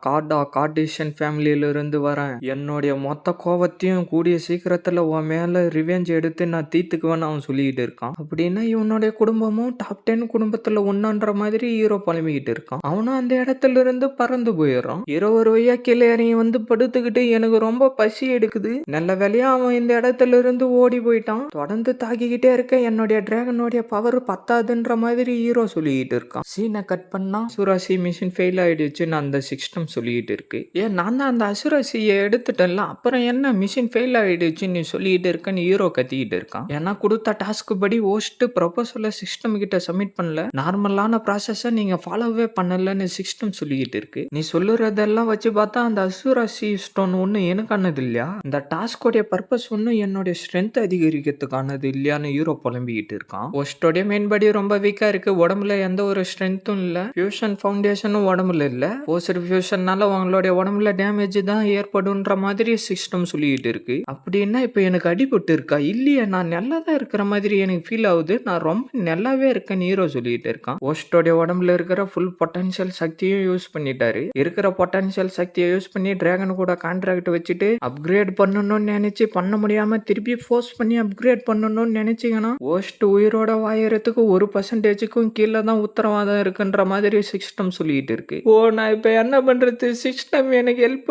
கார்டேஷியன் ஃபேமிலியில இருந்து வரேன். என்னுடைய மொத்த கோவத்தையும் கூடிய சீக்கிரத்துல உன் மேல ரிவெஞ்ச் எடுத்து நான் தீர்த்துக்குவேன்னு அவன் சொல்லிக்கிட்டு இருக்கான். அப்படின்னா இவனுடைய குடும்பமும் டாப் 10 குடும்பத்துல ஒன்னான்ற மாதிரி ஹீரோ புலம்பிக்கிட்டு இருக்கான். அவனும் அந்த இடத்துல இருந்து பறந்து போயிடுறான். ஹீரோ ஒரு வழியா கீழே இறங்கி வந்து படுத்துக்கிட்டு எனக்கு ரொம்ப பசி எடுக்குது, நல்ல வேலையா அவன் இந்த இடத்துல இருந்து ஓடி போயிட்டான், தொடர்ந்து தாக்கிக்கிட்டே இருக்க என்னுடைய டிராகனுடைய பவர் பத்தாதுன்ற மாதிரி ஹீரோ சொல்லிக்கிட்டு இருக்கான். சீனை கட் பண்ணா அசுராசி மிஷின் ஃபெயில் ஆயிடுச்சுன்னு அந்த சிஸ்டம் சொல்லிக்கிட்டு இருக்கு. ஏன் நான் தான் அந்த அசுராசியை எடுத்துட்டேன்ல, அப்புறம் என்ன மிஷின் ஃபெயில் ஆயிடுச்சுன்னு சொல்லிக்கிட்டு இருக்கேன்னு ஹீரோ கத்திக்கிட்டு இருக்கான். ஏன்னா கொடுத்த டாஸ்க் படி ஹோஸ்ட் ப்ரொபோசலை சிஸ்டம் கிட்ட சப்மிட் பண்ணல, நார்மலான ப்ராசஸை நீங்க ஃபாலோவே பண்ணலன்னு சிஸ்டம் சொல்லிக்கிட்டு இருக்கு. நீ சொல்லுறதெல்லாம் வச்சு பார்த்தா அந்த அசுராசி ஸ்டோன் ஒன்றும் எனக்கானது இல்லையா, இந்த டாஸ்கோடைய பர்பஸ் ஒன்றும் என்னுடைய ஸ்ட்ரென்த் அதிகரிக்கிறதுக்கானது இல்லையான்னு ஹீரோ புலம்பிக்கிட்டு இருக்கான். ஹோஸ்டோடைய மெயின்படி ரொம்ப வீக்கா இருக்கு, உடம்புல எந்த ஒரு ஸ்ட்ரென்த்தும் இல்ல, ஃபியூஷன் ஃபவுண்டேஷனும் உடம்புல இல்ல, போஸ்டர் ஃபியூஷன்னால உங்களுடைய உடம்புல டேமேஜ் தான் ஏற்படும்ன்ற மாதிரி சிஸ்டம் சொல்லிக்கிட்டு இருக்கு. அப்படின்னா இப்போ எனக்கு அடிபட்டு இருக்கா? இல்லையே, நான் நல்லா தான் இருக்கிற மாதிரி எனக்கு ஃபீல் ஆகுது, நான் ரொம்ப நல்லாவே இருக்கேன்னு ஹீரோ சொல்லிட்டு இருக்கான். ஹோஸ்டோடைய உடம்புல இருக்கிற ஃபுல் பொட்டன்ஷியல் சக்தியும் யூஸ் பண்ணிட்டாரு. இருக்கிற பொட்டன்ஷியல் சக்தியை யூஸ் பண்ணி டிராகன் கூட கான்ட்ராக்ட் வச்சுட்டு அப்கிரேட் பண்ணணும்னு நினைச்சு பண்ண முடியாம திருப்பி ஃபோர்ஸ் பண்ணி அப்கிரேட் பண்ணணும்னு நினைச்சீங்கன்னா ஹோஸ்ட் உயிரோட வாயறதுக்கு 1%க்கும் கீழே தான் உத்தரவாதம் இருக்குன்ற மாதிரி சிஸ்டம் சொல்லிட்டு இருக்கு. ஓ, நான் இப்ப என்ன பண்றது? சிஸ்டம் எனக்கு ஹெல்ப்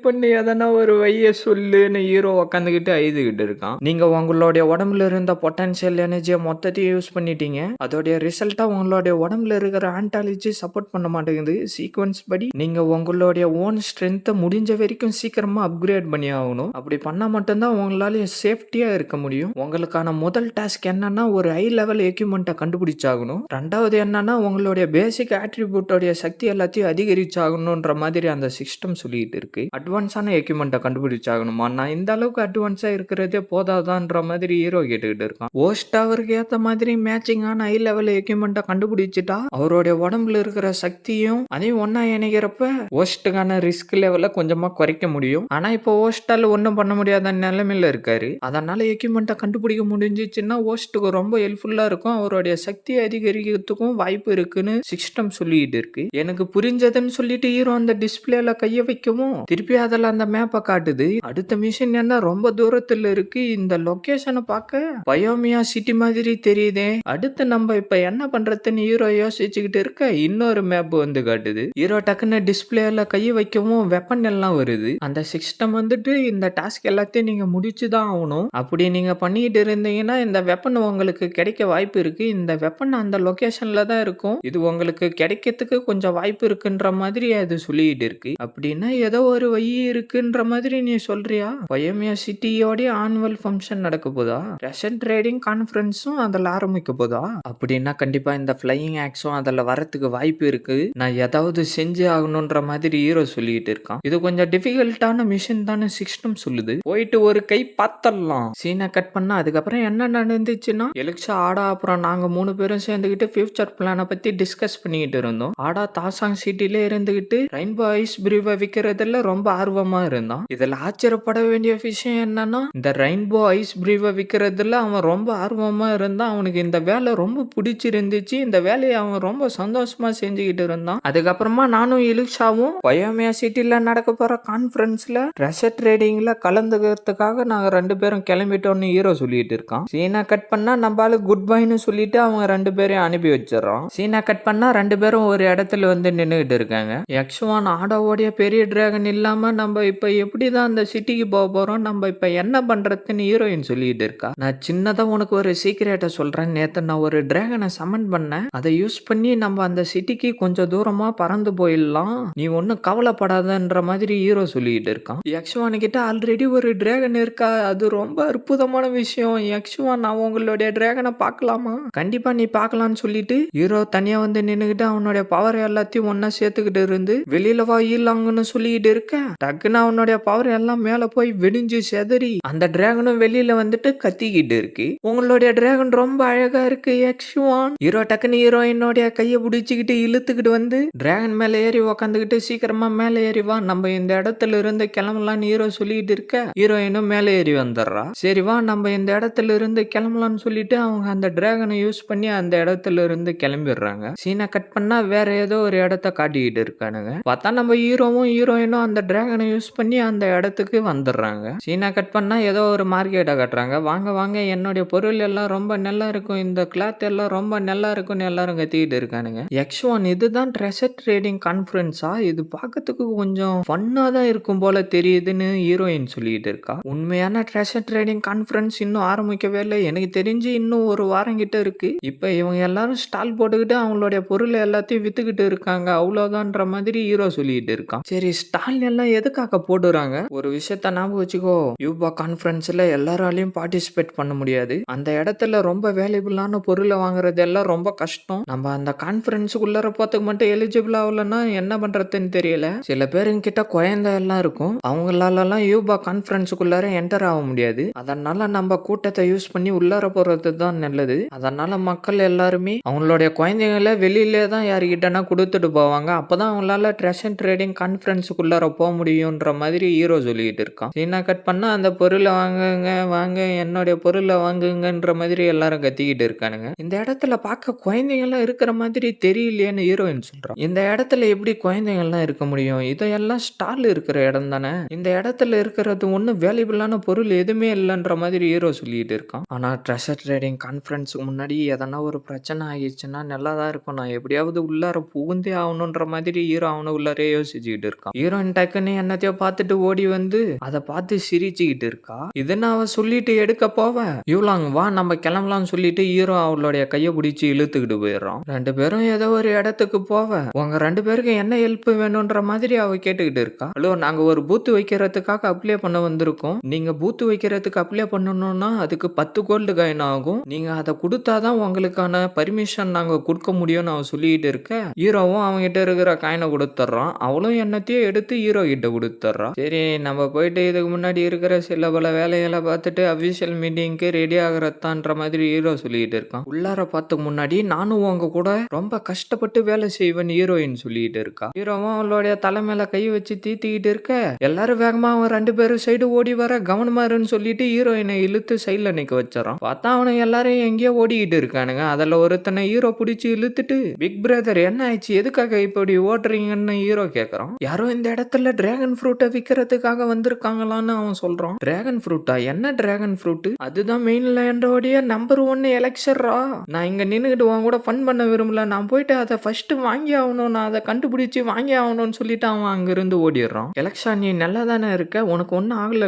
பண்ணி எதனா ஒரு வழியை சொல்லுன்னு ஹீரோ உக்காந்துக்கிட்டு அழுதுகிட்டு இருக்கான். நீங்க உங்களுடைய உடம்புல இருந்த பொட்டன்ஷியல் எனர்ஜியை மொத்தத்தையும் யூஸ் பண்ணிட்டீங்க, அதோடைய ரிசல்ட்டா உங்களுடைய உடம்புல இருக்கிற ஆன்டாலஜி சப்போர்ட் பண்ண மாட்டேங்குது. சீக்வன்ஸ் படி நீங்க உங்களுடைய ஓன் ஸ்ட்ரென்த்தை முடிஞ்ச வரைக்கும் சீக்கிரமா அப்கிரேட் பண்ணி ஆகணும். அப்படி பண்ணா மட்டும்தான் உங்களால சேஃப்டியா இருக்க முடியும். உங்களுக்கான முதல் டாஸ்க் என்னன்னா ஒரு ஹை லெவல் எக்யூப்மெண்ட்டை கண்டுபிடிச்சாகணும். ரெண்டாவது என்னன்னா உங்களுடைய பேசிக் ஆட்ரிபியூட்டோடைய சக்தி எல்லாத்தையும் அதிகரிச்சாகணும்ன்ற மாதிரி அந்த சிஸ்டம் சொல்லிட்டு இருக்கு. அட்வான்ஸான எக்யூப்மெண்ட்டை கண்டுபிடிச்சாகணுமா? நான் இந்த அளவுக்கு அட்வான்ஸா இருக்கிறதே போதாதான்ற மாதிரி ஹீரோ கேட்டுக்கிட்டு இருக்கான். ஹோஸ்ட் அவருக்கு ஏத்த மாதிரி மேட்சிங்கான ஹை லெவல் எக்யூப்மெண்ட்டை கண்டுபிடிச்சிட்டா அவருடைய உடம்புல இருக்கிற சக்தியும் அதையும் ஒன்னா இணைக்கிறப்ப ஹோஸ்டுக்கான ரிஸ்க் லெவலை கொஞ்சமா குறைக்க முடியும். ஆனா இப்போ ஹோஸ்டால ஒன்றும் பண்ண முடியாத நிலைமையில இருக்காரு. அதனால எக்யூப்மெண்ட்டை கண்டுபிடிக்க முடிஞ்சிச்சுன்னா ஹோஸ்ட்டுக்கு ரொம்ப ஹெல்ப்ஃபுல்லா இருக்கும், அவருடைய சக்தியை அதிகரிக்கிறதுக்கும் வாய்ப்பு இருக்குன்னு சிஸ்டம் சொல்லிட்டு இருக்கு. எனக்கு புரிஞ்சதுன்னு சொல்லிட்டு ஹீரோ அந்த டிஸ்பிளேல கைய வைக்கவும் திருப்பி அதில் அந்த மேப்பை காட்டுது. அடுத்த மிஷின் என்ன ரொம்ப தூரத்துல இருக்கு, இந்த லொகேஷனை பார்க்க பயோமியா சிட்டி மாதிரி தெரியுதே, அடுத்து நம்ம இப்ப என்ன பண்றதுன்னு ஹீரோ யோசிச்சுக்கிட்டு இருக்க இன்னொரு மேப் வந்து காட்டுது. ஹீரோ டக்குன்னு டிஸ்பிளேல கைய வைக்கவும் வெப்பன் எல்லாம் வருது. அந்த சிஸ்டம் வந்துட்டு இந்த டாஸ்க் எல்லாத்தையும் நீங்க முடிச்சுதான் ஆகணும், அப்படி நீங்க பண்ணிட்டு இருந்தீங்கன்னா இந்த வெப்பன் உங்களுக்கு கிடைக்க வாய்ப்பு இருக்கு, இந்த வெப்பன் அந்த லொகேஷன்ல தான் இருக்கும், இது உங்களுக்கு கிடைக்கிறதுக்கு கொஞ்சம் வாய்ப்பு இருக்குன்ற மாதிரி அது சொல்லிட்டு இருக்கு. அப்படின்னா ஏதோ ஒரு வழி இருக்குன்ற மாதிரி நீ சொல்றியா? பயோமியா சிட்டியோட ஆனுவல் ஃபங்க்ஷன் நடக்க போதா, ரஷன் ட்ரேடிங் கான்ஃபரன்ஸும் அதில் ஆரம்பிக்க போதா? அப்படின்னா கண்டிப்பா இந்த ஃபிளையிங் ஆக்ஸும் அதில் வரத்துக்கு வாய்ப்பு இருக்கு, நான் ஏதாவது செஞ்சு ஆகணும்ன்ற மாதிரி ஹீரோ சொல்லிட்டு இருக்கான். இது கொஞ்சம் டிஃபிகல்ட்டான மிஷன் தானே சிஸ்டம் சொல்லுது, போயிட்டு ஒரு கை பார்த்தலாம். சீனை கட் பண்ணா அதுக்கப்புறம் என்ன நடந்துச்சுன்னா எலிக்ஸா ஆடா அப்புறம் நாங்க 3 பேரும் சேர்ந்துக்கிட்டு ஃபியூச்சர் பிளானை பத்தி டிஸ்கஸ் பண்ணிக்கிட்டு இருந்தோம். ஆடா தாசாங் சிட்டில இருந்துகிட்டு ரெயின்போ ஐஸ் பிரீவை விற்கிறதுல ரொம்ப ஆர்வமா இருந்தான். இதுல ஆச்சரியப்பட வேண்டிய விஷயம் என்னன்னா இந்த ரெயின்போ ஐஸ் பிரீவை விற்கிறதுல அவன் ரொம்ப ஆர்வமா இருந்தான். அவனுக்கு இந்த வேலை ரொம்ப பிடிச்சிருந்துச்சு, இந்த வேலையை அவன் ரொம்ப சந்தோஷமா செஞ்சுக்கிட்டு இருந்தான். அதுக்கப்புறமா நானும் எலிக்ஸாவும் பயோமியா சிட்டில நடக்க போற கான்ஃபரன்ஸ்ல ரஷட் ட்ரேடிங்ல கலந்துக்கிறதுக்காக நாங்க 2 பேரும் கிளம்பிட்டோம்னு ஹீரோ சொல்லிட்டு இருக்கான். சீனா கட் பண்ணா நம்மளால குட் பைன்னு சொல்லிட்டு அவங்க 2 பேரையும் அனுப்பி வச்சிடறான். சீனா கட் பண்ணா 2 பேரும் ஒரு இடத்துல வந்து நின்றுகிட்டு இருக்காங்க. எக்ஸ்வான் ஆடாவோடைய பெரிய டிராகன் இல்லாம நம்ம இப்ப எப்படிதான் அந்த சிட்டிக்கு போக போறோம், நம்ம இப்ப என்ன பண்றதுன்னு ஹீரோயின் சொல்லிட்டு இருக்கா. நான் சின்னதா உனக்கு ஒரு சீக்கிரட்டை சொல்றேன், நேத்து நான் ஒரு டிராகனை சமன் பண்ணேன், அதை யூஸ் பண்ணி நம்ம அந்த சிட்டிக்கு கொஞ்சம் தூரமா பறந்து போயிடலாம், நீ ஒன்னும் கவலைப்படாதன்ற மாதிரி ஹீரோ சொல்லிட்டு இருக்கான். எக்ஸ்வான் கிட்ட ஆல்ரெடி ஒரு டிராகன் இருக்கா, அது ரொம்ப அற்புதமான விஷயம். எக்ஸ்வான் நான் உங்களுடைய டிராகனை பார்க்கலாமா? கண்டிப்பா நீ பார்க்கலாம்னு சொல்லிட்டு ஹீரோ தனியா வந்து வந்து நின்னுகிட்டு அவனுடைய பவர் எல்லாத்தையும் ஒன்னா சேர்த்துக்கிட்டு இருந்து வெளியில வா ஈலாங்கன்னு சொல்லிக்கிட்டு இருக்க, டக்குன்னு அவனுடைய பவர் எல்லாம் மேல போய் வெடிஞ்சு செதறி அந்த டிராகனும் வெளியில வந்துட்டு கத்திக்கிட்டு இருக்கு. உங்களுடைய டிராகன் ரொம்ப அழகா இருக்கு எக்ஸ்வான். ஹீரோ டக்குன்னு ஹீரோயினோடைய கையை பிடிச்சிக்கிட்டு இழுத்துக்கிட்டு வந்து டிராகன் மேல ஏறி உக்காந்துக்கிட்டு சீக்கிரமா மேல ஏறி வா, நம்ம இந்த இடத்துல இருந்து கிளம்பலான்னு ஹீரோ சொல்லிட்டு இருக்க, ஹீரோயினும் மேல ஏறி வந்துடுறா. சரி வா நம்ம இந்த இடத்துல இருந்து கிளம்பலாம்னு சொல்லிட்டு அவங்க அந்த டிராகனை யூஸ் பண்ணி அந்த இடத்துல இருந்து கிளம்பிடுறாங்க. சீனை கட் பண்ணா வேற ஏதோ ஒரு இடத்த காட்டிக்கிட்டு இருக்கானுங்க. பார்த்தா நம்ம ஹீரோவும் ஹீரோயினும் அந்த டிராகனை யூஸ் பண்ணி அந்த இடத்துக்கு வந்துடுறாங்க. சீனை கட் பண்ணா ஏதோ ஒரு மார்க்கெட்டை கட்டுறாங்க. வாங்க வாங்க என்னுடைய பொருள் எல்லாம் ரொம்ப நல்லா இருக்கும், இந்த கிளாத் எல்லாம் ரொம்ப நல்லா இருக்கும்னு எல்லாரும் கத்திக்கிட்டு இருக்கானுங்க. எக்ஸ்1 இதுதான் ட்ரெஷர் ட்ரேடிங் கான்ஃபரன்ஸா? இது பார்க்கறதுக்கு கொஞ்சம் ஃபன்னா தான் இருக்கும் போல தெரியுதுன்னு ஹீரோயின் சொல்லிட்டு இருக்கா. உண்மையான ட்ரெஷர் ட்ரேடிங் கான்ஃபரன்ஸ் இன்னும் ஆரம்பிக்கவே இல்லை, எனக்கு தெரிஞ்சு இன்னும் ஒரு வாரம் கிட்ட இருக்கு. இப்ப இவங்க எல்லாரும் ஸ்டால் போட்டுக்கிட்டு அவங்களுடைய பொருள் எல்லாத்தையும் வித்துக்கிட்டு இருக்காங்க, அவ்வளவுதான்ற மாதிரி ஹீரோ சொல்லிட்டு இருக்கான். சரி ஸ்டால் எல்லாம் எதுக்காக போடுறாங்க? ஒரு விஷயத்த ஞாபகம் வச்சுக்கோ, யூபா கான்ஃபரன்ஸ்ல எல்லாராலையும் பார்ட்டிசிபேட் பண்ண முடியாது. அந்த இடத்துல ரொம்ப வேல்யூபிளான பொருளை வாங்குறது எல்லாம் ரொம்ப கஷ்டம். நம்ம அந்த கான்ஃபரன்ஸுக்குள்ளார போறதுக்கு மட்டும் எலிஜிபிள் ஆகலன்னா என்ன பண்றதுன்னு தெரியல. சில பேருங்க கிட்ட குழந்தை எல்லாம் இருக்கும், அவங்களால யூபா கான்ஃபரன்ஸுக்குள்ளார என்டர் ஆக முடியாது. அதனால நம்ம கூட்டத்தை யூஸ் பண்ணி உள்ளார போறது தான் நல்லது. அதனால மக்கள் எல்லாருமே அவங்களுடைய குழந்தைங்களை வெளியிலே தான் யாருக்கிட்டனா கொடுத்துட்டு போவாங்க. அப்பதான் அவங்களால ட்ரெஷர் ட்ரேடிங் கான்ஃபரன்ஸுக்குள்ளார போக முடியும்ன்ற மாதிரி ஹீரோ சொல்லிட்டு இருக்கான். சீனா கட் பண்ணா அந்த பொருளை வாங்குங்க வாங்க, என்னுடைய பொருளை வாங்குங்கன்ற மாதிரி எல்லாரும் கத்திக்கிட்டு இருக்கானுங்க. இந்த இடத்துல பார்க்க குழந்தைங்கள்லாம் இருக்கிற மாதிரி தெரியலையேன்னு ஹீரோயின் சொல்றான். இந்த இடத்துல எப்படி குழந்தைங்கள்லாம் இருக்க முடியும்? இதெல்லாம் ஸ்டால் இருக்கிற இடம் தானே, இந்த இடத்துல இருக்கிறது ஒன்றும் வேல்யூபிளான பொருள் எதுவுமே இல்லைன்ற மாதிரி ஹீரோ சொல்லிட்டு இருக்கான். ஆனா ட்ரெஷர் ட்ரேடிங் கான்ஃபரன்ஸுக்கு முன்னாடி எதனா ஒரு பிரச்சனை ஆகிடுச்சுன்னா நல்லா தான் இருக்கும், நான் எப்படியாவது உள்ளார புகுந்தே ஆகணுன்ற மாதிரி ஹீரோ அவனு உள்ளாரே யோசிச்சுக்கிட்டு இருக்கான். ஹீரோயின் டக்குன்னு என்னத்தையோ பார்த்துட்டு ஓடி வந்து அதை பார்த்து சிரிச்சுக்கிட்டு இருக்கா. இதுன்னு அவ சொல்லிட்டு எடுக்க போவ, யூலாங் வா நம்ம கிளம்பலாம்னு சொல்லிட்டு ஹீரோ அவளுடைய கையை பிடிச்சி இழுத்துக்கிட்டு போயிடுறான். ரெண்டு பேரும் ஏதோ ஒரு இடத்துக்கு போவ, உங்க ரெண்டு பேருக்கு என்ன ஹெல்ப் வேணும்ன்ற மாதிரி அவ கேட்டுக்கிட்டு இருக்கா. ஹலோ நாங்க ஒரு பூத்து வைக்கிறதுக்காக அப்ளை பண்ண வந்திருக்கோம், நீங்க பூத்து வைக்கிறதுக்கு அப்ளை பண்ணணும்னா அதுக்கு 10 கோல்டு காயின் ஆகும், நீங்க அதை கொடுத்தாதான் உங்களுக்கான பர்மிஷன் நாங்க கொடுக்க முடியும்னு அவன் சொல்லிட்டு இருக்க, ஹீரோவும் அவன்கிட்ட இருக்கிற காயினை கொடுத்துட்றான். அவளும் என்னத்தையும் எடுத்து ஹீரோ கிட்ட கொடுத்துட்றான். சரி நம்ம போயிட்டு இதுக்கு முன்னாடி இருக்கிற சில பல வேலைகளை பார்த்துட்டு அபிஷியல் மீட்டிங்க்கு ரெடி ஆகிறதான்ற மாதிரி ஹீரோ சொல்லிட்டு இருக்கான். உள்ளார பார்த்துக்கு முன்னாடி நானும் உங்க கூட ரொம்ப கஷ்டப்பட்டு வேலை செய்வேன் ஹீரோயின் சொல்லிட்டு இருக்கா. ஹீரோவும் அவளுடைய தலை மேல கை வச்சு தீத்திக்கிட்டு இருக்க, எல்லாரும் வேகமா அவன் ரெண்டு பேரும் சைடு ஓடி வர கவனமா இருன்னு சொல்லிட்டு ஹீரோயினை இழுத்து சைட்ல நிக்க வச்சிடறான். பார்த்தா அவனுக்கு எல்லாரும் எங்கேயோ ஓடிக்கிட்டு இருக்கானுங்க. அதில் ஒருத்தனை ஹீரோ பிடிச்சி இழுத்துட்டு, பிக் பிரதர் என்ன ஆயிடுச்சு, எதுக்காக இப்படி ஓடுறீங்கன்னு ஹீரோ கேட்கறான். யாரோ இந்த இடத்துல டிராகன் ஃப்ரூட்டை விற்கிறதுக்காக வந்திருக்காங்களான்னு அவன் சொல்றான். டிராகன் ஃப்ரூட்டா? என்ன டிராகன் ஃப்ரூட்? அதுதான் மெயின் லேண்டோடைய நம்பர் 1 எலெக்ஷரா. நான் இங்க நின்னுகிட்டு உன் கூட ஃபன் பண்ண விரும்பல, நான் போயிட்டு அதை ஃபர்ஸ்ட் வாங்கி ஆகணும், நான் அதை கண்டுபிடிச்சு வாங்கி ஆகணும்னு சொல்லிட்டு அவன் அங்கிருந்து ஓடிடுறான். எலெக்ஷா நீ நல்லா தானே இருக்க, உனக்கு ஒன்னும் ஆகல,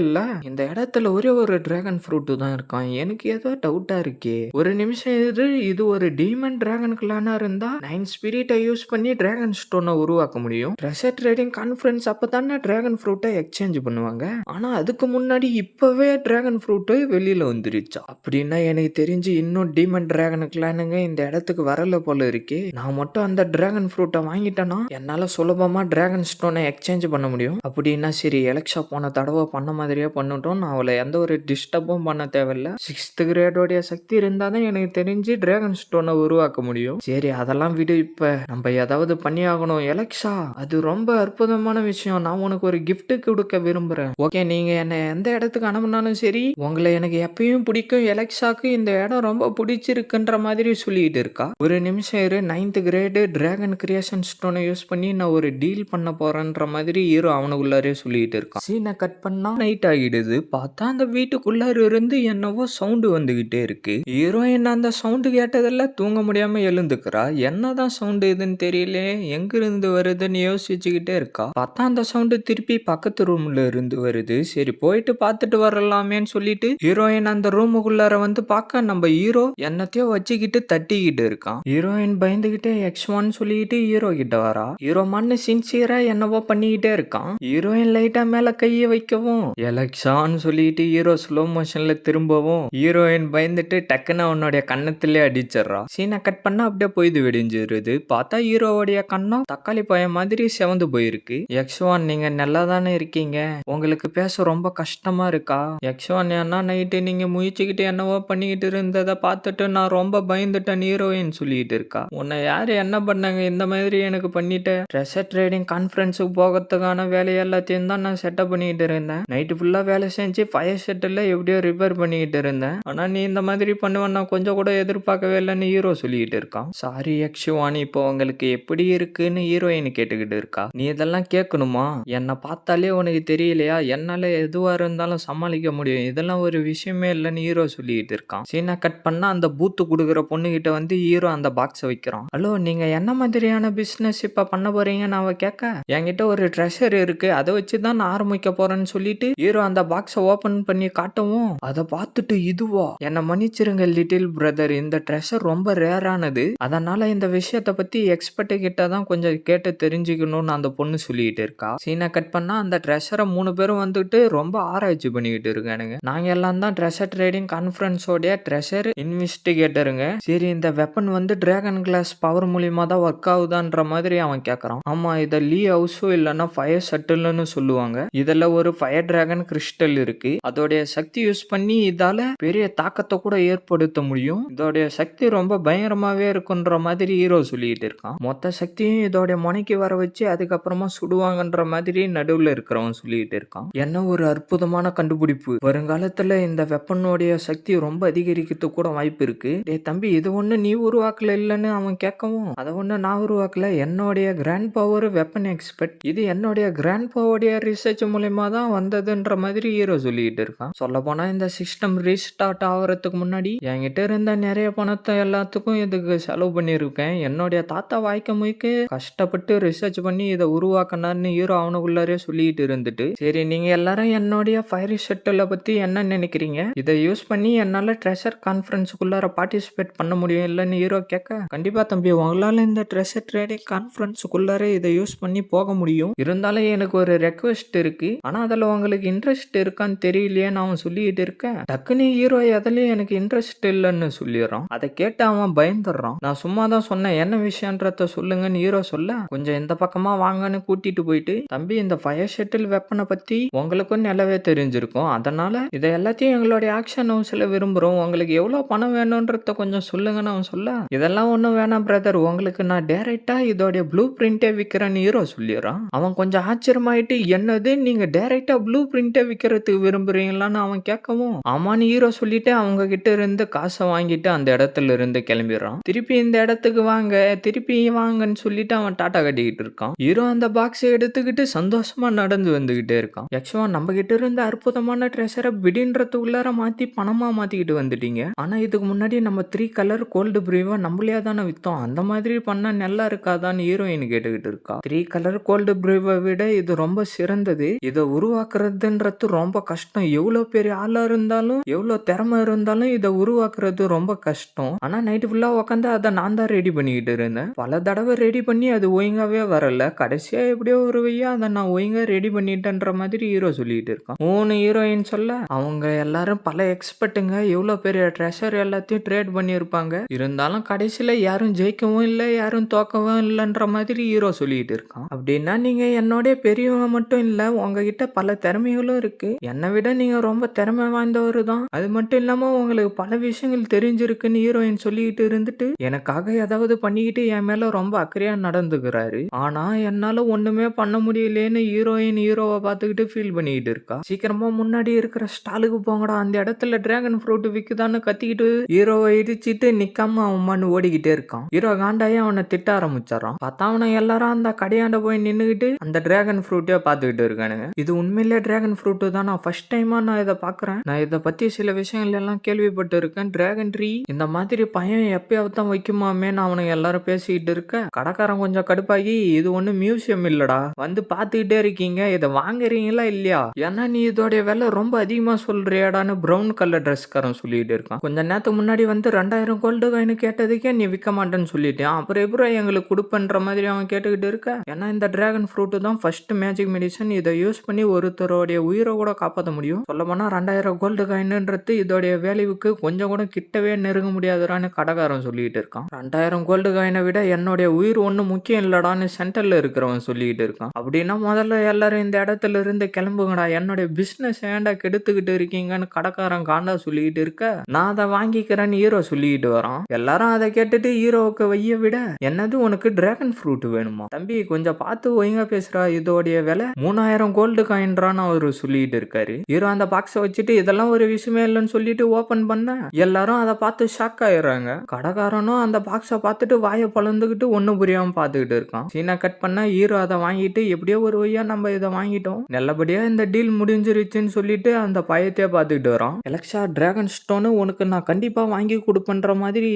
இந்த இடத்துல ஒரே ஒரு டிராகன் ஃப்ரூட் தான் இருக்கான், எனக்கு ஏதோ டவுட்டா இருக்கே, ஒரு நிமிஷம் இது ஒரு டீமன் டிராகன் கிளானா இருந்தா 9 ஸ்பிரிட்டை யூஸ் பண்ணி டிராகன் ஸ்டோனை உருவாக்க முடியும். ட்ரெஷர் ட்ரேடிங் கான்ஃபரன்ஸ் அப்பதானே டிராகன் ஃப்ரூட்டை எக்ஸ்சேஞ்ச் பண்ணுவாங்க, ஆனா அதுக்கு முன்னாடி இப்பவே டிராகன் ஃப்ரூட் வெளியில வந்துருச்சா? அப்படின்னா எனக்கு தெரிஞ்சு இன்னும் டீமன் டிராகன் கிளானுங்க இந்த இடத்துக்கு வரல போல இருக்கே. நான் மட்டும் அந்த டிராகன் ஃப்ரூட்டை வாங்கிட்டேன்னா என்னால சுலபமா டிராகன் ஸ்டோனை எக்ஸ்சேஞ்ச் பண்ண முடியும். அப்படின்னா சரி எலெக்ஷா போன தடவை பண்ண மாதிரியே பண்ணட்டும், நான் அவளை எந்த ஒரு டிஸ்டர்பும் பண்ண தேவையில்ல. 6th கிரேடோடைய சக்தி இருந்தாதான் எனக்கு தெரிஞ்சு டிராகன் ஸ்டோனை உருவாக்க முடியும். சரி அதெல்லாம் விடு, இப்ப நம்ம ஏதாவது பண்ணி ஆகணும். எலெக்ஷா அது ரொம்ப அற்புதமான விஷயம், நான் உனக்கு ஒரு கிஃப்ட் கொடுக்க விரும்புறேன். ஓகே நீங்க என்ன எந்த இடத்துக்கு அனுப்புனாலும் சரி, உங்களை எனக்கு எப்பயும் பிடிக்கும், எலெக்ஷாக்கு இந்த இடம் ரொம்ப பிடிச்சிருக்குன்ற மாதிரி சொல்லிட்டு இருக்கா. ஒரு நிமிஷம் இரு, 9th கிரேடு டிராகன் கிரியேஷன் ஸ்டோனை யூஸ் பண்ணி நான் ஒரு டீல் பண்ண போறேன்ற மாதிரி ஹீரோ அவனுக்குள்ளாரே சொல்லிட்டு இருக்கான். சீனை கட் பண்ணா நைட் ஆகிடுது. பார்த்தா அந்த வீட்டுக்குள்ளார இருந்து என்னவோ சவுண்டு வந்துகிட்டே இருக்கு. ஹீரோயின் அந்த சவுண்டு கேட்டதெல்லாம் தூங்க முடியாம எழுந்துக்கிறா. என்னதான் சவுண்டு இதுன்னு தெரியல, எங்க இருந்து வருதுன்னு யோசிச்சுக்கிட்டே இருக்கா. பார்த்தா அந்த சவுண்டு திருப்பி பக்கத்து ரூம்ல இருந்து வருது. சரி போயிட்டு பார்த்துட்டு வரலாமேன்னு சொல்லிட்டு ஹீரோயின் அந்த ரூமுக்குள்ளார வந்து பார்க்க நம்ம ஹீரோ என்னத்தையோ வச்சுக்கிட்டு தட்டிக்கிட்டு இருக்கான். ஹீரோயின் பயந்துகிட்டே X1 சொல்லிட்டு ஹீரோ கிட்ட வரா. ஹீரோ மண்ணு சின்சியரா என்னவோ பண்ணிக்கிட்டே இருக்கான். ஹீரோயின் லைட்டா மேல கையை வைக்கவும் எலெக்ஷான்னு சொல்லிட்டு ஹீரோ ஸ்லோ மோஷன்ல திரும்பவும் ஹீரோயின் பயந்துட்டு டக்குன்னு அவனுடைய கண்ணத்திலே அடிச்சிடறா. சீனை கட் பண்ணா அப்படியே போயிது பொழுது விடிஞ்சிருது. பார்த்தா ஹீரோவுடைய கண்ணம் தக்காளி பழம் மாதிரி செவந்து போயிருக்கு. யக்ஷவான் நீங்க நல்லா தானே இருக்கீங்க? உங்களுக்கு பேச ரொம்ப கஷ்டமா இருக்கா? யக்ஷவான் ஏன்னா நைட்டு நீங்க முழிச்சுக்கிட்டு என்னவோ பண்ணிக்கிட்டு இருந்ததை பார்த்துட்டு நான் ரொம்ப பயந்துட்டேன் ஹீரோயின் சொல்லிட்டு இருக்கா. உன்னை யாரு என்ன பண்ணாங்க இந்த மாதிரி எனக்கு பண்ணிட்ட? ட்ரெஷர் ட்ரேடிங் கான்ஃபரன்ஸுக்கு போகிறதுக்கான வேலை எல்லாத்தையும் தான் நான் செட்டப் பண்ணிக்கிட்டு இருந்தேன். நைட்டு ஃபுல்லா வேலை செஞ்சு ஃபயர் ஷட்டில் எப்படியோ ரிப்பேர் பண்ணிக்கிட்டு இருந்தேன். ஆனா நீ இந்த மாதிரி பண்ணுவேன் நான் கொஞ்சம் கூட எதிர்பார்க்கவே இல்லைன்னு ஹீரோ சொல்லிக்கிட்டு இருக்கான். சாரி யக்ஷவானி, இப்போ உங்களுக்கு எப்படி இருக்குன்னு ஹீரோயின் கேட்டுக்கிட்டு இருக்கா. நீ இதெல்லாம் கேட்கணுமா? என்னை பார்த்தாலே உனக்கு தெரியலையா? என்னால எதுவா இருந்தாலும் சமாளிக்க முடியும், இதெல்லாம் ஒரு விஷயமே இல்லைன்னு ஹீரோ சொல்லிக்கிட்டு இருக்கான். சீனா கட் பண்ணா அந்த பூத்து கொடுக்குற பொண்ணுகிட்ட வந்து ஹீரோ அந்த பாக்ஸை வைக்கிறான். ஹலோ, நீங்க என்ன மாதிரியான பிசினஸ் இப்ப பண்ண போறீங்கன்னு அவ கேட்க, என்கிட்ட ஒரு ட்ரெஷர் இருக்கு, அதை வச்சுதான் நான் ஆரம்பிக்க போறேன்னு சொல்லிட்டு ஹீரோ அந்த பாக்ஸை ஓபன் பண்ணி காட்டவும் அதை பார்த்துட்டு இதுவா, என்ன மன்னிச்சிருங்க லிட்டில் பிரதர், இந்த ட்ரெஷர் ரொம்ப ரேரானது, அதனால இந்த விஷயத்தை பத்தி எக்ஸ்பர்ட் கிட்ட தான் கொஞ்சம் கேட்டு தெரிஞ்சுக்கணும்னு அந்த பொண்ணு சொல்லிட்டு இருக்கா. சீனை கட் பண்ணா அந்த ட்ரெஷரை 3 பேரும் வந்துட்டு ரொம்ப ஆராய்ச்சி பண்ணிக்கிட்டு இருக்கானுங்க. நாங்க எல்லாம் தான் ட்ரெஷர் ட்ரேடிங் கான்ஃபரன்ஸோடைய ட்ரெஷர் இன்வெஸ்டிகேட்டருங்க. சரி, இந்த வெப்பன் வந்து டிராகன் கிளாஸ் பவர் மூலியமா தான் ஒர்க் ஆகுதான்ற மாதிரி அவன் கேட்கறான். ஆமா, இதை லீ ஹவுஸோ இல்லைன்னா ஃபயர் ஷட்டில்னு சொல்லுவாங்க. இதுல ஒரு ஃபயர் டிராகன் கிறிஸ்டல் இருக்கு, அதோடைய சக்தி யூஸ் பண்ணி இதால பெரிய தாக்கத்தை கூட ஏற்படுத்த முடியும், இதோடைய சக்தி ரொம்ப பயங்கரமாவே இருக்குன்ற மாதிரி ஹீரோ சொல்லிட்டு இருக்கான். மொத்த சக்தியும் இதோடைய முனைக்கு வர வச்சு அதுக்கப்புறமா சுடுவாங்கன்ற மாதிரி நடுவுல இருக்கிறவன் சொல்லிட்டு இருக்கான். என்ன ஒரு அற்புதமான கண்டுபிடிப்பு, வருங்காலத்துல இந்த வெப்பனுடைய சக்தி ரொம்ப அதிகரிக்கிறதுக்கு கூட வாய்ப்பு இருக்கு. டே தம்பி, இது ஒண்ணு நீ உருவாக்கல இல்லன்னு அவன் கேட்கவும், அதை ஒண்ணு நான் உருவாக்கல, என்னுடைய கிராண்ட் பவர் வெப்பன் எக்ஸ்பர்ட், இது என்னுடைய கிராண்ட் பவருடைய ரிசர்ச் மூலமா தான் வந்ததுன்ற மாதிரி ஹீரோ சொல்லிட்டு இருக்கான். சொல்ல போனா இந்த சிஸ்டம் ரீஸ்டார்ட் ஆகிறதுக்கு முன்னாடி என்கிட்ட இருந்த நிறைய பணத்தை எல்லாத்துக்கும் இதுக்கு செலவு பண்ணியிருக்கேன். என்னுடைய தாத்தா வாய்க்க முயக்க கஷ்டப்பட்டு ரிசர்ச் பண்ணி இதை உருவாக்கினார்னு ஹீரோ அவனுக்குள்ளாரே சொல்லிட்டு இருந்துட்டு, சரி நீங்க எல்லாரும் என்னுடைய ஃபயர் ஷட்டில பத்தி என்ன நினைக்கிறீங்க? இதை யூஸ் பண்ணி என்னால ட்ரெஷர் கான்ஃபரன்ஸுக்குள்ளார பார்ட்டிசிபேட் பண்ண முடியும் இல்லைன்னு ஹீரோ கேட்க, கண்டிப்பா தம்பி, உங்களால இந்த ட்ரெஷர் ட்ரேடிங் கான்ஃபரன்ஸுக்குள்ளார இதை யூஸ் பண்ணி போக முடியும், இருந்தாலும் எனக்கு ஒரு ரெக்வெஸ்ட் இருக்கு, ஆனா அதுல உங்களுக்கு இன்ட்ரெஸ்ட் இருக்கான்னு தெரியலையேன்னு அவன் சொல்லிட்டு இருக்க, டக்குனு ஹீரோ எதுலயும் எனக்கு இன்ட்ரெஸ்ட் இல்லைன்னு சொல்லிடுறான். அதை கேட்டு அவன் பயந்துடுறான். நான் சும்மா தான் சொன்னேன், என்ன விஷயன்றத சொல்லுங்கன்னு ஹீரோ சொல்ல, கொஞ்சம் இந்த பக்கமா வாங்கன்னு கூட்டிட்டு போயிட்டு, தம்பி இந்த ஃபயர் ஷட்டில் வெப்பனை பத்தி உங்களுக்கும் நல்லாவே தெரிஞ்சிருக்கும், அதனால இதை எல்லாத்தையும் எங்களுடைய ஆக்ஷன் ஹவுஸ்ல விரும்புறோம், உங்களுக்கு எவ்வளவு பணம் வேணும்ன்றத கொஞ்சம் சொல்லுங்கன்னு அவன் சொல்ல, இதெல்லாம் ஒண்ணும் வேணாம் பிரதர், உங்களுக்கு நான் டைரக்டா இதோடைய ப்ளூ பிரிண்டே விற்கிறேன்னு ஹீரோ சொல்லிடுறான். அவன் கொஞ்சம் ஆச்சரியமாயிட்டு, என்னது நீங்க டைரக்டா ப்ளூ பிரிண்டே விற்கிறதுக்கு விரும்புறீங்களான்னு அவன் கேட்கவும், ஆமான்னு ஹீரோ சொல்லிட்டு அவங்க கிட்ட இருந்து காசை வாங்கிட்டு அந்த இடத்துல இருந்து கிளம்பிடுறான். திருப்பி இந்த இடத்துக்கு வாங்க, திருப்பி வாங்கன்னு சொல்லிட்டு அவன் டாட்டா கட்டிக்கிட்டு இருக்கான். ஹீரோ அந்த பாக்ஸை எடுத்துக்கிட்டு சந்தோஷமா நடந்து வந்துகிட்டே இருக்கான். யக்ஷவா, நம்ம கிட்ட இருந்த அற்புதமான ட்ரெஷரை பிடின்றதுக்குள்ளார மாத்தி பணமா மாத்திக்கிட்டு வந்துட்டீங்க, ஆனா இதுக்கு முன்னாடி நம்ம 3 கலர் கோல்டு பிரீவை நம்மளே தானே வித்தோம், அந்த மாதிரி பண்ணா நல்லா இருக்காதான்னு ஹீரோயின் கேட்டுக்கிட்டு இருக்கா. 3 கலர் கோல்டு பிரீவை விட இது ரொம்ப சிறந்தது, இதை உருவாக்குறதுன்றது ரொம்ப கஷ்டம், எவ்வளவு பெரிய ஆளா இருந்தாலும் எவ்வளவு திறமை இருந்தாலும் இதை உருவாக்குறது ரொம்ப கஷ்டம், ஆனா நைட்டு ஃபுல்லா உட்காந்து அதை நான் தான் ரெடி பண்ணிக்கிட்டு இருந்தேன், பல தடவை ரெடி பண்ணி அது ஒழுங்காவே வரல, கடைசியா எப்படியோ ஒரு வழியா அதை நான் ஒழுங்கா ரெடி பண்ணிட்டேன்ற மாதிரி ஹீரோ சொல்லிட்டு இருக்கான். 3 ஹீரோயின் சொல்ல, அவங்க எல்லாரும் பல எக்ஸ்பர்ட்டுங்க, எவ்வளவு பெரிய ட்ரெஷர் எல்லாத்தையும் ட்ரேட் பண்ணியிருப்பாங்க, இருந்தாலும் கடைசியில யாரும் ஜெயிக்கவும் இல்லை யாரும் தோக்கவும் இல்லைன்ற மாதிரி ஹீரோ சொல்லிட்டு இருக்கான். அப்படின்னா நீங்க என்னோட பெரியவங்க மட்டும் இல்ல, உங்ககிட்ட பல திறமைகளும் இருக்கு, என்னை விட நீங்க ரொம்ப திறமை வாய்ந்தவர் தான், அது மட்டும் இல்லாம உங்களுக்கு பல விஷயங்கள் தெரிஞ்சிருக்குன்னு ஹீரோயின் சொல்லிட்டு இருந்துட்டு எனக்காக ஏதாவது பண்ணிக்கிட்டு என் மேல ரொம்ப அக்கறையா நடந்துக்கிறாரு, ஆனா என்னால ஒண்ணுமே பண்ண முடியலேன்னு ஹீரோயின் ஹீரோவை பார்த்துக்கிட்டு ஃபீல் பண்ணிக்கிட்டு இருக்கா. சீக்கிரமா முன்னாடி இருக்கிற ஸ்டாலுக்கு போங்கடா, அந்த இடத்துல டிராகன் ஃப்ரூட் விக்குதான்னு கத்திக்கிட்டு ஹீரோவை இடிச்சிட்டு நிக்காம அவன் ஓடிக்கிட்டே இருக்கான். ஹீரோ காண்டாயே அவனை திட்ட ஆரம்பிச்சாரான். பார்த்தா அவனை எல்லாரும் அந்த கடையாண்ட போய் நின்னுகிட்டு அந்த டிராகன் ஃப்ரூட்டே பார்த்துக்கிட்டு இருக்கானுங்க. இது உண்மையிலே டிராகன் ஃப்ரூட் தான், நான் ஃபர்ஸ்ட் டைமா நான் இதை பாக்குறேன், நான் இதை பத்தி சில விஷயங்கள் எல்லாம் கேள்விப்பட்டு இருக்கேன், டிராகன் ட்ரீ இந்த மாதிரி பையன் எப்பயாவது தான் வைக்குமாமே அவனுங்க எல்லாரும் பேசிக்கிட்டு இருக்க, கடைக்காரன் கொஞ்சம் கடுப்பாகி, இது ஒண்ணு மியூசியம் இல்லடா, வந்து பாத்துக்கிட்டே இருக்கீங்க, இதை வாங்குறீங்களா இல்லையா, ஏன்னா நீ இதோடைய விலை ரொம்ப அதிகமா சொல்றியாடான்னு பிரவுன் கலர் ட்ரெஸ்காரன் சொல்லிட்டு இருக்கான். கொஞ்ச நேரத்துக்கு முன்னாடி வந்து 2000 கோல்டு காயின் கேட்டதுக்கே நீ விற்க மாட்டேன்னு சொல்லிட்டேன், அப்புறம் எப்படி எங்களுக்கு கொடுப்பன்ற மாதிரி அவன் கேட்டுக்கிட்டு இருக்க, ஏன்னா இந்த டிராகன் ஃப்ரூட் தான் ஃபர்ஸ்ட் மேஜிக் மெடிசன், இதை யூஸ் பண்ணி ஒருத்தருடைய உயிரை கூட காப்பாற்ற முடியும், சொல்ல போனா 2000 கோல்டு காயின்ன்றது இதோடைய வேல்யூவுக்கு கொஞ்சம் கூட கிட்டவே நெருங்க முடியாதுறான்னு கடைக்காரன் சொல்லிட்டு இருக்கான். 2000 கோல்டு காயினை விட என்னுடைய உயிர் ஒன்றும் முக்கியம் இல்லடான்னு சென்டர்ல இருக்கிறவன் சொல்லிட்டு இருக்கான். அப்படின்னா முதல்ல எல்லாரும் இந்த இடத்துல இருந்து கிளம்புங்கடா, என்னுடைய பிசினஸ் ஏன்டா கெடுத்துக்கிட்டு இருக்கீங்கன்னு கடைக்காரன் காண்டா சொல்லிக்கிட்டு இருக்க, நான் அதை வாங்கிக்கிறேன்னு ஹீரோ சொல்லிக்கிட்டு வரான். எல்லாரும் அதை கேட்டுட்டு ஹீரோவுக்கு வைய விட, என்னது உனக்கு டிராகன் ஃப்ரூட் வேணுமா தம்பி, கொஞ்சம் பார்த்து ஒழுங்கா பேசுறா, இதோடைய விலை 3000 கோல்டு காயின்றான்னு அவரு சொல்லிட்டு இருக்காரு. ஹீரோ அந்த பாக்ஸை வச்சுட்டு இதெல்லாம் ஒரு விஷயமே இல்லைன்னு சொல்லிட்டு ஓபன் பண்ண எல்லாரும் அதை பார்த்து ஷாக் ஆயிடுறாங்க. கடைக்காரனும் அந்த பாக்ஸை பார்த்துட்டு வாயை பழந்துக்கிட்டு ஒன்னும் புரியாம பார்த்துக்கிட்டு இருக்கான். சீனை கட் பண்ண ஹீரோ அதை வாங்கிட்டு எப்படியோ ஒரு வழியா நம்ம இதை வாங்கிட்டோம், நல்லபடியா இந்த டீல் முடிஞ்சிருச்சுன்னு சொல்லிட்டு அந்த பயத்தையே பார்த்துக்கிட்டு வரான். எலக்ஷா டிராகன் ஸ்டோனு உனக்கு நான் கண்டிப்பா வாங்கி கொடுப்பேன்ற மாதிரி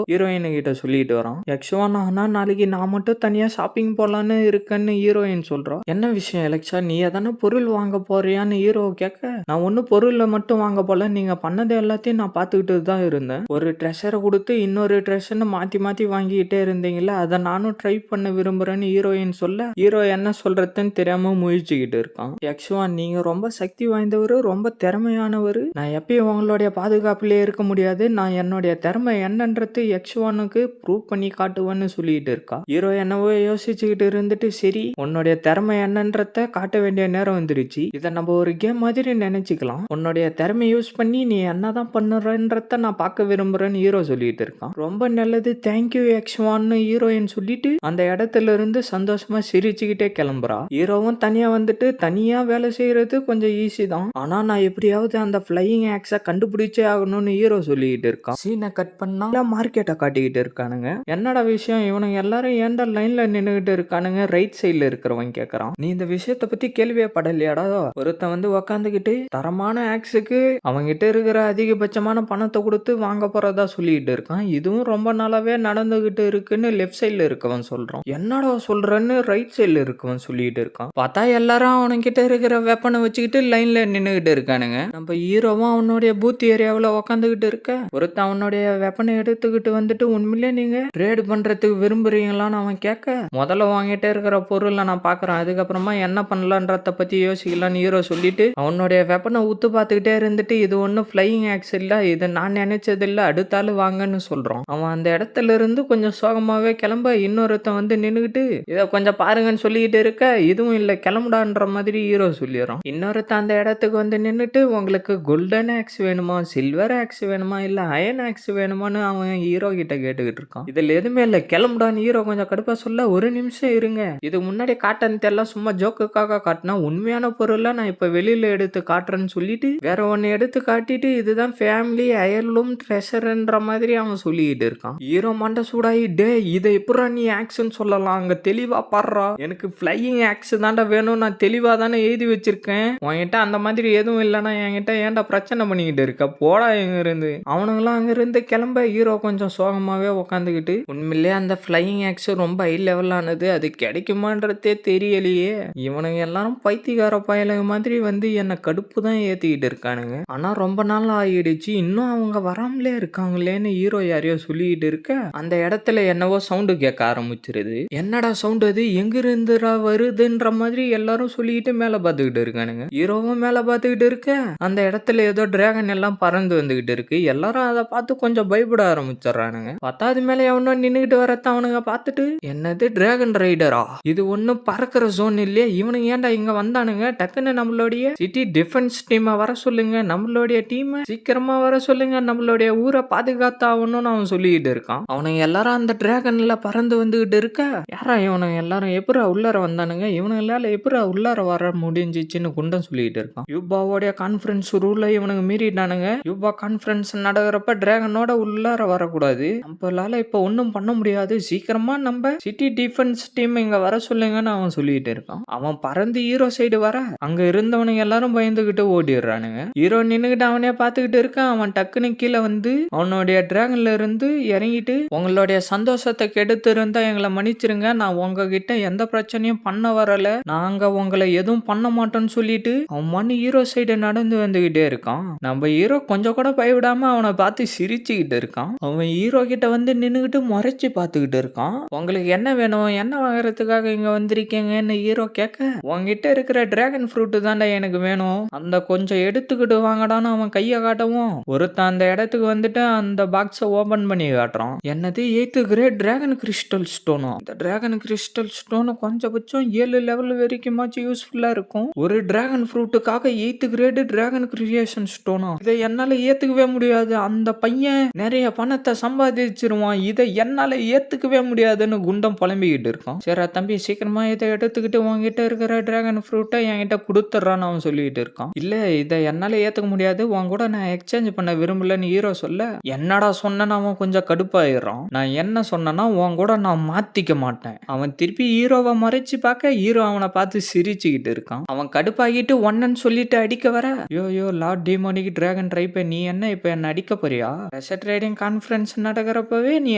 ஹீரோயின் கிட்ட சொல்லிட்டு வரான். யக்ஷவான் ஆனா நாளைக்கு நான் மட்டும் தனியா ஷாப்பிங் போலான்னு இருக்கேன்னு ஹீரோயின் சொல்றான். என்ன விஷயம் எலக்ஷா, நீ எதனா பொருள் வாங்க போறியான்னு ஹீரோ கேட்க, நான் ஒன்னும் பொருள்ல மட்டும் வாங்க போல, நீங்க பண்ணது எல்லாத்தையும் நான் பார்த்துக்கிட்டு தான் இருந்தேன். ஒரு ட்ரெஷரை கொடுத்து இன்னொரு ட்ரெஷர்னு மாத்தி மாத்தி வாங்கிக்கிட்டே இருந்தீங்களா, அதை நானும் ட்ரை பண்ண விரும்புறேன்னு ஹீரோயின் சொல்ல ஹீரோ என்ன சொல்றதுன்னு தெரியாம முயற்சிக்கிட்டு இருக்கான். யக்ஷவான் நீங்க ரொம்ப சக்தி வாய்ந்தவர், ரொம்ப திறமையானவர், நான் எப்பயும் உங்களுடைய பாதுகாப்புலயே இருக்க முடியாது, நான் என்னுடைய திறமை என்னன்றது யக்ஷவானுக்கு ப்ரூவ் பண்ணி காட்டுவேன்னு சொல்லிட்டு இருக்கா. ஹீரோ என்னவோ யோசிச்சுக்கிட்டு இருந்துட்டு, சரி உன்னுடைய திறமை என்னன்றத காட்ட வேண்டிய நேரம் வந்துருச்சு, இதை நம்ம ஒரு கேம் மாதிரி நினைச்சுக்கலாம், உன்னுடைய திறமை யூஸ் பண்ணி நீ என்னதான் பண்ணுறன்றத நான் பார்க்க விரும்புறேன்னு ஹீரோ சொல்லிட்டு இருக்கான். ரொம்ப நல்லது, தேங்க்யூ யக்ஷவான்னு ஹீரோயின் சொல்லிட்டு அந்த இடத்துல இருந்து சந்தோஷமா சிரிச்சுக்கிட்டே கிளம்புறா. ஹீரோவும் தனியா வந்துட்டு தனியா வேலை செய்யறது கொஞ்சம் ஈஸி தான், ஆனா நான் எப்படியாவது அந்த ஃபிளையிங் ஆக்ஸை கண்டுபிடிச்சே ஆகணும்னு ஹீரோ சொல்லிட்டு இருக்கான். சீனை கட் பண்ணா மார்க்கெட்டை காட்டிக்கிட்டு இருக்கானுங்க. என்னடா விஷயம், இவனுங்க எல்லாரும் ஏன்டா லைன்ல நின்னுகிட்டு இருக்கானுங்க, ரைட் சைட்ல இருக்கிறவன் கேக்குறான். நீ இந்த விஷயத்தை பத்தி கேள்வியே படலையாடா, ஒருத்தன் வந்து உக்காந்துக்கிட்டு தரமான ஆக்ஸுக்கு அவங்கிட்ட இருக்கிற அதிகபட்சமான பணத்தை கொடுத்து வாங்க போறதா சொல்லிட்டு இருக்கான். இதுவும் ரொம்ப நாளாவே நடந்துகிட்டு இருக்குன்னு லெஃப்ட் சைட்ல இருக்கவன் சொல்றான். என்னடா சொல்றன்னு ரைட் சைட்ல இருக்கவன் சொல்லிட்டு இருக்கான். பார்த்தா எல்லாரும் அவனுங்கிட்ட இருக்கிற வெப்பனை வச்சுக்கிட்டு லைன்ல நின்னுகிட்டு இருக்கானுங்க. நம்ம ஹீரோவும் அவனுடைய பூத் ஏரியாவில் உக்காந்துக்கிட்டு இருக்க, ஒருத்தன் அவனுடைய வெப்பனை எடுத்துக்கிட்டு வந்துட்டு உண்மையிலே நீங்க ட்ரேட் பண்றதுக்கு விரும்புறீங்களான்னு அவன் கேட்க, முதல்ல வாங்கிட்டே இருக்கிற பொருளை நான் பாக்குறேன், அதுக்கப்புறமா என்ன பண்ணலான்றத பத்தி யோசிக்கலான்னு ஹீரோ சொல்லிட்டு அவனுடைய வெப்பனை ஊத்து பார்த்துக்கிட்டே இருந்துட்டு, இது ஒன்னும் ஃபிளையிங் ஆக்ஸ் இல்ல, இது நான் நினைச்சது இல்ல, அடுத்தாலும் வாங்கன்னு சொல்றான். அவன் அந்த இடத்துல இருந்து கொஞ்சம் சோகமாவே கிளம்ப இன்னொருத்தன் வந்து நின்னுகிட்டு இதை கொஞ்சம் பாருங்கன்னு சொல்லிக்கிட்டு இருக்க, இதுவும் இல்ல கிளம்புடான்ற மாதிரி ஹீரோ சொல்லிடுறான். இன்னொருத்தன் அந்த இடத்துக்கு வந்து நின்னுட்டு, உங்களுக்கு கோல்டன் ஆக்ஸ் வேணுமா, சில்வர் ஆக்ஸ் வேணுமா, இல்ல அயன் ஆக்ஸ் வேணுமான்னு அவன் ஹீரோ கிட்ட கேட்டுக்கிட்டு இருக்கான். இதுல எதுவுமே இல்ல கிளம்புடான்னு ஹீரோ கொஞ்சம் கடுப்பா சொல்ல, ஒரு நிமிஷம் இருங்க, இது முன்னாடி காட்டன் தெல்லாம் சும்மா ஜோக்குக்காக காட்டினா, உண்மையான பொருளை நான் இப்ப வெளியில எடுத்து காட்டுறேன்னு சொல்லிட்டு வேற ஒன்னு எடுத்து காட்டிட்டு, இதுதான் ஃபேமிலி அயர்லூம் ட்ரெஷர்ன்ற மாதிரி அவன் சொல்லிக்கிட்டு இருக்கான். ஹீரோ மண்டை சூடாயி, டே இதை எப்படா நீ ஆக்ஸ்ன்னு சொல்லலாம், அங்க தெளிவா பாடுறா, எனக்கு ஃபிளையிங் ஆக்ஸ் தாண்டா வேணும், நான் தெளிவா தானே எழுதி வச்சிருக்கேன், உன்கிட்ட அந்த மாதிரி எதுவும் இல்லைன்னா என்கிட்ட ஏன்டா பிரச்சனை பண்ணிக்கிட்டு இருக்க, போடா எங்க இருந்து. அவனுங்களாம் அங்க இருந்து கிளம்ப ஹீரோ கொஞ்சம் சோகமாவே உட்காந்துக்கிட்டு, உண்மையிலே அந்த ஃபிளையிங் ஆக்ஸ் ரொம்ப ஹை லெவலானது, அது கிடைக்குமான்றதே தெரியலையே, இவனுங்க எல்லாரும் பைத்தியக்கார பயலுங்க மாதிரி வந்து என்ன கடுப்பு தான் ஏத்திக்கிட்டு இருக்கானுங்க, ஆனா ரொம்ப நாள் ஆயிடுச்சு இன்னும் அவங்க வராமலே இருக்காங்களேன்னு ஹீரோ யாரையோ சொல்லிக்கிட்டு இருக்க, அந்த இடத்துல என்னவோ சவுண்டு கேட்க ஆரம்பிச்சிருது. என்னடா சவுண்ட் அது, எங்க இருந்துடா வருதுன்ற மாதிரி எல்லாரும் சொல்லிக்கிட்டு மேல பார்த்துக்கிட்டு இருக்கானுங்க. ஹீரோவும் மேல பார்த்துக்கிட்டு இருக்க, அந்த இடத்துல ஏதோ டிராகன் எல்லாம் பறந்து வந்துகிட்டு இருக்கு. எல்லாரும் அதை பார்த்து கொஞ்சம் பயப்பட ஆரம்பிச்சிடறானுங்க. பத்தாவது மேல எவனோ நின்னுகிட்டு வரத்த அவனுங்க பார்த்துட்டு, என்னது டிராகன் ரைடரா, இது ஒன்னும் பறக்கிற ஜோன் இல்லையே, இவனுங்க ஏன்டா இங்க வந்தானுங்க, டக்குன்னு நம்மளுடைய சிட்டி டிஃபென்ஸ் டீமை வர சொல்லுங்க, நம்மளுடைய டீம் சீக்கிரமா வர சொல்லுங்க, நம்மளுடைய ஊரை பாதுகாத்தாகணும்னு அவன் சொல்லிக்கிட்டு இருக்கான். அவனுங்க எல்லாரும் அந்த டிராகன்ல பறந்து வந்துகிட்டு இருக்க, யாரா இவனுங்க எல்லாரும் எப்பரா உள்ளார வந்தானுங்க, இவனுங்களால எப்பரா உள்ளார வர முடிஞ்சிச்சுன்னு குண்டன் சொல்லிட்டு இருக்கான். யூபாவோடைய கான்ஃபரன்ஸ் ரூலை இவனுங்க மீறிட்டானுங்க, யூபா கான்ஃபரன்ஸ் நடக்கிறப்ப டிராகனோட உள்ளார வரக்கூடாது, நம்மளால இப்ப ஒன்னும் பண்ண முடியாது, சீக்கிரமா நம்ம சிட்டி டிஃபென்ஸ் டீம் இங்க வர சொல்லுங்கன்னு அவன் சொல்லிட்டு இருக்கான். அவன் பறந்து ஹீரோ சைடு வர அங்க இருந்தவனுங்க எல்லாரும் பயந்துகிட்டு ஓடிடுறானுங்க. ஹீரோ நின்னுகிட்டு அவனே பாத்துக்கிட்டு இருக்கான். அவன் டக்குன்னு கீழே வந்து அவனுடைய டிராகன்ல இருந்து இறங்கிட்டு, உங்களுடைய சந்தோஷத்தை கெடுத்து இருந்தா எங்களை மன்னிச்சிருங்க, நான் உங்ககிட்ட எந்த பிரச்சனையும் பண்ண வரல, நாங்க உங்களை எதுவும் பண்ண மாட்டோம்னு சொல்லிட்டு அவன் மண்ணு ஹீரோ சைடு நடந்து வந்துகிட்டே இருக்கான். நம்ம ஹீரோ கொஞ்சம் கூட பயப்படாம அவனை பார்த்து சிரிச்சுக்கிட்டு இருக்கான். அவன் ஹீரோ கிட்ட வந்து நின்னுகிட்டு முறைச்சு பார்த்துக்கிட்டு இருக்கான். உங்களுக்கு என்ன வேணும், என்ன வாங்குறதுக்காக இங்க வந்திருக்கீங்கன்னு ஹீரோ கேட்க, உங்ககிட்ட இருக்கிற டிராகன் ஃப்ரூட் தாண்டா எனக்கு வேணும், அந்த கொஞ்சம் எடுத்துக்கிட்டு வாங்கடான்னு அவன் கையை காட்டவும் ஒருத்தன் அந்த இடத்துக்கு வந்துட்டு அந்த பாக்ஸை ஓபன் பண்ணி காட்டுறான். என்னது 8th கிரேட் டிராகன் கிறிஸ்டல் ஸ்டோனா? இந்த டிராகன் கிறிஸ்டல் ஸ்டோன் கொஞ்சபட்சம் 7 லெவல் வரைக்குமாச்சும் யூஸ்ஃபுல்லா இருக்கும். ஒரு டிராகன் ஃப்ரூட்டுக்காக 8th கிரேட் டிராகன் கிரியேஷன் ஸ்டோனா? இதை என்னால ஏத்துக்கவே முடியாது. அந்த பையன் நிறைய பணத்தை சம்பாதிச்சிருவான். இதை என்னால ஏத்துக்கவே முடியாதுன்னு குண்டம் புலம்பிக்கிட்டு இருக்கான். சரி தம்பி, சீக்கிரமா இதை எடுத்துக்கிட்டு உங்ககிட்ட இருக்கிற டிராகன் ஃப்ரூட்டை என்கிட்ட கொடுத்துட்றான்னு அவன் சொல்லிட்டு இருக்கான். இல்ல, இதை என்னால ஏத்துக்க முடியாது, உன் கூட நான் எக்ஸ்சேஞ்ச் பண்ண விரும்பலன்னு ஹீரோ சொல்ல, என்னடா சொன்னேன்னு அவன் கொஞ்சம் கடுப்பாயிடுறான். நான் என்ன சொன்னேன்னா, உன் கூட நான் மாத்திக்க மாட்டேன். அவன் திருப்பி ஹீரோவை மறைச்சு பார்க்க ஹீரோ அவனை பார்த்து சிரிச்சுக்கிட்டு இருக்கான். அவன் கடுப்பாகிட்டு ஒன்னன்னு சொல்லிட்டு அடிக்க வர, யோ லார்ட் டீமோனிக் டிராகன் ட்ரைப்பை நீ என்ன இப்ப என்ன அடிக்க போறியா? ரெசட் ரைடிங் கான்ஃபரன்ஸ் நடக்கிறப்பவே நீ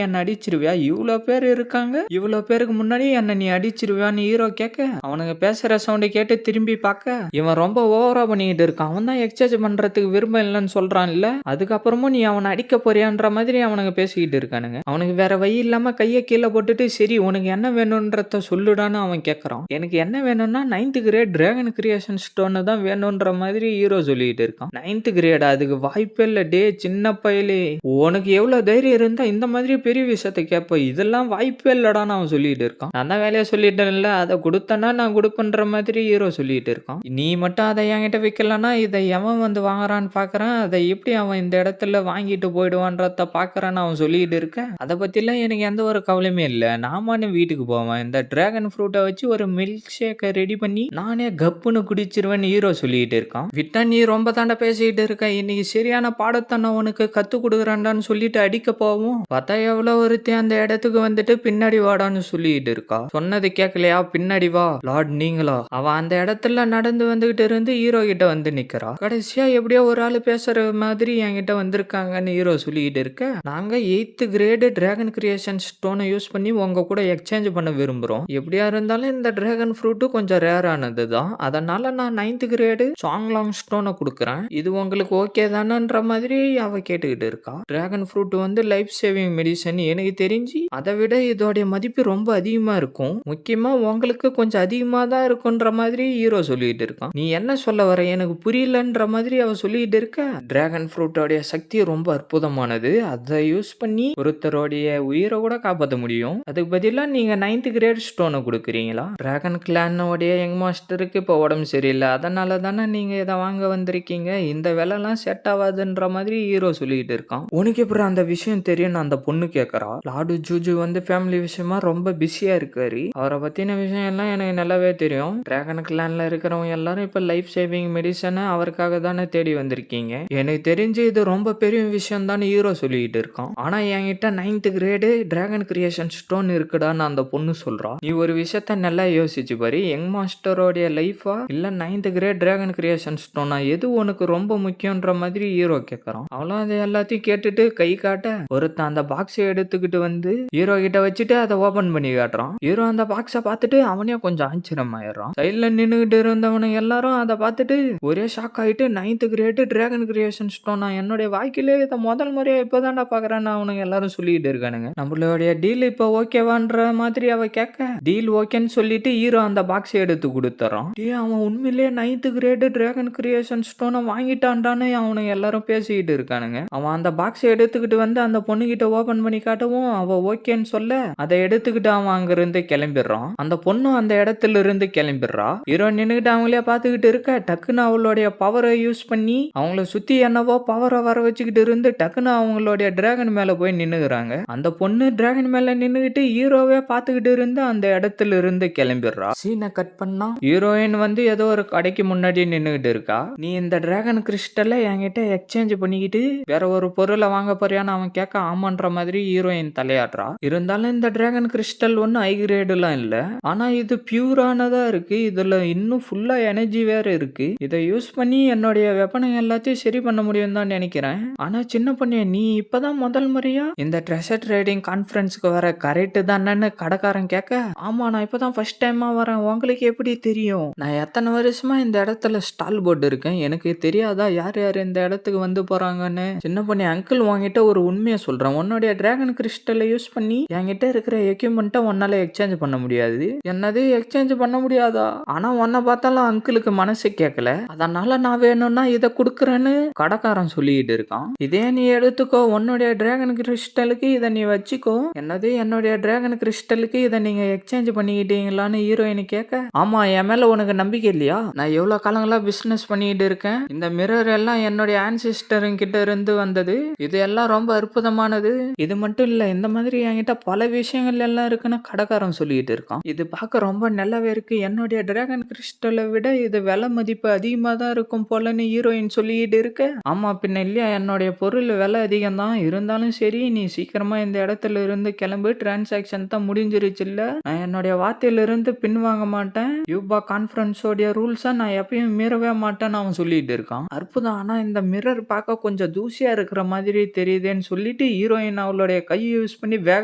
என்ன அடிச்சிருவியா? இவ்வளோ பேர் இருக்காங்க, இவ்வளோ பேருக்கு முன்னாடி என்ன நீ அடிச்சிருவியான்னு ஹீரோ கேட்க, அவனுங்க பேசுற சவுண்டை கேட்டு திரும்பி பார்க்க இவன் ரொம்ப ஓவரா பண்ணிக்கிட்டு இருக்கான். அவன் தான் எக்ஸ்சேஞ்ச் பண்றதுக்கு விரும்பம் இல்லைன்னு சொல்றான் இல்ல, அதுக்கப்புறமும் நீ அவனை அடிக்க போறியான்ற மாதிரி அவனுங்க பேசிக்கிட்டு இருக்கானுங்க. அவனுக்கு வேற வழி இல்லாம கையை கீழே போட்டுட்டு, சரி உனக்கு என்ன வேணும்ன்றத சொல்லுடான்னு அவன் கேட்கறான். எனக்கு என்ன வேணும்னா 9th great dragon creation stone தான் வேணும்ன்ற மாதிரி ஹீரோ சொல்லிட்டு இருக்கான். 9th great? அதுக்கு வாய்ப்பே இல்ல. டே சின்ன பயலே, உனக்கு எவ்வளவு தைரியம் இருந்தா இந்த மாதிரி பெரிய விஷயத்தை கேட்ப? இதெல்லாம் வாய்ப்பே இல்லடான்னு அவன் சொல்லிட்டு இருக்கான். நான் தான் வேலையை சொல்லிட்டேன்ல, அதை கொடுத்தனா நான் கொடுப்பேன்ற மாதிரி ஹீரோ சொல்லிட்டு இருக்கான். நீ மட்டும் அதை என்கிட்ட விற்கலன்னா இதை எவன் வந்து வாங்குறான்னு பாக்குறான், அதை எப்படி அவன் இந்த இடத்துல வாங்கிட்டு போயிடுவான்றத பாக்குறான்னு அவன் சொல்லிட்டு இருக்க, அதை பத்திலாம் எனக்கு எந்த ஒரு கவலையுமே இல்ல. நாமானு வீட்டுக்கு போவேன், இந்த டிராகன் ஃப்ரூட்டை வச்சு ஒரு மில்க் ஷேக்கை ரெடி பண்ணி நானே கப்புன்னு குடிச்சிருவேன்னு ஹீரோ சொல்லிட்டு இருக்கான். விட்டா நீ ரொம்ப தாண்ட பேசிக்கிட்டு இருக்க, இன்னைக்கு சரியான பாடத்தை நான் உனக்கு கத்து கொடுக்குறான்டான்னு சொல்லிட்டு அடிக்க போவோம், பார்த்தா எவ்வளவு ஒருத்தி அந்த இடத்துக்கு வந்துட்டு பின்னாடி வாடான்னு சொல்லிட்டு இருக்கா. சொன்னது கேட்கலையா? பின்னாடி வா லார்ட் நீங்களா? அவன் அந்த இடத்துல நடந்து வந்துகிட்டு இருந்து ஹீரோ கிட்ட வந்து நிக்கிறா. கடைசியா எப்படியோ ஒரு ஆளு பேசுற மாதிரி என்கிட்ட வந்திருக்காங்கன்னு ஹீரோ சொல்லிட்டு இருக்க, நாங்க 8th கிரேட் டிராகன் கிரியேஷன் ஸ்டோனை யூஸ் பண்ணி உங்க கூட எக்ஸ்சேஞ்ச் பண்ண விரும்புறோம். எப்படியா இருந்தாலும் இந்த டிராகன் ஃப்ரூட் கொஞ்சம் ரேர் ஆனது தான், அதனால நான் 9th கிரேடு சாங்லாங் ஸ்டோனை கொடுக்குறேன். இது உங்களுக்கு ஓகே தானன்ற மாதிரி அவ கேட்டுக்கிட்டு இருக்கா. டிராகன் ஃப்ரூட் வந்து லைஃப் சேவிங் மெடிசன், எனக்கு தெரிஞ்சு அதை விட இதோடைய மதிப்பு ரொம்ப அதிகமா இருக்கும். முக்கியமா உங்களுக்கு கொஞ்சம் அதிகமா தான் இருக்குன்ற மாதிரி ஹீரோ சொல்லிட்டு இருக்கான். நீ என்ன சொல்ல வர எனக்கு புரியலன்ற மாதிரி அவ சொல்லிட்டு இருக்க, டிராகன் ஃப்ரூட்டோடைய சக்தி ரொம்ப அற்புதமானது, அதை யூஸ் பண்ணி ஒருத்தருடைய உயிரை கூட காப்பாற்ற முடியும். அதுக்கு பதிலா நீங்க 9th கிரேட் ஸ்டோனை கொடுக்குறீங்களா? டிராகன் கிளானோடைய யங் மாஸ்டருக்கு இப்போ உடம்பு சரியில்லை, அதனால தானே நீங்க இதை வாங்க வந்திருக்கீங்க, இந்த விலைலாம் செட் ஆகாதுன்ற மாதிரி ஹீரோ சொல்லிட்டு இருக்கான். உனக்கு எப்படி அந்த விஷயம் தெரியும்னு அந்த பொண்ணு கேட்கறா. லார்டு ஜூஜு வந்து ஃபேமிலி விஷயமா ரொம்ப பிஸியா இருக்காரு, அவரை பத்தின விஷயம் எல்லாம் எனக்கு நல்லாவே தெரியும். டிராகன் கிளான்ல இருக்கிறவங்க எல்லாரும் இப்ப லைஃப் சேவிங் மெடிசனை அவருக்காக தானே தேடி வந்திருக்கீங்க, எனக்கு தெரிஞ்சு இது ரொம்ப பெரிய விஷயம் தான் ஹீரோ சொல்லிட்டு இருக்கான். ஆனா என்கிட்ட 9th grade dragon creation stone இருக்குடான்னு அந்த பொண்ணு சொல்றா. நீ ஒரு விஷயத்த நல்லா யோசிச்சு பாரு, யங் மாஸ்டரோடைய லைஃபா இல்ல 9th கிரேட் டிராகன் கிரியேஷன் ஸ்டோனா, எது உனக்கு ரொம்ப முக்கியன்ற மாதிரி ஹீரோ கேட்கறான். அவளும் அதை எல்லாத்தையும் கேட்டுட்டு கை காட்ட, ஒருத்தன் அந்த பாக்ஸை எடுத்துக்கிட்டு வந்து ஹீரோ கிட்ட வச்சுட்டு அதை ஓபன் பண்ணி காட்டுறான். ஹீரோ அந்த பாக்ஸை பார்த்துட்டு அவனே கொஞ்சம் ஆச்சரியம் ஆயிடுறான். சைட்ல நின்னுகிட்டு இருந்தவனுங்க எல்லாரும் அதை பார்த்துட்டு ஒரே ஷாக் ஆயிட்டு, 9th கிரேட் டிராகன் கிரியேஷன் ஸ்டோனா, என்னுடைய வாழ்க்கையிலே இதை முதல் முறையா இப்பதான்டா பாக்குறேன்னு அவனுங்க எல்லாரும் சொல்லிட்டு இருக்கானுங்க. நம்மளுடைய டீல் இப்ப ஓகேவான்ற மாதிரி அவ கேட்க, டீல் ஓகேன்னு சொல்லிட்டு ஹீரோ அந்த பாக்ஸை எடுத்து கொடுத்துறான். அவன் உண்மையிலேயே 9th கிரேட் டிராகன் கிரியேஷன் ஸ்டோனை வாங்கிட்டான்டான்னு அவனுங்க எல்லாரும் பேசிக்கிட்டு இருக்கானுங்க. அவன் அந்த பாக்ஸை எடுத்துக்கிட்டு வந்து அந்த பொண்ணு கிட்ட ஓபன் பண்ணி காட்டவும் அவ ஓகேன்னு சொல்ல, அதை எடுத்துக்கிட்டு அவன் அங்க இருந்து கிளம்பிடுறான். அந்த பொண்ணு அந்த இடத்துல இருந்து கிளம்பிடுறா. ஹீரோ நின்னுகிட்டு அவங்களே பாத்துக்கிட்டு இருக்க, டக்குன்னு அவளுடைய பவரை யூஸ் பண்ணி அவங்கள சுத்தி என்னவோ பவரை வர வச்சுக்கிட்டு இருந்து டக்குன்னு அவங்களுடைய டிராகன் மேல போய் நின்னுகிறாங்க. அந்த பொண்ணு டிராகன் மேல நின்னுகிட்டு ஹீரோவே பாத்துக்கிட்டு இருந்து அந்த இடத்துல இருந்து கிளம்பிடுறா. சீனை கட் பண்ணா ஹீரோயின் வந்து ஏதோ ஒரு கடைக்கு முன்னாடி நின்னுகிட்டு இருக்கா. நீ இந்த டிராகன் கிறிஸ்டலை என்கிட்ட எக்ஸ்சேஞ்ச் பண்ணிக்கிட்டு வேற ஒரு பொருளை வாங்க போறியான்னு அவன் கேட்க, ஆமான்ற மாதிரி ஹீரோயின் தலையாடுறா. இருந்தாலும் இந்த டிராகன் கிறிஸ்டல் ஒன்னும் ஹை கிரேடுலாம் இல்ல, ஆனா இது பியூரானதா இருக்கு, இதுல இன்னும் ஃபுல்லா எனர்ஜி வேற இருக்கு, இதை யூஸ் பண்ணி என்னுடைய வெப்பனை எல்லாத்தையும் சரி பண்ண முடியும் தான் நினைக்கிறேன். ஆனா சின்ன பொண்ணே, நீ இப்பதான் முதல் முறையா இந்த ட்ரெஷர் ட்ரேடிங் கான்ஃபரன்ஸ்க்கு வர, கரெக்ட் தானேன்னு கடைக்காரன் கேட்க, ஆமா நான் இப்பதான் ஃபர்ஸ்ட் டைமா வரேன், உங்களுக்கு எப்படி தெரியும், நான் எத்தனை வருஷமா இந்த இடத்துல ஸ்டால் போர்டு இருக்கேன், எனக்கு தெரியாதா யார் யார் இந்த இடத்துக்கு வந்து போறாங்கன்னு. சின்ன பொண்ணே, அங்கிள் உன்கிட்ட ஒரு உண்மையை சொல்றேன், உன்னுடைய டிராகன் கிறிஸ்டலை யூஸ் பண்ணி என்கிட்ட இருக்கிற எக்யூப்மெண்ட்டை உன்னால எக்ஸ்சேஞ்ச் பண்ண முடியாது. என்னது எக்ஸ்சேஞ்ச் பண்ண முடியாதா? ஆனா உன்னை பார்த்தாலும் அங்கிளுக்கு மனசு கேட்கல, அதனால நான் வேணும்னா இதை கொடுக்குறேன்னு கடைக்காரன் சொல்லிட்டு இருக்கான். இதே நீ எடுத்துக்கோ, உன்னுடைய டிராகன் கிறிஸ்டல் கிறிஸ்டலுக்கு இதை நீ வச்சுக்கோ. என்னது என்னுடைய டிராகன் கிறிஸ்டலுக்கு இதை நீங்க எக்ஸ்சேஞ்ச் பண்ணிக்கிட்டீங்களான்னு ஹீரோயின் கேட்க, ஆமா என் மேல உனக்கு நம்பிக்கை இல்லையா? நான் எவ்வளவு காலங்களா பிசினஸ் பண்ணிட்டு இருக்கேன். இந்த மிரர் எல்லாம் என்னுடைய ஆன்சிஸ்டருங்க கிட்ட இருந்து வந்தது. இது எல்லாம் ரொம்ப அற்புதமானது. இது மட்டும் இல்ல, இந்த மாதிரி என்கிட்ட பல விஷயங்கள் எல்லாம் இருக்குன்னு கடைக்காரன் சொல்லிட்டு இருக்கான். இது பார்க்க ரொம்ப நல்லாவே இருக்கு. என்னுடைய டிராகன் கிறிஸ்டலை விட இது விலை மதிப்பு அதிகமா தான் இருக்கும் போலன்னு ஹீரோயின் சொல்லிட்டு இருக்க, ஆமா பின்ன இல்லையா, என்னுடைய பொருள் விலை அதிகம் தான், இருந்தாலும் சரி நீ சீக்கிரமா இந்த இடத்துல இருந்து கிளம்பு, டிரான்சாக்சன் தான் முடிஞ்சிருச்சு இல்ல, நான் என்னுடைய வார்த்தையில இருந்து பின் வாங்க மாட்டேன், யூபா கான்ஃபரன்ஸோடைய ரூல்ஸை நான் எப்பயும் மீறவே மாட்டேன்னு அவன் சொல்லிட்டு இருக்கான். அற்புதம். ஆனா இந்த மிரர் பார்க்க கொஞ்சம் தூசியா இருக்கிற மாதிரி தெரியுதுன்னு சொல்லிட்டு ஹீரோயின் அவளுடைய கையை யூஸ் பண்ணி வேக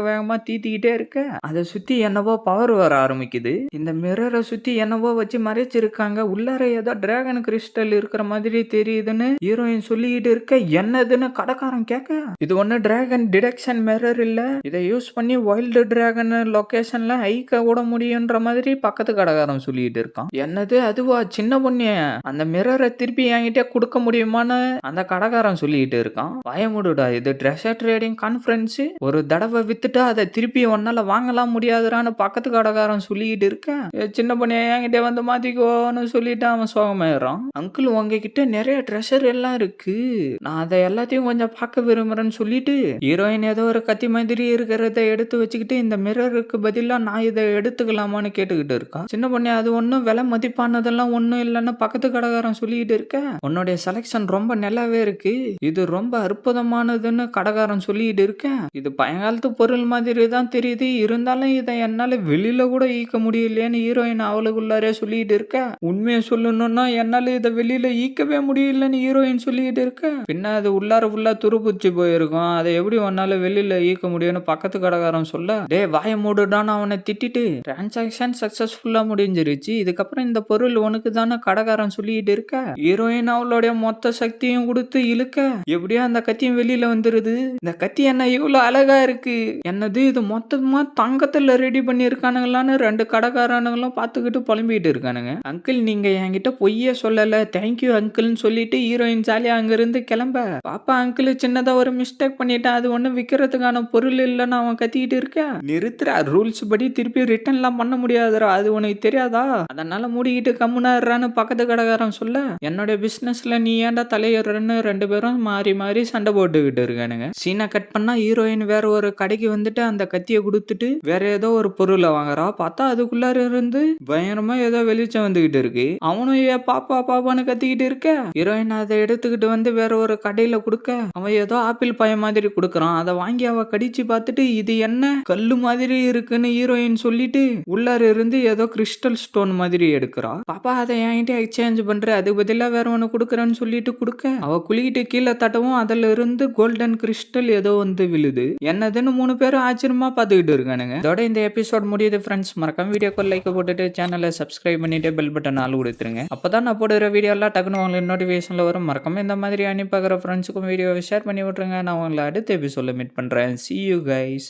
வேகமா தீத்திக்கிட்டே இருக்க, அதை சுத்தி என்னவோ பவர் வர ஆரம்பிக்குது. இந்த மிரரை சுத்தி என்னவோ வச்சு மறைச்சிருக்காங்க. உள்ளார ஏதோ டிராகன் கிறிஸ்டல் இருக்கிற மாதிரி தெரியுதுன்னு ஹீரோயின் சொல்லிட்டு இருக்க, என்னதுன்னு கடைக்காரன் கேட்க, இது ஒண்ணு டிராகன் டிடெக்ஷன் மிரர் இல்ல, இதை யூஸ் பண்ணி வைல்டு டிராகன் லொகேஷன்ல ஹைக்க விட முடியும்ன்ற மாதிரி பக்கத்து கடைக்காரன் சொல்லிட்டு இருக்கான். என்னது அதுவா சின்ன பொண்ணு, அந்த மிரரை திருப்பி என்கிட்ட கொடுக்க முடியுமான்னு அந்த கடைக்காரன் சொல்லிட்டு இருக்கான். பயமுடுடா, இது ட்ரெஷர் ட்ரேடிங் கான்ஃபரன்ஸ், ஒரு தடவை வித்துட்டு அதை திருப்பி ஒன்னால வாங்கலாம் முடியாதுறான்னு பக்கத்து கடைக்காரன் சொல்லிட்டு இருக்கேன். சின்ன பொண்ணு என்கிட்ட வந்து மாத்திக்கோன்னு சொல்லிட்டு அவன் சோகமாயிடுறான். அங்கிள் உங்ககிட்ட நிறைய ட்ரெஷர் எல்லாம் இருக்கு, நான் அதை எல்லாத்தையும் கொஞ்சம் பார்க்க விரும்புறேன்னு சொல்லிட்டு ஹீரோயின் ஏதோ ஒரு கத்தி மாதிரி இருக்கிறத எடுத்து வச்சுக்கிட்டு இந்த மிரருக்கு பதிலா நான் இதை எடுத்துக்கலாமான்னு கேட்டுக்கிட்டு இருக்கான். சின்ன பொண்ணு அது ஒன்னும் விலை மதிப்பானதெல்லாம் ஒன்னும் இல்லைன்னு பக்கத்து கடைக்காரன் சொல்லிட்டு இருக்க, உன்னுடைய செலக்ஷன் ரொம்ப நல்லாவே இருக்கு, இது ரொம்ப அற்புதமானதுன்னு கடைக்காரன் சொல்லிட்டு இருக்கேன். இது பயங்காலத்து பொருள் மாதிரி தான் தெரியுது, இருந்தாலும் இதை என்னால வெளியில கூட ஈக்க முடியலையேன்னு ஹீரோயின் அவளுக்குள்ளாரே சொல்லிட்டு இருக்க, உண்மையை சொல்லணும்னா என்னால இதை வெளியில ஈக்கவே முடியலன்னு ஹீரோயின் சொல்லிட்டு இருக்க, பின்ன அது உள்ளார ஃபுல்லா துருப்புச்சு போயிருக்கும், அதை எப்படி உன்னால வெளியில ஈக்க முடியும்னு பக்கத்து கடைக்காரன் சொல்ல, டே வாய மூடுடான்னு அவனை திட்டிட்டு, டிரான்சாக்சன் சக்சஸ்ஃபுல்லா முடிஞ்சிருச்சு, இதுக்கப்புறம் இந்த பொருள் உனக்கு தானே கடைக்காரன் சொல்லிட்டு இருக்க, ஹீரோயின் அவளுடைய மொத்த சக்தியும் கொடுத்து இழுக்க, எப்படியோ அந்த கத்தியும் வெளியில வந்துருது. இந்த கத்தி என்ன இவ்வளவு அழகா இருக்கு, என்னது இது மொத்தமா தங்கத்துல ரெடி பண்ணி இருக்கானுங்களான்னு ரெண்டு கடைக்காரனுங்களும் பார்த்துக்கிட்டு புலம்பிட்டு இருக்கானுங்க. அங்கிள் நீங்க என்கிட்ட பொய்யே சொல்லல, தேங்க்யூ அங்கிள்னு சொல்லிட்டு ஹீரோயின் ஜாலியா அங்க இருந்து கிளம்ப, பாப்பா அங்கிள் சின்னதா ஒரு மிஸ்டேக் பண்ணிட்டேன், அது ஒண்ணு விக்கிறதுக்கான பொருள் இல்லைன்னு அவன் கத்திக்கிட்டு இருக்க, நிறுத்துறா, ரூல்ஸ் படி திருப்பி ரிட்டர்ன்லாம் பண்ண முடியாதுரா, அது உனக்கு தெரியாதா, அதனால மூடிக்கிட்டு கம்முனான்னு பக்கத்து கடைக்காரன் சொல்ல, என்னுடைய பிசினஸ்ல நீ ஏன்டா தலையறன்னு ரெண்டு பேரும் மாறி மாறி சண்டை போட்டுக்கிட்டு இருக்கானுங்க. சீனை கட் பண்ணா ஹீரோயின் வேற ஒரு கடைக்கு வந்துட்டு அந்த கத்தியை கொடுத்துட்டு வேற ஏதோ ஒரு பொருளை வாங்குறா, பார்த்தா அதுக்குள்ளார இருந்து பயங்கரமா ஏதோ வெளிச்சம் வந்துகிட்டு இருக்கு. அவனும் ஏன் பாப்பா பாப்பான்னு கத்திக்கிட்டு இருக்க, ஹீரோயின் அதை எடுத்துக்கிட்டு வந்து வேற ஒரு கடையில கொடுக்க, அவன் ஏதோ ஆப்பிள் பழம் மாதிரி கொடுக்கறான், அதை வாங்கி அவ கடிச்சு பார்த்துட்டு இது என்ன கல்லு மாதிரி இருக்குன்னு ஹீரோயின் சொல்லிட்டு உள்ளார இருந்து ஏதோ கிறிஸ்டல் ஸ்டோன் மாதிரி எடுக்கிறா. பாப்பா அதை என்கிட்ட எக்ஸ்சேஞ்ச் பண்ற, அது பதிலா வேற ஒண்ணு கொடுக்கறேன்னு சொல்லிட்டு கொடுக்க, அவ குளிக்கிட்டு கீழே தட்டவும் அதுல இருந்து கோல்டன் கிறிஸ்டல் ஏதோ வந்து விழுது. என்னதுன்னு மூணு பேரும் ஆச்சரியமா பார்த்துக்கிட்டு இருக்கானுங்க. இதோட இந்த எபிசோட் முடியுது ஃப்ரெண்ட்ஸ். மறக்காம வீடியோக்கு லைக் போட்டுட்டு சேனலை சப்ஸ்கிரைப் பண்ணிட்டு பெல் பட்டன் ஆல் கொடுத்துருங்க. அப்பதான் நான் போடுற வீடியோ எல்லாம் டக்குன்னு உங்களுக்கு நோட்டிஃபிகேஷன்ல வரும். மறக்காம இந்த மாதிரி அனுப்பி பார்க்குற ஃப்ரெண்ட்ஸுக்கும் வீடியோவை ஷேர் பண்ணி விட்டுருங்க. நான் உங்களை அடுத்த எபிசோட்ல மீட் பண்றேன். See you guys.